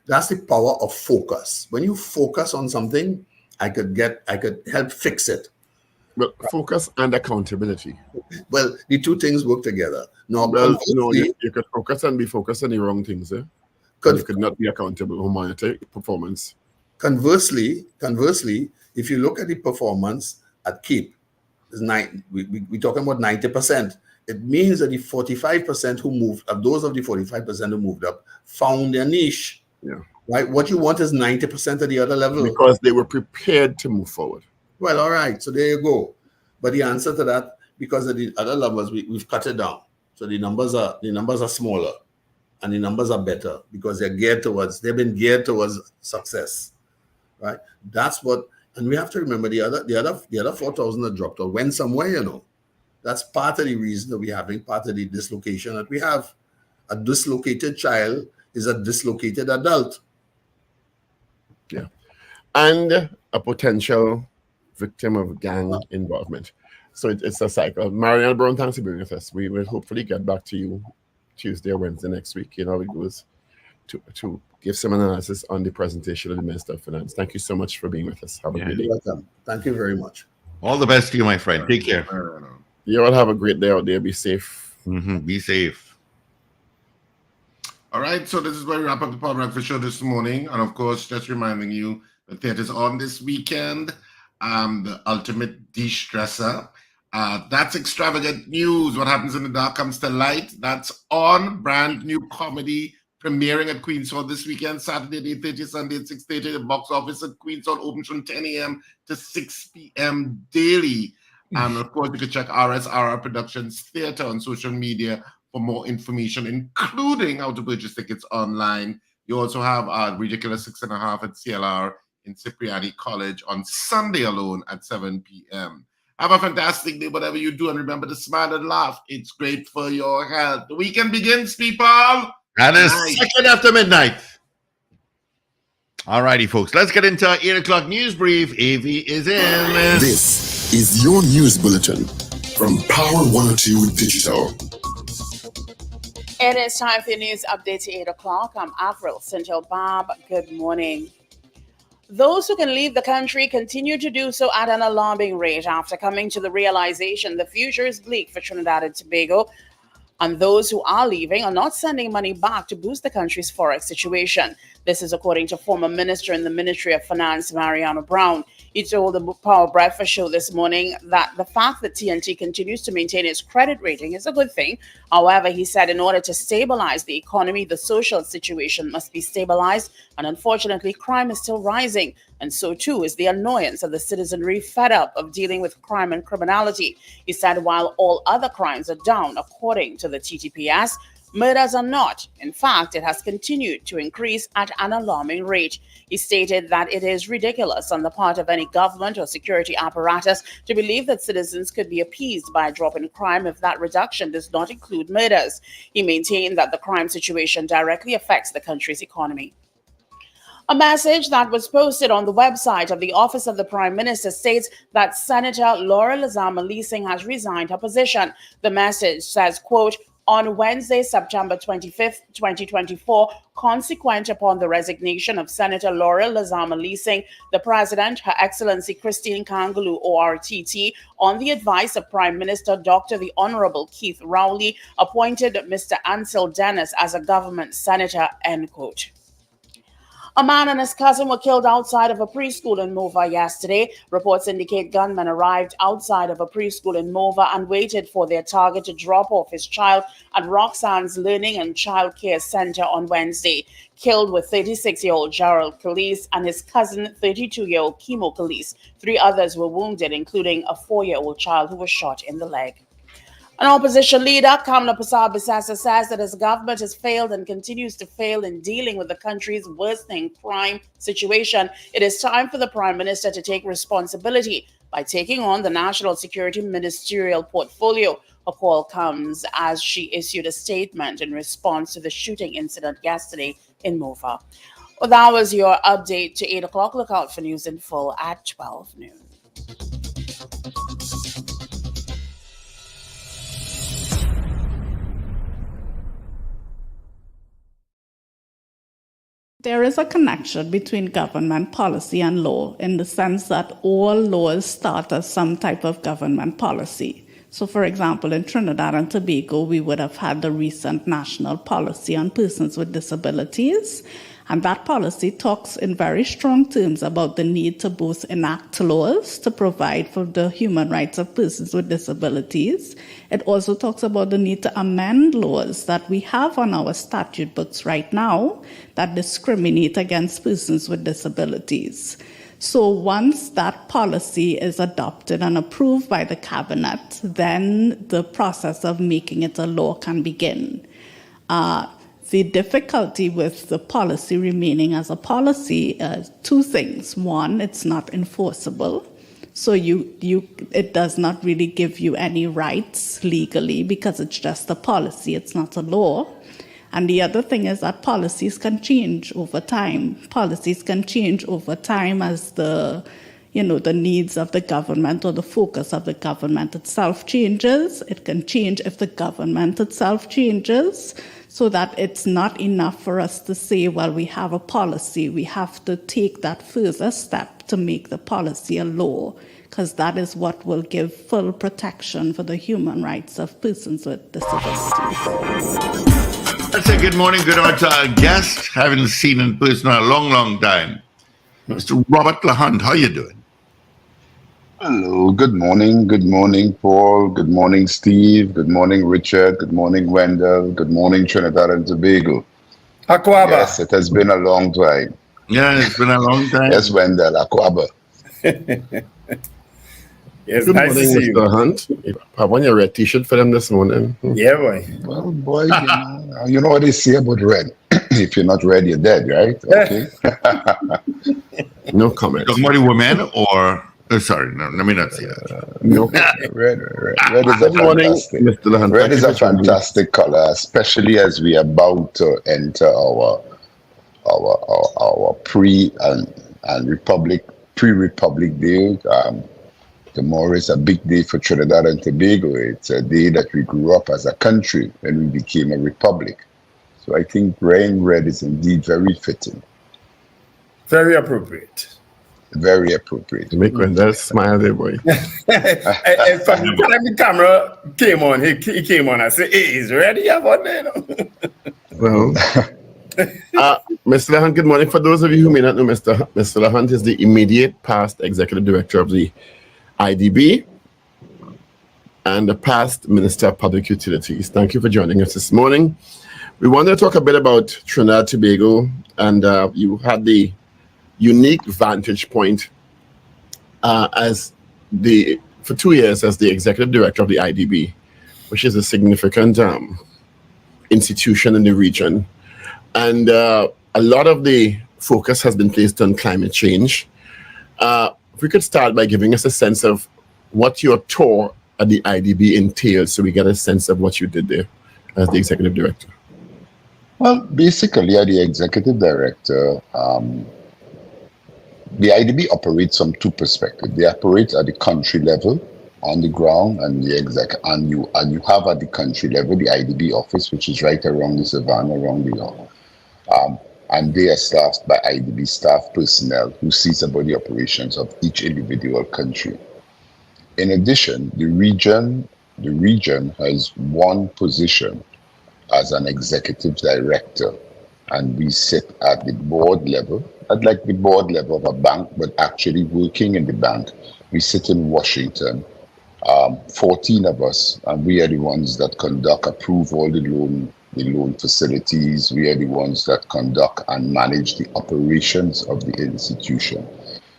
that's the power of focus. When you focus on something, I could help fix it. Well, focus and accountability. Well, the two things work together. Now, Well, no, conversely, you could focus and be focused on the wrong things, eh? And you con- could not be accountable or monitor performance. conversely, if you look at the performance at Keep, we're talking about 90%. It means that the 45% who moved up, those of the 45% who moved up, found their niche. Yeah. Right? What you want is 90% of the other level. Because they were prepared to move forward. Well, all right. So there you go. But the answer to that, because of the other levels, we've cut it down. So the numbers are smaller, and the numbers are better because they've been geared towards success. Right? That's what, and we have to remember the other 4,000 that dropped or went somewhere, That's part of the reason that we're having part of the dislocation that we have. A dislocated child is a dislocated adult. Yeah. And a potential victim of gang involvement. So it's a cycle. Marianne Brown, thanks for being with us. We will hopefully get back to you Tuesday or Wednesday next week. It goes to give some analysis on the presentation of the Minister of Finance. Thank you so much for being with us. Have a great day. You're welcome. Thank you very much. All the best to you, my friend. Take care. You all have a great day out there. Be safe. Be safe. All right, so this is where we wrap up the Power Breakfast Show this morning. And of course, just reminding you, the theater's on this weekend. The ultimate de-stressor. That's extravagant news. What happens in the dark comes to light. That's on. Brand new comedy premiering at Queen's Hall this weekend, Saturday at 8:30, Sunday at 6:30. The box office at Queen's Hall opens from 10 a.m. to 6 p.m. daily. And of course, you can check RSRR Productions Theater on social media for more information, including how to purchase tickets online. You also have a ridiculous 6.5 at CLR in Cipriani College on Sunday alone at 7 p.m. Have a fantastic day, whatever you do, and remember to smile and laugh. It's great for your health. The weekend begins, people. And it's second after midnight. All righty, folks. Let's get into our 8 o'clock news brief. Avi is in. This is your news bulletin from Power 102 Digital. It is time for your news update at 8 o'clock. I'm Atwell, Central Bob. Good morning. Those who can leave the country continue to do so at an alarming rate after coming to the realization the future is bleak for Trinidad and Tobago. And those who are leaving are not sending money back to boost the country's forex situation. This is according to former minister in the Ministry of Finance, Mariano Brown. He told the Power Breakfast Show this morning that the fact that TNT continues to maintain its credit rating is a good thing. However, he said in order to stabilize the economy, the social situation must be stabilized. And unfortunately, crime is still rising. And so too is the annoyance of the citizenry fed up of dealing with crime and criminality. He said while all other crimes are down, according to the TTPS, murders are not. In fact, it has continued to increase at an alarming rate. He stated that it is ridiculous on the part of any government or security apparatus to believe that citizens could be appeased by a drop in crime if that reduction does not include murders. He maintained that the crime situation directly affects the country's economy. A message that was posted on the website of the Office of the Prime Minister states that Senator Laura Lazama Leasing has resigned her position. The message says, quote, on Wednesday, September 25th, 2024, consequent upon the resignation of Senator Laura Lazama Leasing, the President, Her Excellency Christine Kangaloo, ORTT, on the advice of Prime Minister Dr. the Honorable Keith Rowley, appointed Mr. Ansel Dennis as a government senator, end quote. A man and his cousin were killed outside of a preschool in Mova yesterday. Reports indicate gunmen arrived outside of a preschool in Mova and waited for their target to drop off his child at Roxanne's Learning and Child Care Center on Wednesday. Killed were 36-year-old Gerald Calise and his cousin, 32-year-old Kimo Calise. 3 others were wounded, including a 4-year-old child who was shot in the leg. An opposition leader, Kamla Prasad-Bissassa, says that his government has failed and continues to fail in dealing with the country's worsening crime situation. It is time for the Prime Minister to take responsibility by taking on the National Security Ministerial portfolio. A call comes as she issued a statement in response to the shooting incident yesterday in Mova. Well, that was your update to 8 o'clock. Look out for news in full at 12 noon. There is a connection between government policy and law in the sense that all laws start as some type of government policy. So, for example, in Trinidad and Tobago, we would have had the recent national policy on persons with disabilities. And that policy talks in very strong terms about the need to both enact laws to provide for the human rights of persons with disabilities. It also talks about the need to amend laws that we have on our statute books right now that discriminate against persons with disabilities. So once that policy is adopted and approved by the cabinet, then the process of making it a law can begin. The difficulty with the policy remaining as a policy is two things. One, it's not enforceable. So it does not really give you any rights legally because it's just a policy, it's not a law. And the other thing is that policies can change over time. Policies can change over time as the needs of the government or the focus of the government itself changes. It can change if the government itself changes, so that it's not enough for us to say, well, we have a policy. We have to take that further step to make the policy a law, because that is what will give full protection for the human rights of persons with disabilities. Let's say good morning, good night to our guest. Haven't seen in person in a long, long time. Mr. Robert LaHunt, how you doing? Hello, good morning, Paul, good morning, Steve, good morning, Richard, good morning, Wendell, good morning, Trinidad and Tobago. Akwaba. Yes, it has been a long time. Yeah, it's been a long time. Yes, Wendell, Akwaba. Yes, Good nice morning, to see you. Mr. Hunt. I want your red t-shirt for them this morning. Yeah, boy. Well, boy, you know what they say about red. If you're not red, you're dead, right? Okay. No comment. Talking about the women or... sorry, no, let me not say that. No. Red is a Good morning, fantastic. Mr. LaHunt. Red is a fantastic color, especially as we are about to enter our pre-Republic Day. Tomorrow is a big day for Trinidad and Tobago. It's a day that we grew up as a country when we became a republic. So I think wearing red is indeed very fitting. Very appropriate. Very appropriate. Make Wendell smile there, boy. From the time the camera came on, he came on and said, hey, he's ready about that. Well, Mr. LaHunt, good morning. For those of you who may not know, Mr. LaHunt is the immediate past executive director of the IDB and the past Minister of Public Utilities. Thank you for joining us this morning. We wanted to talk a bit about Trinidad and Tobago, and you had the unique vantage point for 2 years as the executive director of the IDB, which is a significant institution in the region. And a lot of the focus has been placed on climate change. If we could start by giving us a sense of what your tour at the IDB entails, so we get a sense of what you did there as the executive director. Well, basically, as the executive director, the IDB operates from two perspectives. They operate at the country level, on the ground, and you have at the country level the IDB office, which is right around the savannah, around the York. And they are staffed by IDB staff personnel who sees about the operations of each individual country. In addition, the region has one position as an executive director, and we sit at the board level, not like the board level of a bank, but actually working in the bank. We sit in Washington, 14 of us, and we are the ones that approve all the loan facilities. We are the ones that conduct and manage the operations of the institution.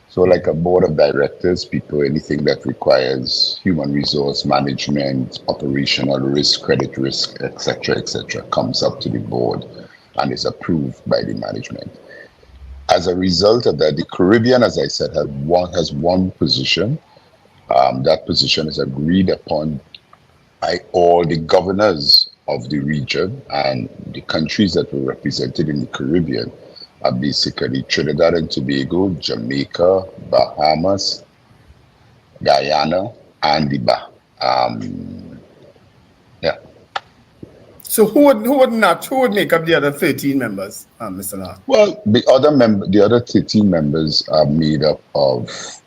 So like a board of directors, anything that requires human resource management, operational risk, credit risk, etc., comes up to the board and is approved by the management. As a result of that, the Caribbean, as I said, has one position. That position is agreed upon by all the governors of the region, and the countries that were represented in the Caribbean are basically Trinidad and Tobago, Jamaica, Bahamas, Guyana, and So who would make up the other 13 members, Mr. Lar? Well, the other 13 members are made up of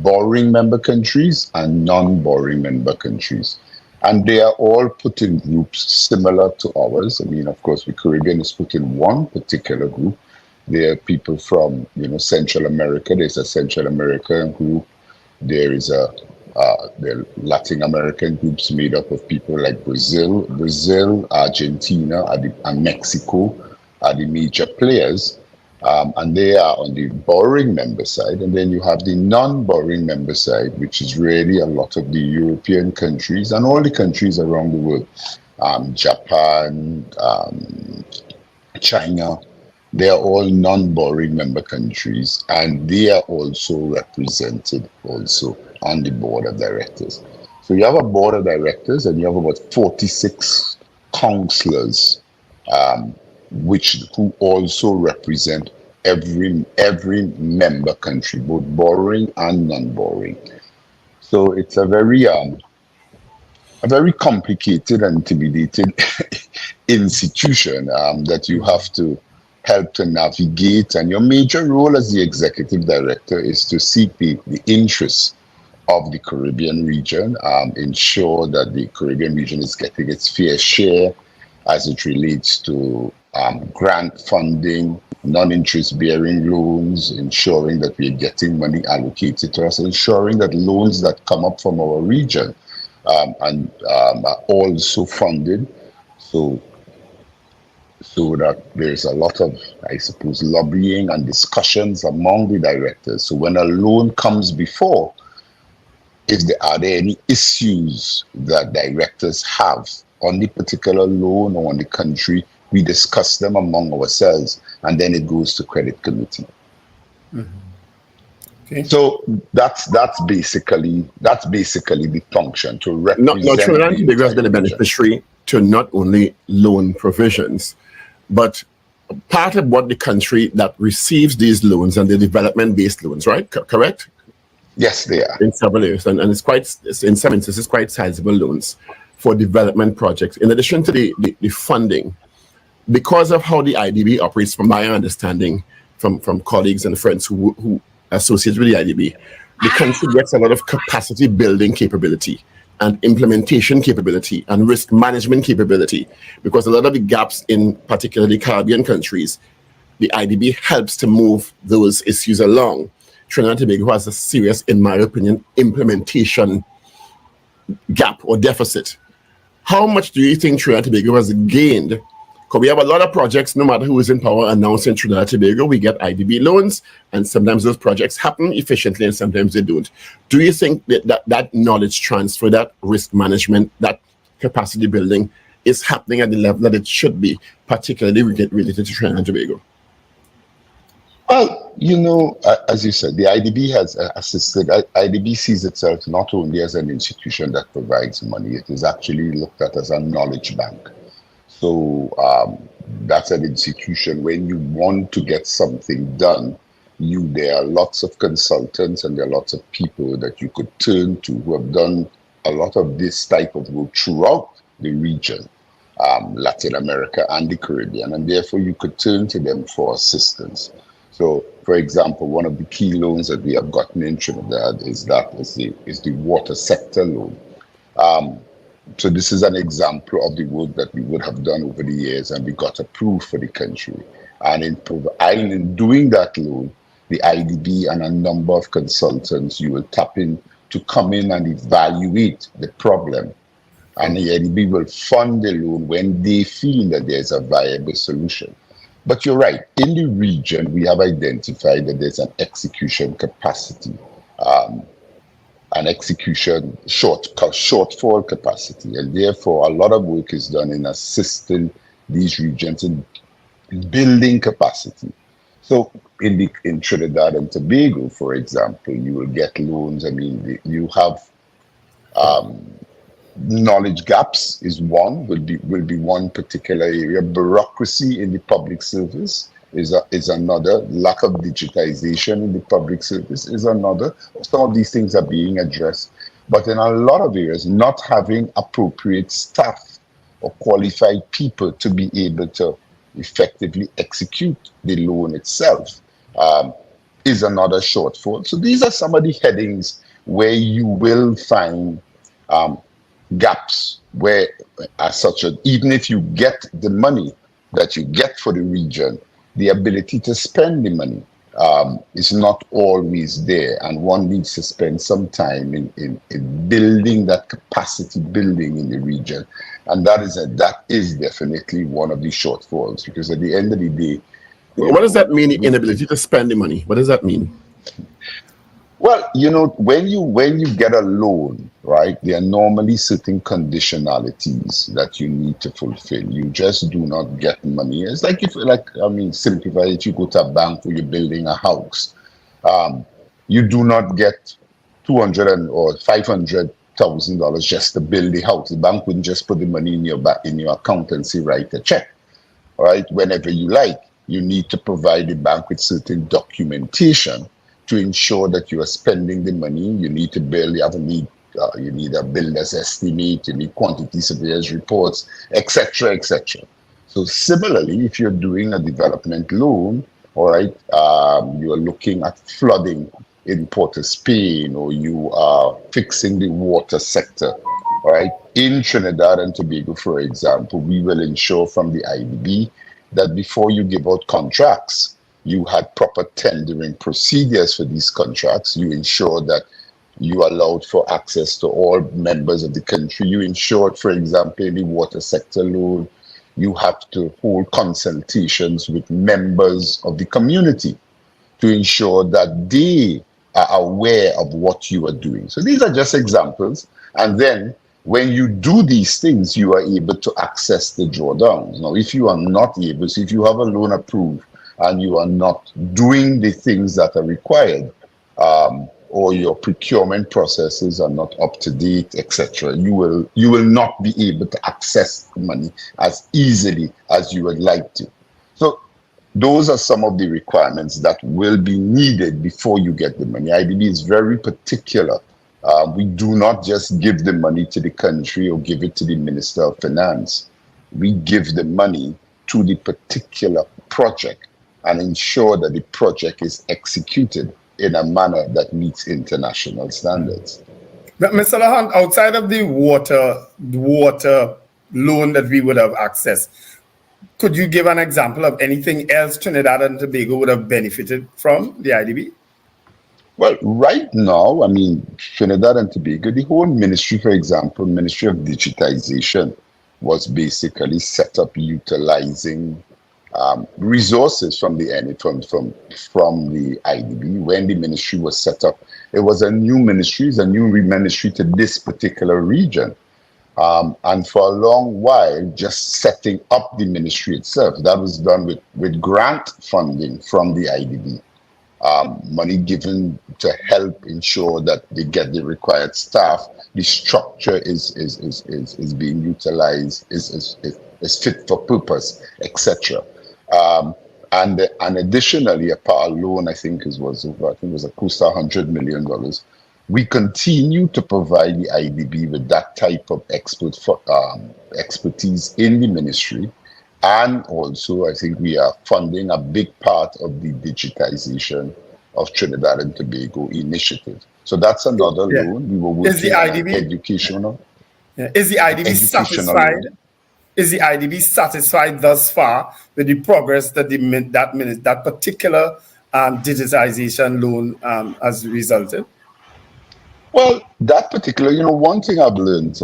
borrowing member countries and non-borrowing member countries. And they are all put in groups similar to ours. I mean, of course, the Caribbean is put in one particular group. There are people from, Central America. There's a Central American group. There is the Latin American groups made up of people like Brazil, Argentina, and Mexico are the major players. And they are on the borrowing member side. And then you have the non-borrowing member side, which is really a lot of the European countries and all the countries around the world. Japan, China, they are all non-borrowing member countries, and they are also represented also on the board of directors. So you have a board of directors and you have about 46 councillors, who also represent every member country, both borrowing and non-borrowing. So it's a very complicated and intimidating institution that you have to help to navigate. And your major role as the executive director is to seek the interests of the Caribbean region, ensure that the Caribbean region is getting its fair share as it relates to grant funding, non-interest bearing loans, ensuring that we're getting money allocated to us, ensuring that loans that come up from our region are also funded, so that there's a lot of, I suppose, lobbying and discussions among the directors. So when a loan comes before, are there any issues that directors have on the particular loan or on the country, we discuss them among ourselves, and then it goes to credit committee. Mm-hmm. Okay. So that's basically the function, to represent. Now Trinidad and Tobago has been a beneficiary to not only loan provisions, but part of what the country that receives these loans and the development-based loans, right? Correct? Yes, they are. In several areas, and in some instances, quite sizable loans for development projects. In addition to the funding, because of how the IDB operates, from my understanding, from colleagues and friends who associate with the IDB, the country gets a lot of capacity building capability and implementation capability and risk management capability, because a lot of the gaps in particularly Caribbean countries, the IDB helps to move those issues along. Trinidad and Tobago has a serious, in my opinion, implementation gap or deficit. How much do you think Trinidad and Tobago has gained? Because we have a lot of projects, no matter who is in power, announced in Trinidad and Tobago, we get IDB loans, and sometimes those projects happen efficiently and sometimes they don't. Do you think that knowledge transfer, that risk management, that capacity building is happening at the level that it should be, particularly related to Trinidad and Tobago? Well, as you said, the IDB has assisted. IDB sees itself not only as an institution that provides money, it is actually looked at as a knowledge bank. So that's an institution. When you want to get something done, there are lots of consultants and there are lots of people that you could turn to who have done a lot of this type of work throughout the region, Latin America and the Caribbean, and therefore you could turn to them for assistance. So, for example, one of the key loans that we have gotten in Trinidad is the water sector loan. So this is an example of the work that we would have done over the years, and we got approved for the country. And in doing that loan, the IDB and a number of consultants you will tap in to come in and evaluate the problem. And the IDB will fund the loan when they feel that there's a viable solution. But you're right, in the region, we have identified that there's an execution capacity, an execution shortfall capacity. And therefore, a lot of work is done in assisting these regions in building capacity. So in Trinidad and Tobago, for example, you will get loans. I mean, you have knowledge gaps is one, will be one particular area. Bureaucracy in the public service is another. Lack of digitization in the public service is another. Some of these things are being addressed. But in a lot of areas, not having appropriate staff or qualified people to be able to effectively execute the loan itself is another shortfall. So these are some of the headings where you will find gaps where, as such, even if you get the money that you get for the region, the ability to spend the money is not always there, and one needs to spend some time in building that capacity building in the region, and that is definitely one of the shortfalls, because at the end of the day, what does that mean? Inability to spend the money. What does that mean? Well, when you get a loan, right, there are normally certain conditionalities that you need to fulfill. You just do not get money. It's like simplify it, you go to a bank or you're building a house. You do not get $200,000 or $500,000 just to build the house. The bank wouldn't just put the money in your account and say, write a check. All right, whenever you like, you need to provide the bank with certain documentation to ensure that you are spending the money. You need to build, you need a builder's estimate, you need quantity surveyors reports, etc., etc. So similarly, if you're doing a development loan, all right, you are looking at flooding in Port of Spain, or you are fixing the water sector, all right. In Trinidad and Tobago, for example, we will ensure from the IDB that before you give out contracts, you had proper tendering procedures for these contracts. You ensure that you allowed for access to all members of the country. You ensured, for example, in the water sector loan, you have to hold consultations with members of the community to ensure that they are aware of what you are doing. So these are just examples. And then when you do these things, you are able to access the drawdowns. Now, if you are not able, so if you have a loan approved and you are not doing the things that are required, or your procurement processes are not up to date, etc., you will not be able to access the money as easily as you would like to. So those are some of the requirements that will be needed before you get the money. IDB is very particular. We do not just give the money to the country or give it to the Minister of Finance. We give the money to the particular project and ensure that the project is executed in a manner that meets international standards. But Mr. Lahan, outside of the water loan that we would have accessed, could you give an example of anything else Trinidad and Tobago would have benefited from the IDB? Well, right now, Trinidad and Tobago, the whole ministry, for example, Ministry of Digitization, was basically set up utilizing resources from the IDB. When the ministry was set up, it was a new ministry, to this particular region. And for a long while, just setting up the ministry itself, that was done with grant funding from the IDB. Money given to help ensure that they get the required staff, the structure is being utilized, is fit for purpose, etc. And additionally, a power loan, I think it was close to $100 million. We continue to provide the IDB with that type of expertise in the ministry. And also, I think we are funding a big part of the digitization of Trinidad and Tobago initiative. So that's another loan. We were working on educational. Is the IDB satisfied? Loan. Is the IDB satisfied thus far with the progress that that particular digitization loan has resulted? Well, that particular, one thing I've learned,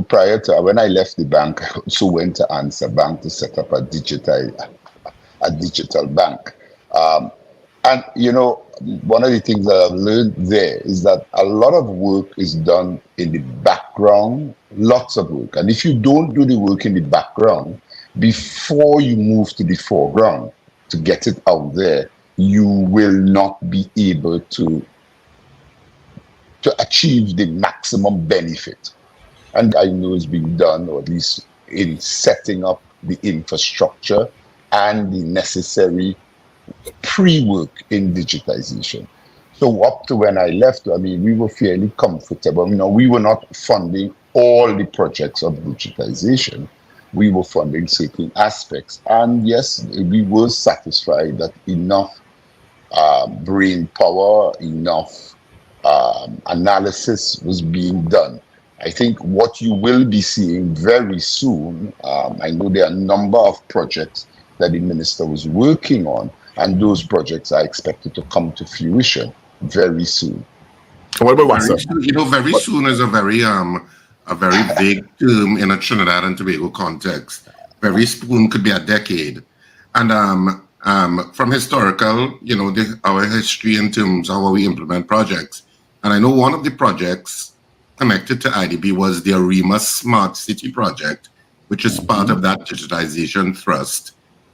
prior to when I left the bank, I also went to Answer Bank to set up a digital bank. And, one of the things that I've learned there is that a lot of work is done in the background, lots of work. And if you don't do the work in the background, before you move to the foreground to get it out there, you will not be able to achieve the maximum benefit. And I know it's being done, or at least in setting up the infrastructure and the necessary pre-work in digitization. So up to when I left, we were fairly comfortable. We were not funding all the projects of digitization, we were funding certain aspects. And yes, we were satisfied that enough brain power, enough analysis was being done. I think what you will be seeing very soon, I know there are a number of projects that the minister was working on, and those projects are expected to come to fruition very soon. What about Very WASA? soon, very soon is a very vague term in a Trinidad and Tobago context. Very soon could be a decade, and from historical, our history in terms of how we implement projects. And I know one of the projects connected to IDB was the ARIMA Smart City project, which is part of that digitization thrust,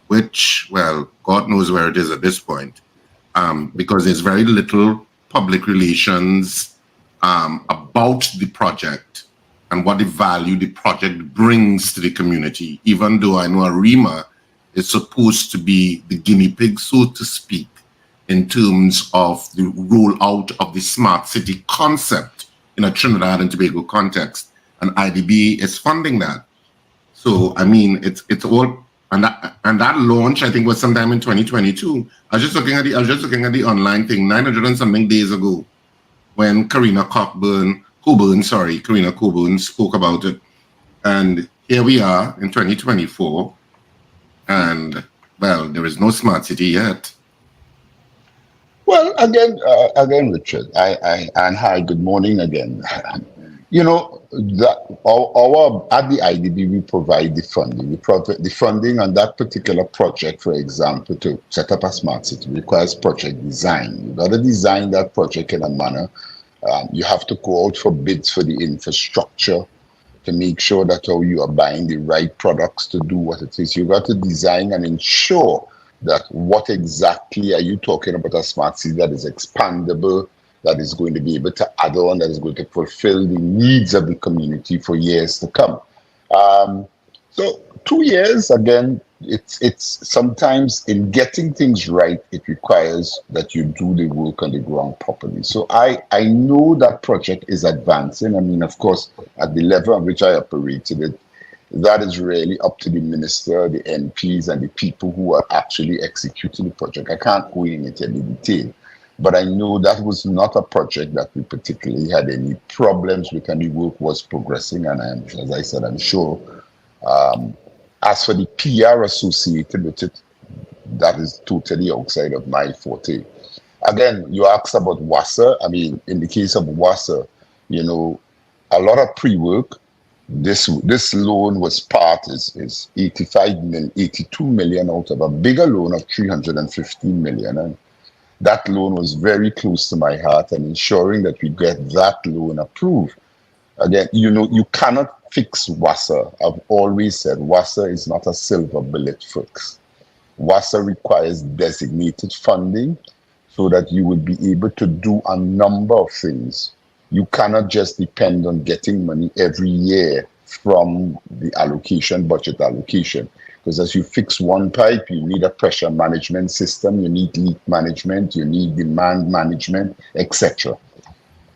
which, well, God knows where it is at this point, because there's very little public relations about the project and what the value the project brings to the community, even though I know ARIMA is supposed to be the guinea pig, so to speak, in terms of the rollout of the smart city concept in a Trinidad and Tobago context, and IDB is funding that. So I mean, it's all, and that launch I think was sometime in 2022. I was just looking at the online thing 900 and something days ago, when Karina Coburn spoke about it, and here we are in 2024, and well, there is no smart city yet. Well, again, Richard, and hi, good morning again. Our at the IDB we provide the funding. We provide the funding on that particular project. For example, to set up a smart city requires project design. You've got to design that project in a manner. You have to go out for bids for the infrastructure to make sure that you are buying the right products to do what it is. You've got to design and ensure that what exactly are you talking about a smart city that is expandable, that is going to be able to add on, that is going to fulfill the needs of the community for years to come. So 2 years, again, it's sometimes in getting things right, it requires that you do the work on the ground properly. So I know that project is advancing. I mean, of course, at the level at which I operated it, that is really up to the minister, the MPs, and the people who are actually executing the project. I can't go into any detail, but I know that was not a project that we particularly had any problems with, and the work was progressing. And as I said, I'm sure. As for the PR associated with it, that is totally outside of my forte. Again, you asked about WASA. I mean, in the case of WASA, a lot of pre-work. This loan was is 82 million out of a bigger loan of 315 million. And that loan was very close to my heart, and ensuring that we get that loan approved. Again, you cannot fix WASA. I've always said WASA is not a silver bullet fix. WASA requires designated funding so that you will be able to do a number of things. You cannot just depend on getting money every year from the budget allocation. Because as you fix one pipe, you need a pressure management system, you need leak management, you need demand management, etc.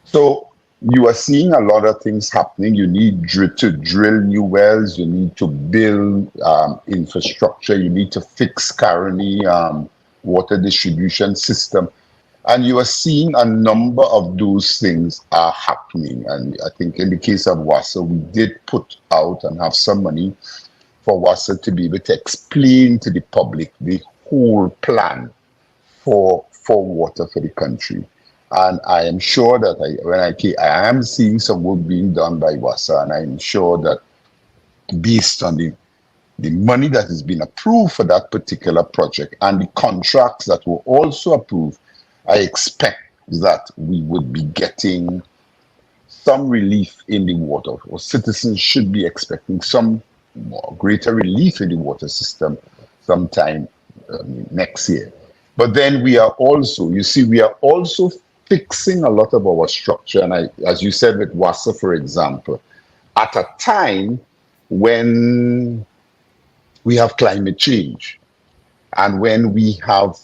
So you are seeing a lot of things happening. You need to drill new wells, you need to build infrastructure, you need to fix currently water distribution system. And you are seeing a number of those things are happening. And I think in the case of WASA, we did put out and have some money for WASA to be able to explain to the public the whole plan for water for the country. And I am sure that I am seeing some work being done by WASA, and I'm sure that based on the money that has been approved for that particular project and the contracts that were also approved, I expect that we would be getting some relief in the water, or citizens should be expecting some greater relief in the water system sometime next year. But then we are also fixing a lot of our structure. And as you said with WASA, for example, at a time when we have climate change and when we have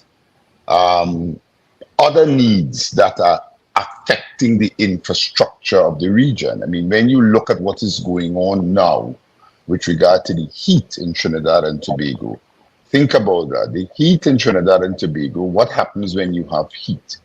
other needs that are affecting the infrastructure of the region. I mean, when you look at what is going on now with regard to the heat in Trinidad and Tobago. Think about that. The heat in Trinidad and Tobago, what happens when you have heat?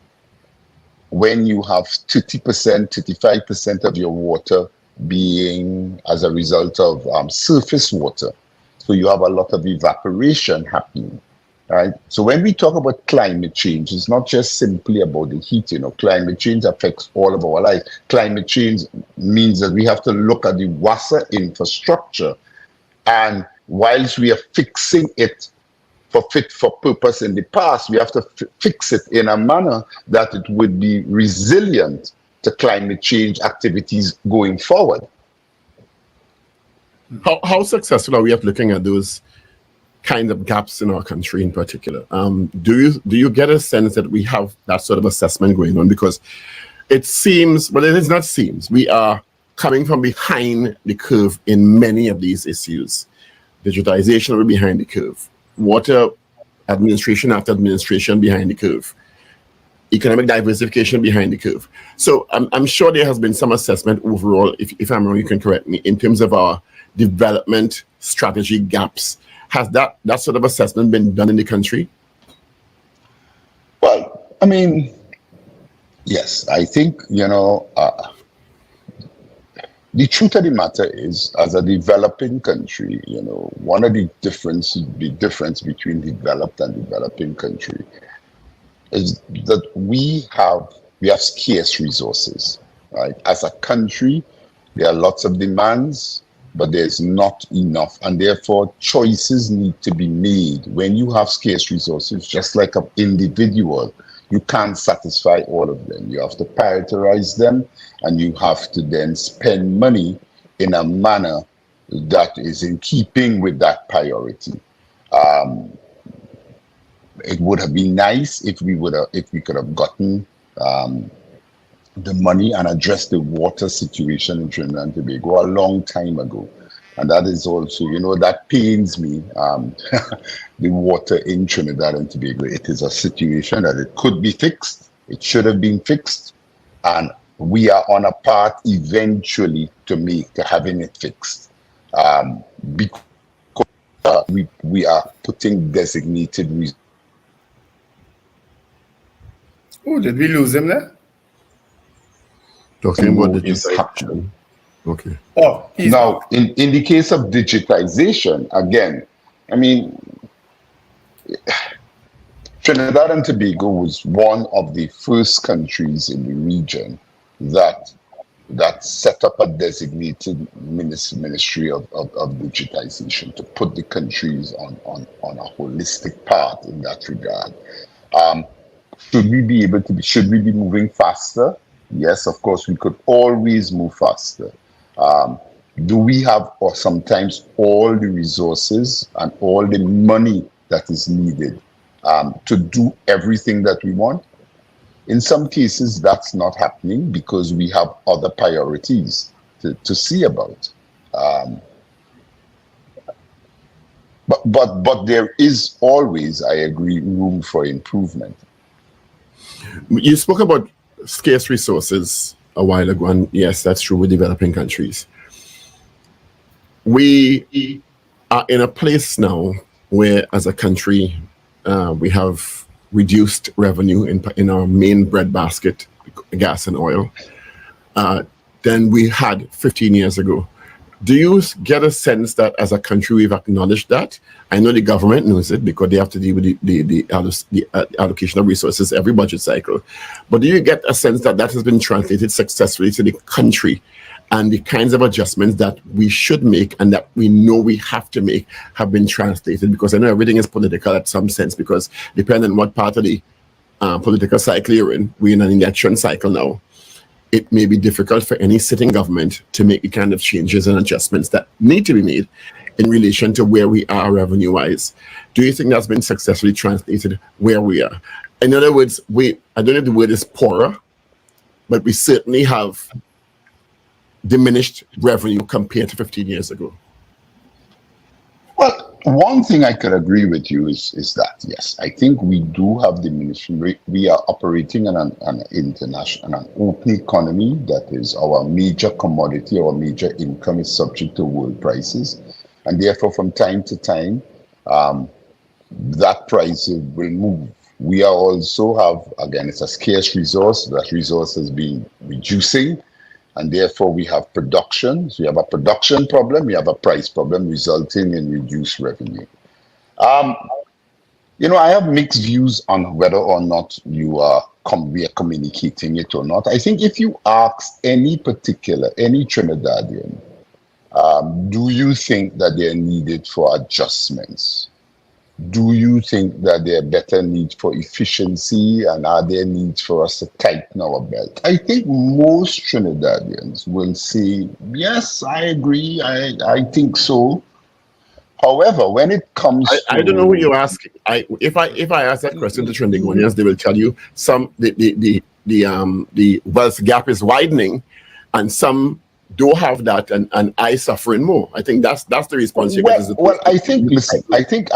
When you have 30%, 35% of your water being as a result of surface water. So you have a lot of evaporation happening, right? So when we talk about climate change, it's not just simply about the heat, climate change affects all of our life. Climate change means that we have to look at the water infrastructure, and whilst we are fixing it for fit for purpose in the past, we have to fix it in a manner that it would be resilient to climate change activities going forward. How successful are we at looking at those kind of gaps in our country in particular? Do you get a sense that we have that sort of assessment going on? Because it seems, but it is not seems, we are coming from behind the curve in many of these issues. Digitization, we're behind the curve. Water administration after administration behind the curve. Economic diversification behind the curve. So I'm sure there has been some assessment overall, if I'm wrong, you can correct me, in terms of our development strategy gaps. Has that sort of assessment been done in the country? Well, I mean, yes, I think, the truth of the matter is, as a developing country, one of the difference between developed and developing country is that we have scarce resources, right? As a country, there are lots of demands, but there's not enough, and therefore choices need to be made. When you have scarce resources, just like an individual, you can't satisfy all of them. You have to prioritize them, and you have to then spend money in a manner that is in keeping with that priority. It would have been nice if we could have gotten the money and addressed the water situation in Trinidad and Tobago a long time ago. And that is also, that pains me, the water in Trinidad and Tobago. It is a situation that it could be fixed. It should have been fixed. And we are on a path eventually to having it fixed. Because we are putting designated resources. Oh, did we lose him there? Talking about digitization. Okay. Oh, now, in the case of digitization, again, I mean, Trinidad and Tobago was one of the first countries in the region that set up a designated ministry of digitization to put the countries on a holistic path in that regard. Should we be moving faster? Yes, of course, we could always move faster. Do we have, or sometimes, all the resources and all the money that is needed to do everything that we want? In some cases, that's not happening because we have other priorities to see about. But there is always, I agree, room for improvement. You spoke about scarce resources a while ago, and yes, that's true with developing countries. We are in a place now where, as a country, we have reduced revenue in our main breadbasket, gas and oil, than we had 15 years ago. Do you get a sense that as a country we've acknowledged that? I know the government knows it because they have to deal with the allocation of resources every budget cycle. But do you get a sense that that has been translated successfully to the country, and the kinds of adjustments that we should make and that we know we have to make have been translated? Because I know everything is political at some sense, because depending on what part of the political cycle you're in, we're in an election cycle now. It may be difficult for any sitting government to make the kind of changes and adjustments that need to be made in relation to where we are revenue-wise. Do you think that's been successfully translated where we are? In other words, I don't know if the word is poorer, but we certainly have diminished revenue compared to 15 years ago. Well, one thing I could agree with you is that, yes, I think we do have diminished. We are operating in an international, an open economy that is our major commodity, our major income is subject to world prices. And therefore, from time to time, that price will move. We are also have, again, it's a scarce resource. That resource has been reducing. And therefore, we have production. So we have a production problem, we have a price problem, resulting in reduced revenue. I have mixed views on whether or not we are communicating it or not. I think if you ask any Trinidadian, do you think that they're needed for adjustments? Do you think that there are better needs for efficiency, and are there needs for us to tighten our belt? I think most Trinidadians will say, yes, I agree, I think so. However, when it comes to... I don't know who you're asking. If I ask that question to Trinidadians, they will tell you the wealth gap is widening, and some don't have that, and I suffering more. I think that's the response you get. Well, I think, listen, I think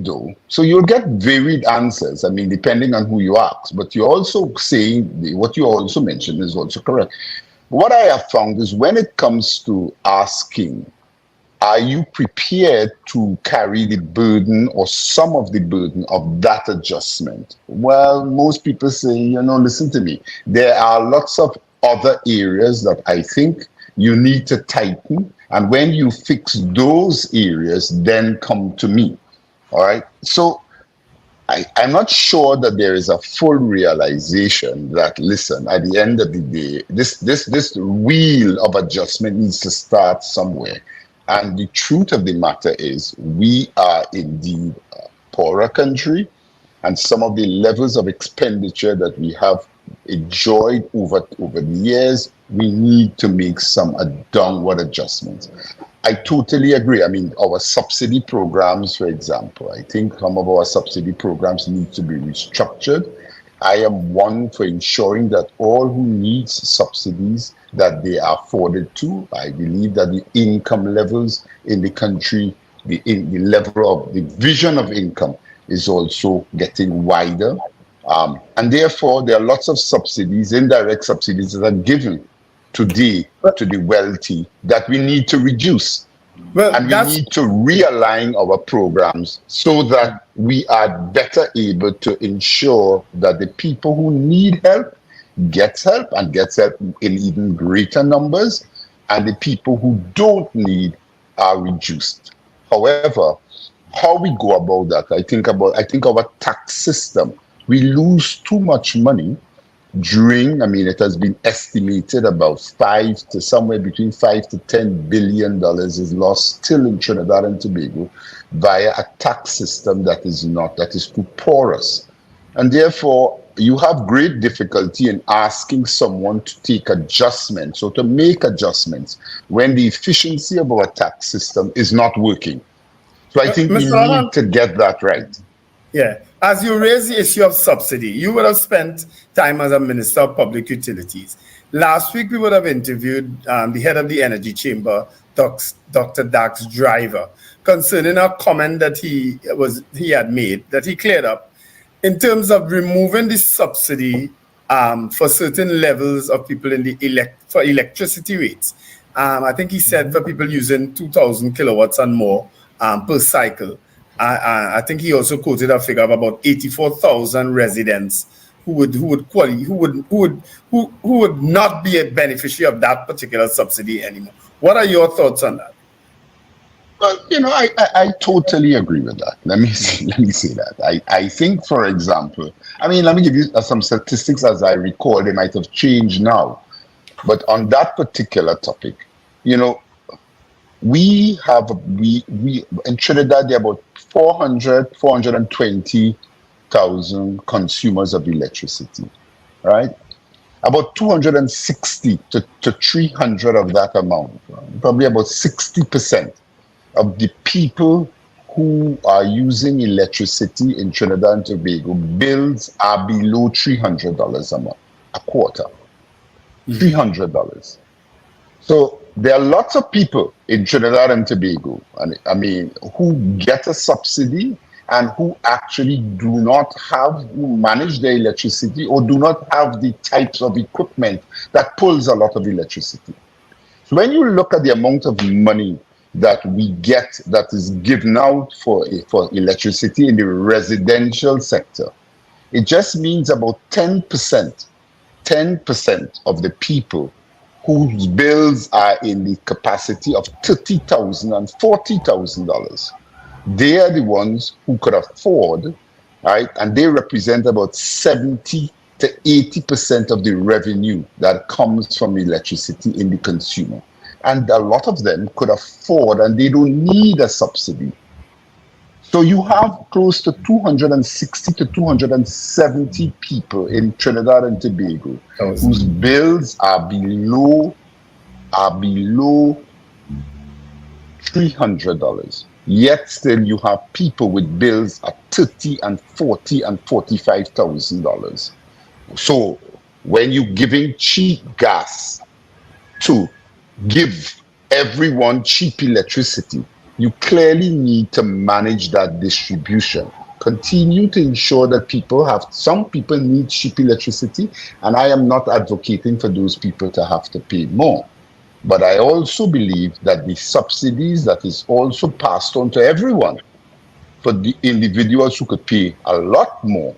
though, so you'll get varied answers, I mean, depending on who you ask, but you're also saying, what you also mentioned is also correct. What I have found is when it comes to asking, are you prepared to carry the burden or some of the burden of that adjustment? Well, most people say, listen to me, there are lots of other areas that I think you need to tighten. And when you fix those areas, then come to me. All right. So I'm not sure that there is a full realization that, listen, at the end of the day, this wheel of adjustment needs to start somewhere. And the truth of the matter is we are indeed a poorer country, and some of the levels of expenditure that we have enjoyed over the years, we need to make some downward adjustments. I totally agree. I mean, our subsidy programs, for example, I think some of our subsidy programs need to be restructured. I am one for ensuring that all who need subsidies, that they are afforded to. I believe that the income levels in the country, the level of the vision of income is also getting wider. And therefore, there are lots of subsidies, indirect subsidies that are given today to the wealthy that we need to reduce. Well, and we need to realign our programs so that we are better able to ensure that the people who need help gets help, and gets help in even greater numbers, and the people who don't need are reduced. However, how we go about that, I think our tax system, we lose too much money it has been estimated about somewhere between $5 to $10 billion is lost still in Trinidad and Tobago via a tax system that is too porous. And therefore, you have great difficulty in asking someone to take adjustments or to make adjustments when the efficiency of our tax system is not working. So I think we need to get that right. Yeah. As you raise the issue of subsidy, you would have spent time as a Minister of Public Utilities. Last week, we would have interviewed the head of the Energy Chamber, Dr. Dax Driver, concerning a comment that he had made, that he cleared up, in terms of removing the subsidy for certain levels of people in the for electricity rates. I think he said for people using 2,000 kilowatts and more per cycle. I think he also quoted a figure of about 84,000 residents who would not be a beneficiary of that particular subsidy anymore. What are your thoughts on that? Well, I totally agree with that. Let me say that. I think, for example, let me give you some statistics as I recall. They might have changed now, but on that particular topic, we in Trinidad, there are about 420,000 consumers of electricity, right? About 260 to 300 of that amount, probably about 60% of the people who are using electricity in Trinidad and Tobago, bills are below $300 a month, a quarter, $300. So there are lots of people in Trinidad and Tobago, who get a subsidy and who actually who manage their electricity or do not have the types of equipment that pulls a lot of electricity. So when you look at the amount of money that we get that is given out for electricity in the residential sector, it just means about 10% of the people whose bills are in the capacity of $30,000 and $40,000. They are the ones who could afford, right? And they represent about 70 to 80% of the revenue that comes from electricity in the consumer. And a lot of them could afford, and they don't need a subsidy. So you have close to 260 to 270 people in Trinidad and Tobago whose bills are below $300. Yet still you have people with bills at $30,000 and $40,000 and $45,000. So when you're giving cheap gas to give everyone cheap electricity, you clearly need to manage that distribution. Continue to ensure that some people need cheap electricity, and I am not advocating for those people to have to pay more. But I also believe that the subsidies that is also passed on to everyone, for the individuals who could pay a lot more,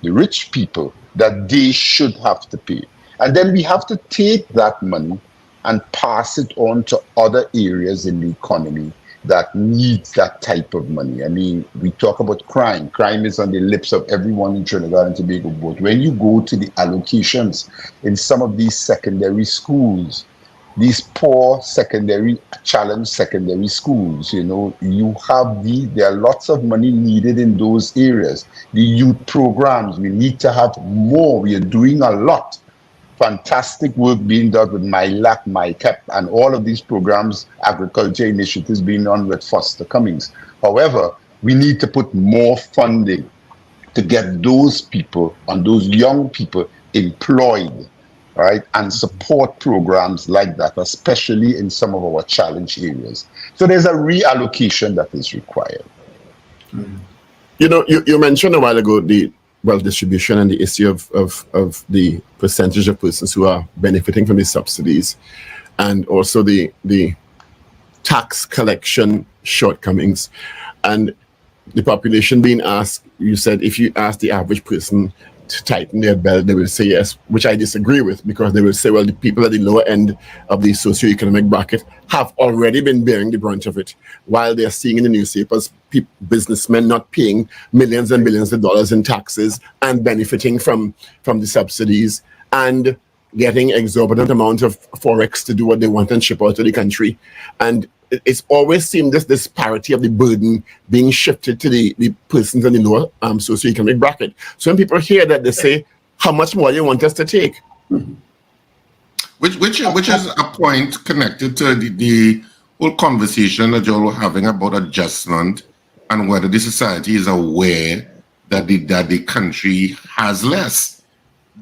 the rich people, that they should have to pay. And then we have to take that money and pass it on to other areas in the economy that needs that type of money. I mean, we talk about crime. Crime is on the lips of everyone in Trinidad and Tobago. But when you go to the allocations in some of these secondary schools, these poor challenged secondary schools, there are lots of money needed in those areas. The youth programs, we need to have more. We are doing a lot. Fantastic work being done with MyLAC, MyCap, and all of these programs, agriculture initiatives being done with Foster Cummings. However, we need to put more funding to get those people and those young people employed, right, and support programs like that, especially in some of our challenge areas. So there's a reallocation that is required. You mentioned a while ago the wealth distribution and the issue of the percentage of persons who are benefiting from these subsidies, and also the tax collection shortcomings, and the population being asked. You said if you ask the average person to tighten their belt, they will say yes, which I disagree with, because they will say, well, the people at the lower end of the socioeconomic bracket have already been bearing the brunt of it, while they're seeing in the newspapers businessmen not paying millions and billions of dollars in taxes and benefiting from the subsidies and getting exorbitant amount of forex to do what they want and ship out to the country. And it's always seemed this disparity of the burden being shifted to the persons in the lower socioeconomic bracket. So when people hear that, they say, how much more do you want us to take? Which is a point connected to the whole conversation that you're having about adjustment and whether the society is aware that the country has less.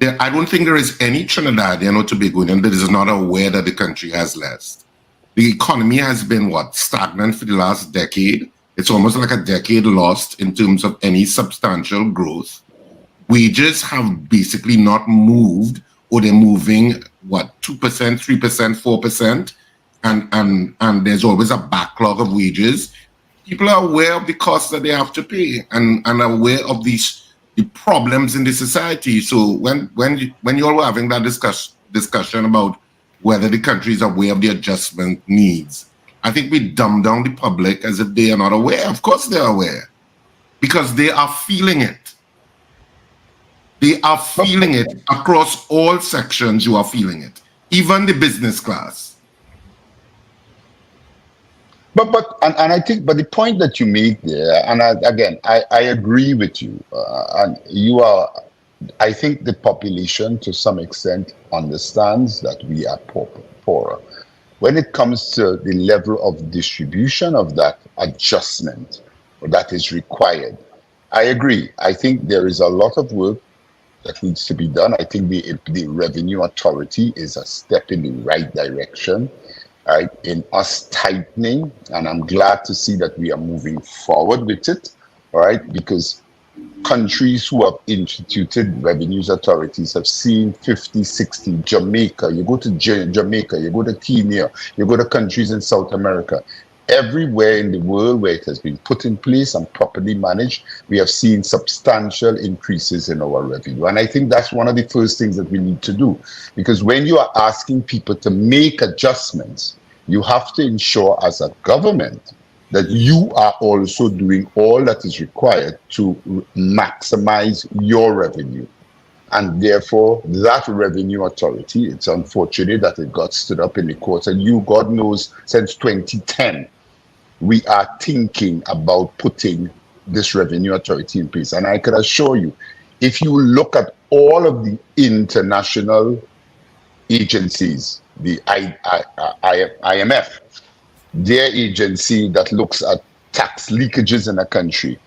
I don't think there is any Trinidadian or Tobagonian that is not aware that the country has less. The economy has been, stagnant for the last decade. It's almost like a decade lost in terms of any substantial growth. Wages have basically not moved, or they're moving, 2%, 3%, 4%, and there's always a backlog of wages. People are aware of the costs that they have to pay and aware of the problems in the society. So when you all were having that discussion about whether the country is aware of the adjustment needs, I think we dumb down the public as if they are not aware. Of course they are aware, because they are feeling it. They are feeling it across all sections. You are feeling it, even the business class. But I think the point that you made there, and I agree with you, and you are. I think the population, to some extent, understands that we are poorer. When it comes to the level of distribution of that adjustment that is required, I agree. I think there is a lot of work that needs to be done. I think the Revenue Authority is a step in the right direction, right, in us tightening, and I'm glad to see that we are moving forward with it, all right, because countries who have instituted revenues authorities have seen 50, 60. Jamaica, you go to Jamaica, you go to Kenya, you go to countries in South America. Everywhere in the world where it has been put in place and properly managed, we have seen substantial increases in our revenue. And I think that's one of the first things that we need to do. Because when you are asking people to make adjustments, you have to ensure as a government that you are also doing all that is required to maximize your revenue. And therefore, that revenue authority, it's unfortunate that it got stood up in the courts. And you, God knows, since 2010, we are thinking about putting this revenue authority in place. And I can assure you, if you look at all of the international agencies, the IMF, their agency that looks at tax leakages in a country,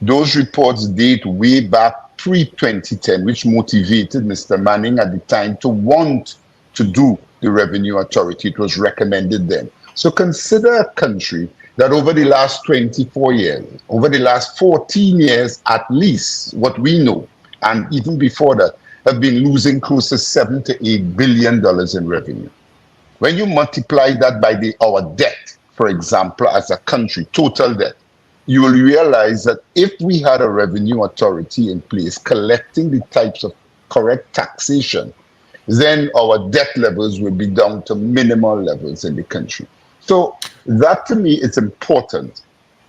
those reports date way back pre-2010, which motivated Mr. Manning at the time to want to do the revenue authority. It was recommended then. So consider a country that over the last 24 years, over the last 14 years at least, what we know, and even before that, have been losing close to $7 to $8 billion in revenue. When you multiply that by our debt, for example, as a country, total debt, you will realize that if we had a revenue authority in place collecting the types of correct taxation, then our debt levels will be down to minimal levels in the country. So that to me is important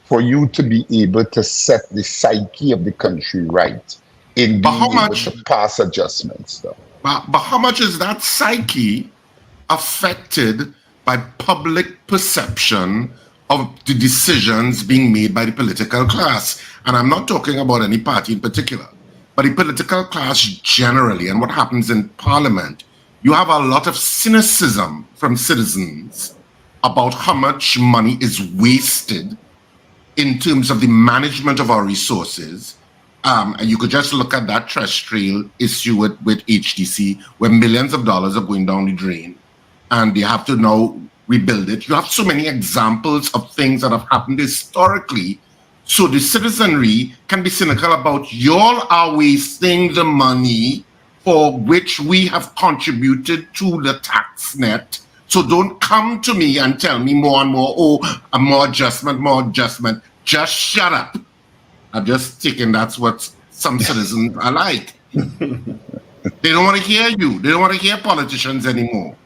for you to be able to set the psyche of the country right in being able to pass adjustments. But how much is that psyche affected by public perception of the decisions being made by the political class? And I'm not talking about any party in particular, but the political class generally. And what happens in Parliament, you have a lot of cynicism from citizens about how much money is wasted in terms of the management of our resources. And you could just look at that terrestrial issue with HDC, where millions of dollars are going down the drain, and they have to now rebuild it. You have so many examples of things that have happened historically. So the citizenry can be cynical about y'all are wasting the money for which we have contributed to the tax net. So don't come to me and tell me more and more, oh, more adjustment, more adjustment. Just shut up. I'm just thinking that's what some citizens are like. They don't want to hear you. They don't want to hear politicians anymore.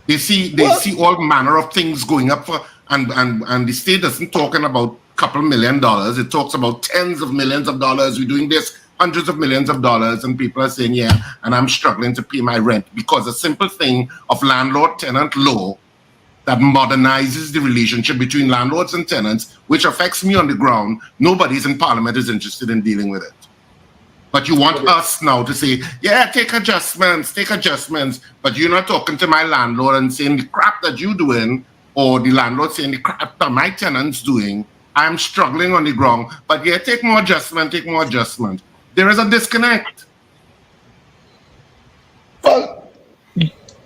They see all manner of things going up for, and the state doesn't talking about a couple $1 million. It talks about tens of millions of dollars. We're doing this, hundreds of millions of dollars, and people are saying, yeah, and I'm struggling to pay my rent because a simple thing of landlord-tenant law that modernizes the relationship between landlords and tenants, which affects me on the ground, nobody's in Parliament is interested in dealing with it. But you want us now to say, yeah, take adjustments, but you're not talking to my landlord and saying the crap that you're doing, or the landlord saying the crap that my tenant's doing. I'm struggling on the ground, but yeah, take more adjustment. There is a disconnect. Well,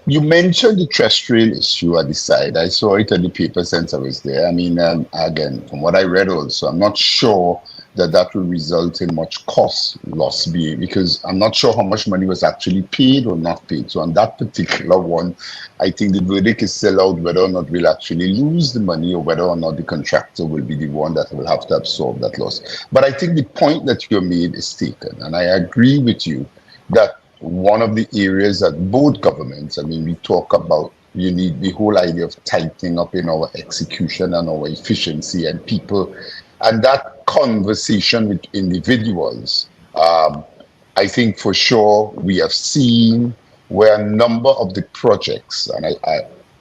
you mentioned the terrestrial issue at the side. I saw it in the paper since I was there. I mean, again, from what I read also, I'm not sure that will result in much cost loss because I'm not sure how much money was actually paid or not paid. So on that particular one, I think the verdict is still out whether or not we'll actually lose the money or whether or not the contractor will be the one that will have to absorb that loss. But I think the point that you made is taken, and I agree with you that one of the areas that both governments, I mean, we talk about, you need the whole idea of tightening up in our execution and our efficiency and people, and that conversation with individuals. I think for sure we have seen where a number of the projects, and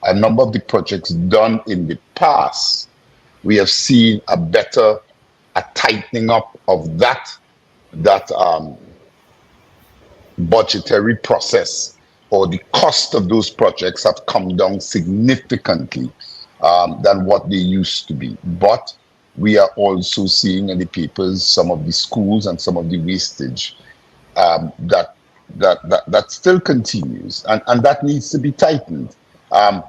a number of the projects done in the past, we have seen a tightening up of that budgetary process, or the cost of those projects have come down significantly than what they used to be. But we are also seeing in the papers some of the schools and some of the wastage that still continues, and that needs to be tightened. And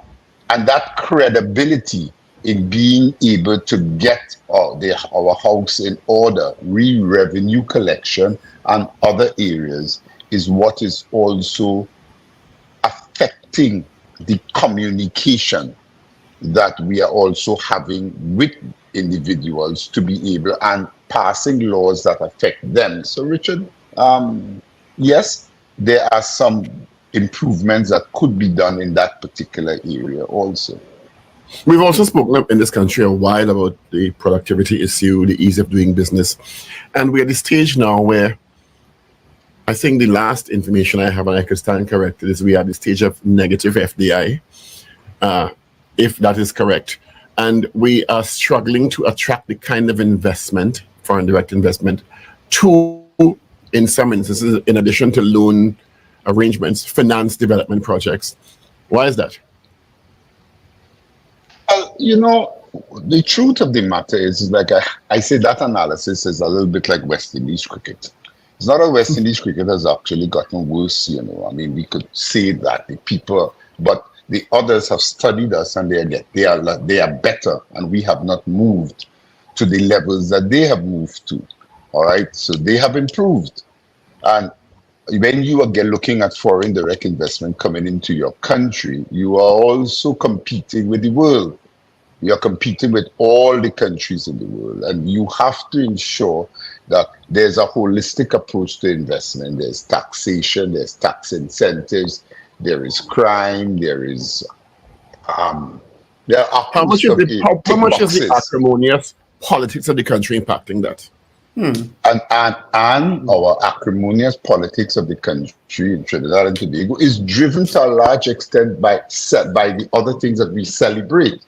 that credibility in being able to get our house in order, revenue collection and other areas is what is also affecting the communication that we are also having with individuals to be able and passing laws that affect them. So, Richard, yes, there are some improvements that could be done in that particular area also. We've also spoken in this country a while about the productivity issue, the ease of doing business. And we're at the stage now where I think the last information I have, and I could stand corrected, is we are at the stage of negative FDI, if that is correct. And we are struggling to attract the kind of investment, foreign direct investment, to, in some instances, in addition to loan arrangements, finance development projects. Why is that? You know, the truth of the matter is like I say that analysis is a little bit like West Indies cricket. It's not that West Indies cricket has actually gotten worse, you know. I mean, we could say that the people, but the others have studied us and they are better, and we have not moved to the levels that they have moved to. All right, so they have improved, and when you are looking at foreign direct investment coming into your country, you are also competing with the world. You are competing with all the countries in the world, and you have to ensure that there's a holistic approach to investment. There's taxation, there's tax incentives, there is crime, there are how much is the acrimonious politics of the country impacting that? And our acrimonious politics of the country in Trinidad and Tobago is driven to a large extent by the other things that we celebrate.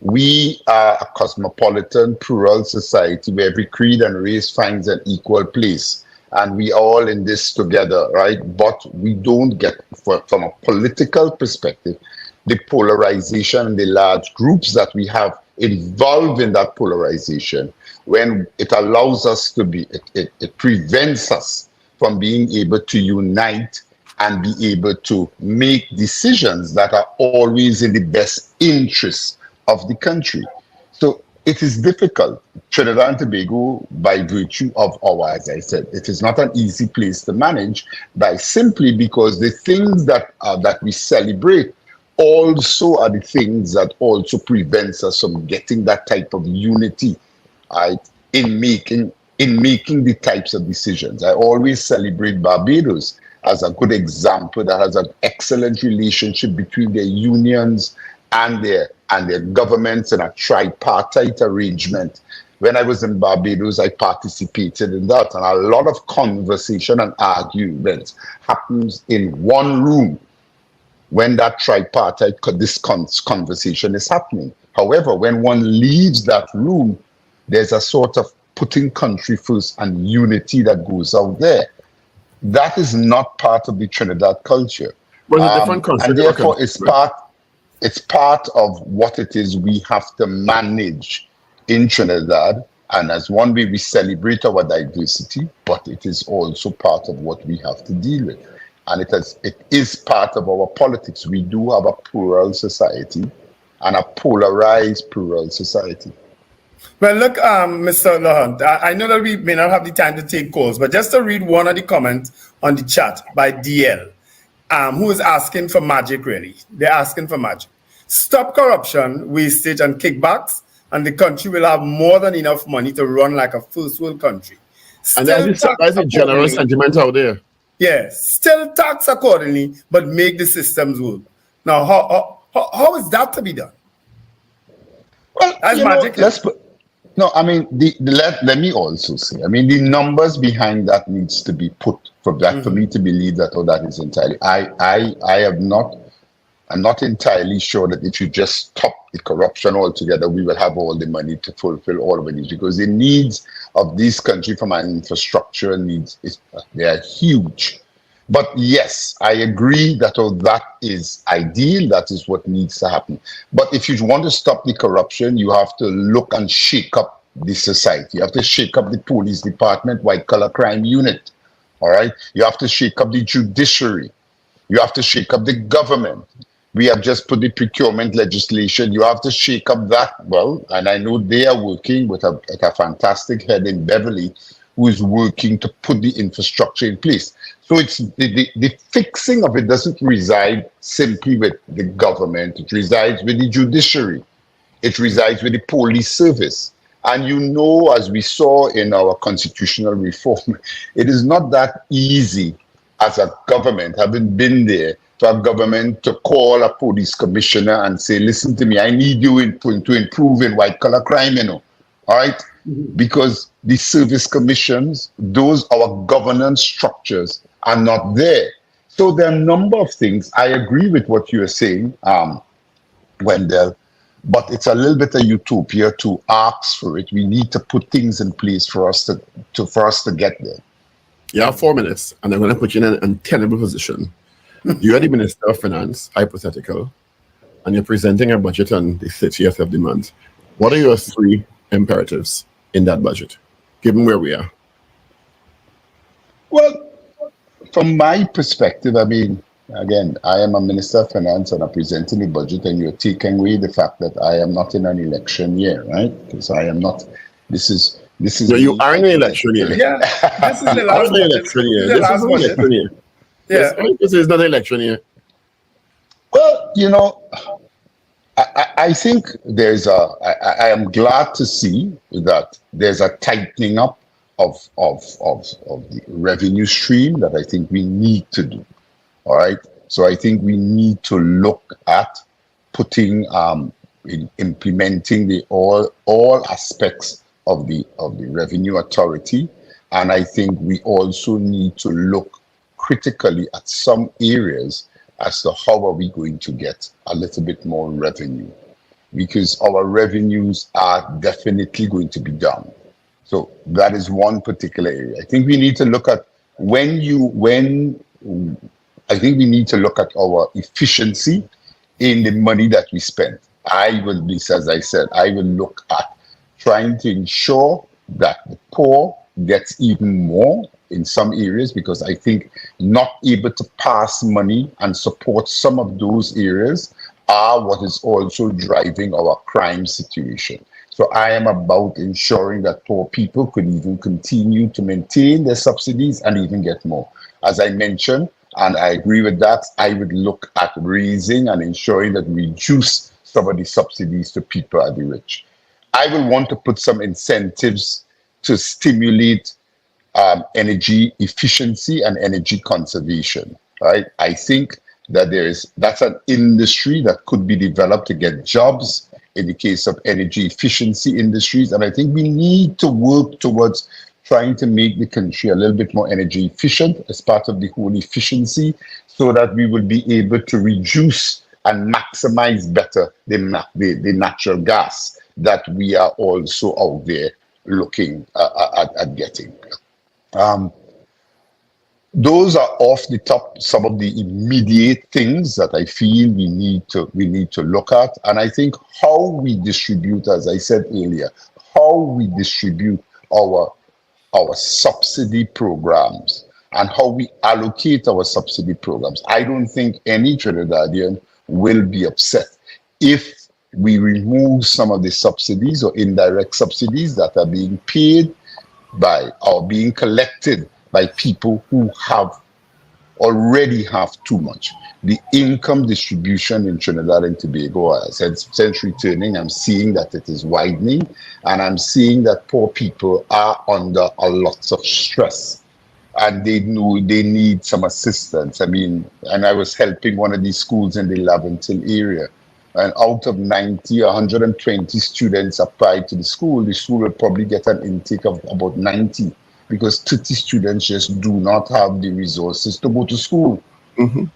We are a cosmopolitan, plural society where every creed and race finds an equal place. And we are all in this together, right? But we don't get, from a political perspective, the polarization and the large groups that we have involved in that polarization, when it allows us to be, it prevents us from being able to unite and be able to make decisions that are always in the best interest of the country. So it is difficult. Trinidad and Tobago, by virtue of our, as I said, it is not an easy place to manage, by simply because the things that we celebrate also are the things that also prevents us from getting that type of unity, right, in making the types of decisions. I always celebrate Barbados as a good example that has an excellent relationship between their unions and their governments in a tripartite arrangement. When I was in Barbados, I participated in that, and a lot of conversation and arguments happens in one room when that tripartite conversation is happening. However, when one leaves that room, there's a sort of putting country first and unity that goes out there. That is not part of the Trinidad culture. And therefore, it's part of what it is we have to manage in Trinidad. And as one way, we celebrate our diversity, but it is also part of what we have to deal with. And it is part of our politics. We do have a plural society and a polarized plural society. Well, look, Mr. Lahunt, I know that we may not have the time to take calls, but just to read one of the comments on the chat by DL, who is asking for magic, really. They're asking for magic. Stop corruption, wastage, and kickbacks, and the country will have more than enough money to run like a first world country. And that's a generous sentiment out there. Yes, still tax accordingly, but make the systems work. Now, how is that to be done? Well, that's magic. No, I mean, let me also say, I mean, the numbers behind that needs to be put for that, for me to believe that, that is entirely. I'm not entirely sure that if you just stop the corruption altogether, we will have all the money to fulfill all of the needs, because the needs of this country from an infrastructure needs, they are huge. But yes, I agree that that is ideal. That is what needs to happen. But if you want to stop the corruption, you have to look and shake up the society. You have to shake up the police department, white collar crime unit. All right. You have to shake up the judiciary. You have to shake up the government. We have just put the procurement legislation. You have to shake up that. Well, and I know they are working with a fantastic head in Beverly who is working to put the infrastructure in place. So it's the fixing of it doesn't reside simply with the government. It resides with the judiciary. It resides with the police service. And you know, as we saw in our constitutional reform, it is not that easy as a government, having been there, for a government to call a police commissioner and say, listen to me, I need you to improve in white collar crime, all right? Because the service commissions, those, our governance structures are not there. So there are a number of things. I agree with what you are saying, Wendell, but it's a little bit of utopia to ask for it. We need to put things in place for us to get there. You have 4 minutes, and I'm going to put you in an untenable position. You are the Minister of Finance, hypothetical, and you're presenting a budget on the 30th of the month. What are your 3 imperatives in that budget, given where we are? Well, from my perspective, I mean, again, I am a Minister of Finance and I'm presenting a budget, and you're taking away the fact that I am not in an election year, right? Because I am not. This is. No, you are in an election year. Yeah, this is the last election year. This is the election year. Yeah, this is not an election year. Well, I think I am glad to see that there's a tightening up of the revenue stream that I think we need to do. All right. So I think we need to look at putting in implementing the all aspects of the revenue authority. And I think we also need to look critically at some areas as to how are we going to get a little bit more revenue, because our revenues are definitely going to be down. So that is one particular area. I think we need to look at I think we need to look at our efficiency in the money that we spend. I will be, as I said, I will look at trying to ensure that the poor gets even more in some areas, because I think not able to pass money and support some of those areas are what is also driving our crime situation. So I am about ensuring that poor people could even continue to maintain their subsidies and even get more. As I mentioned, and I agree with that, I would look at raising and ensuring that we reduce some of the subsidies to people at the rich. I will want to put some incentives to stimulate energy efficiency and energy conservation, right? I think that that's an industry that could be developed to get jobs in the case of energy efficiency industries. And I think we need to work towards trying to make the country a little bit more energy efficient as part of the whole efficiency, so that we will be able to reduce and maximize better the natural gas that we are also out there looking at getting. Those are off the top some of the immediate things that I feel we need to look at. And I think how we distribute, as I said earlier, how we distribute our subsidy programs and how we allocate our subsidy programs. I don't think any Trinidadian will be upset if we remove some of the subsidies or indirect subsidies that are being paid by or being collected by people who already have too much. The income distribution in Trinidad and Tobago, since returning, I'm seeing that it is widening, and I'm seeing that poor people are under a lot of stress, and they know they need some assistance. I mean, and I was helping one of these schools in the Laventille area, and out of 90, 120 students applied to the school will probably get an intake of about 90, because 30 students just do not have the resources to go to school. Mm-hmm.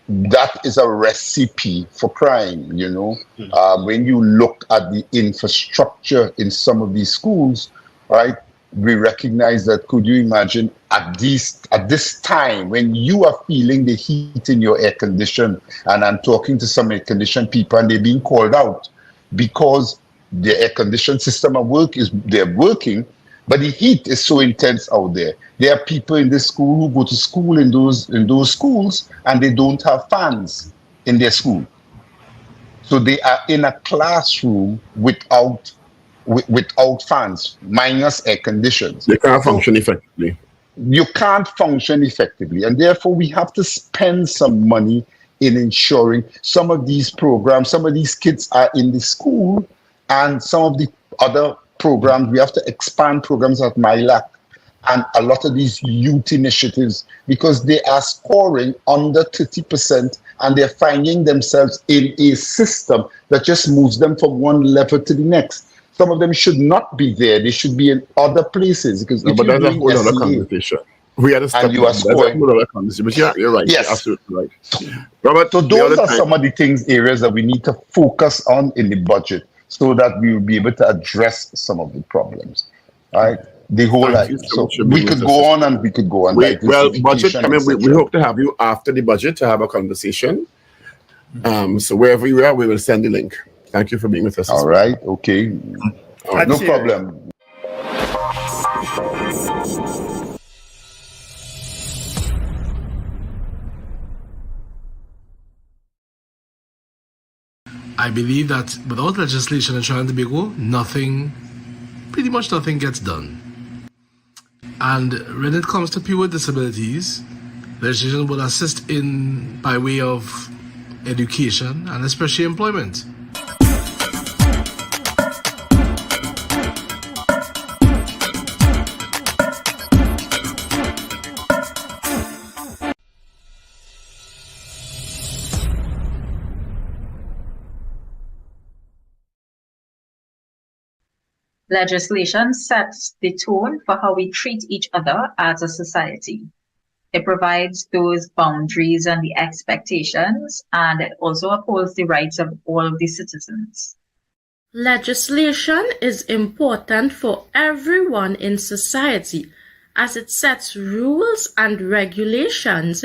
That is a recipe for crime, when you look at the infrastructure in some of these schools, right? We recognize that. Could you imagine at this time when you are feeling the heat in your air condition, and I'm talking to some air condition people and they're being called out because the air condition system they're working, but the heat is so intense out there. There are people in this school who go to school in those schools and they don't have fans. in their school. So they are in a classroom without fans, minus air conditions. They can't function effectively. You can't function effectively, and therefore we have to spend some money in ensuring some of these programs, some of these kids are in the school, and some of the other programs, we have to expand programs at MILAC and a lot of these youth initiatives, because they are scoring under 30% and they're finding themselves in a system that just moves them from one level to the next. Some of them should not be there. They should be in other places. Because No, but that's a whole other conversation. We had to step and you are scoring. But yeah, you're right. Yes. You're absolutely right. Robert, so those are some of the areas that we need to focus on in the budget so that we will be able to address some of the problems. All right. The whole life. So we could go on and we could go on. Well, budget, I mean, we hope to have you after the budget to have a conversation. So wherever you are, we will send the link. Thank you for being with us. All right. Okay. All right. No problem. I believe that without legislation in Trinidad and Tobago, pretty much nothing gets done. And when it comes to people with disabilities, legislation will assist in by way of education and especially employment. Legislation sets the tone for how we treat each other as a society. It provides those boundaries and the expectations, and it also upholds the rights of all of the citizens. Legislation is important for everyone in society as it sets rules and regulations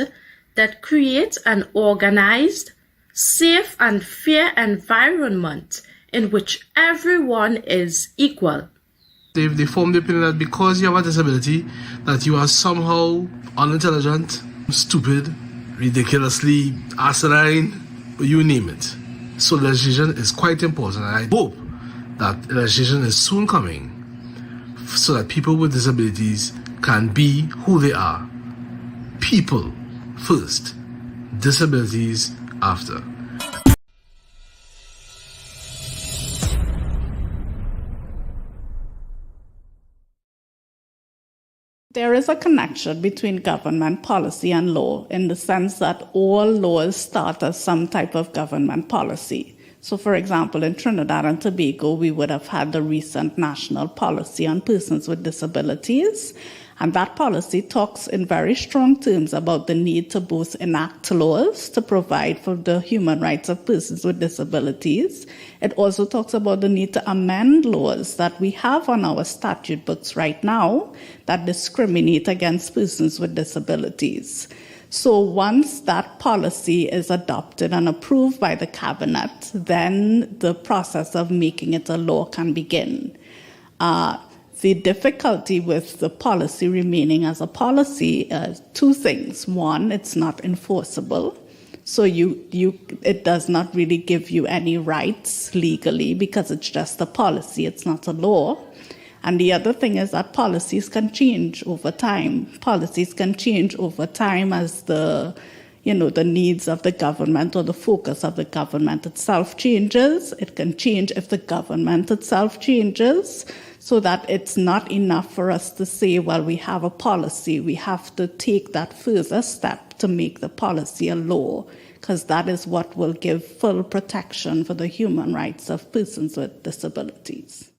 that create an organized, safe and fair environment in which everyone is equal. They form the opinion that because you have a disability, that you are somehow unintelligent, stupid, ridiculously asinine, you name it. So legislation is quite important, and I hope that legislation is soon coming so that people with disabilities can be who they are. People first, disabilities after. There is a connection between government policy and law in the sense that all laws start as some type of government policy. So, for example, in Trinidad and Tobago, we would have had the recent national policy on persons with disabilities. And that policy talks in very strong terms about the need to both enact laws to provide for the human rights of persons with disabilities. It also talks about the need to amend laws that we have on our statute books right now that discriminate against persons with disabilities. So once that policy is adopted and approved by the cabinet, then the process of making it a law can begin. The difficulty with the policy remaining as a policy, two things. One, it's not enforceable. So it does not really give you any rights legally because it's just a policy, it's not a law. And the other thing is that policies can change over time. Policies can change over time as the needs of the government or the focus of the government itself changes. It can change if the government itself changes, so that it's not enough for us to say, well, we have a policy. We have to take that further step to make the policy a law, because that is what will give full protection for the human rights of persons with disabilities.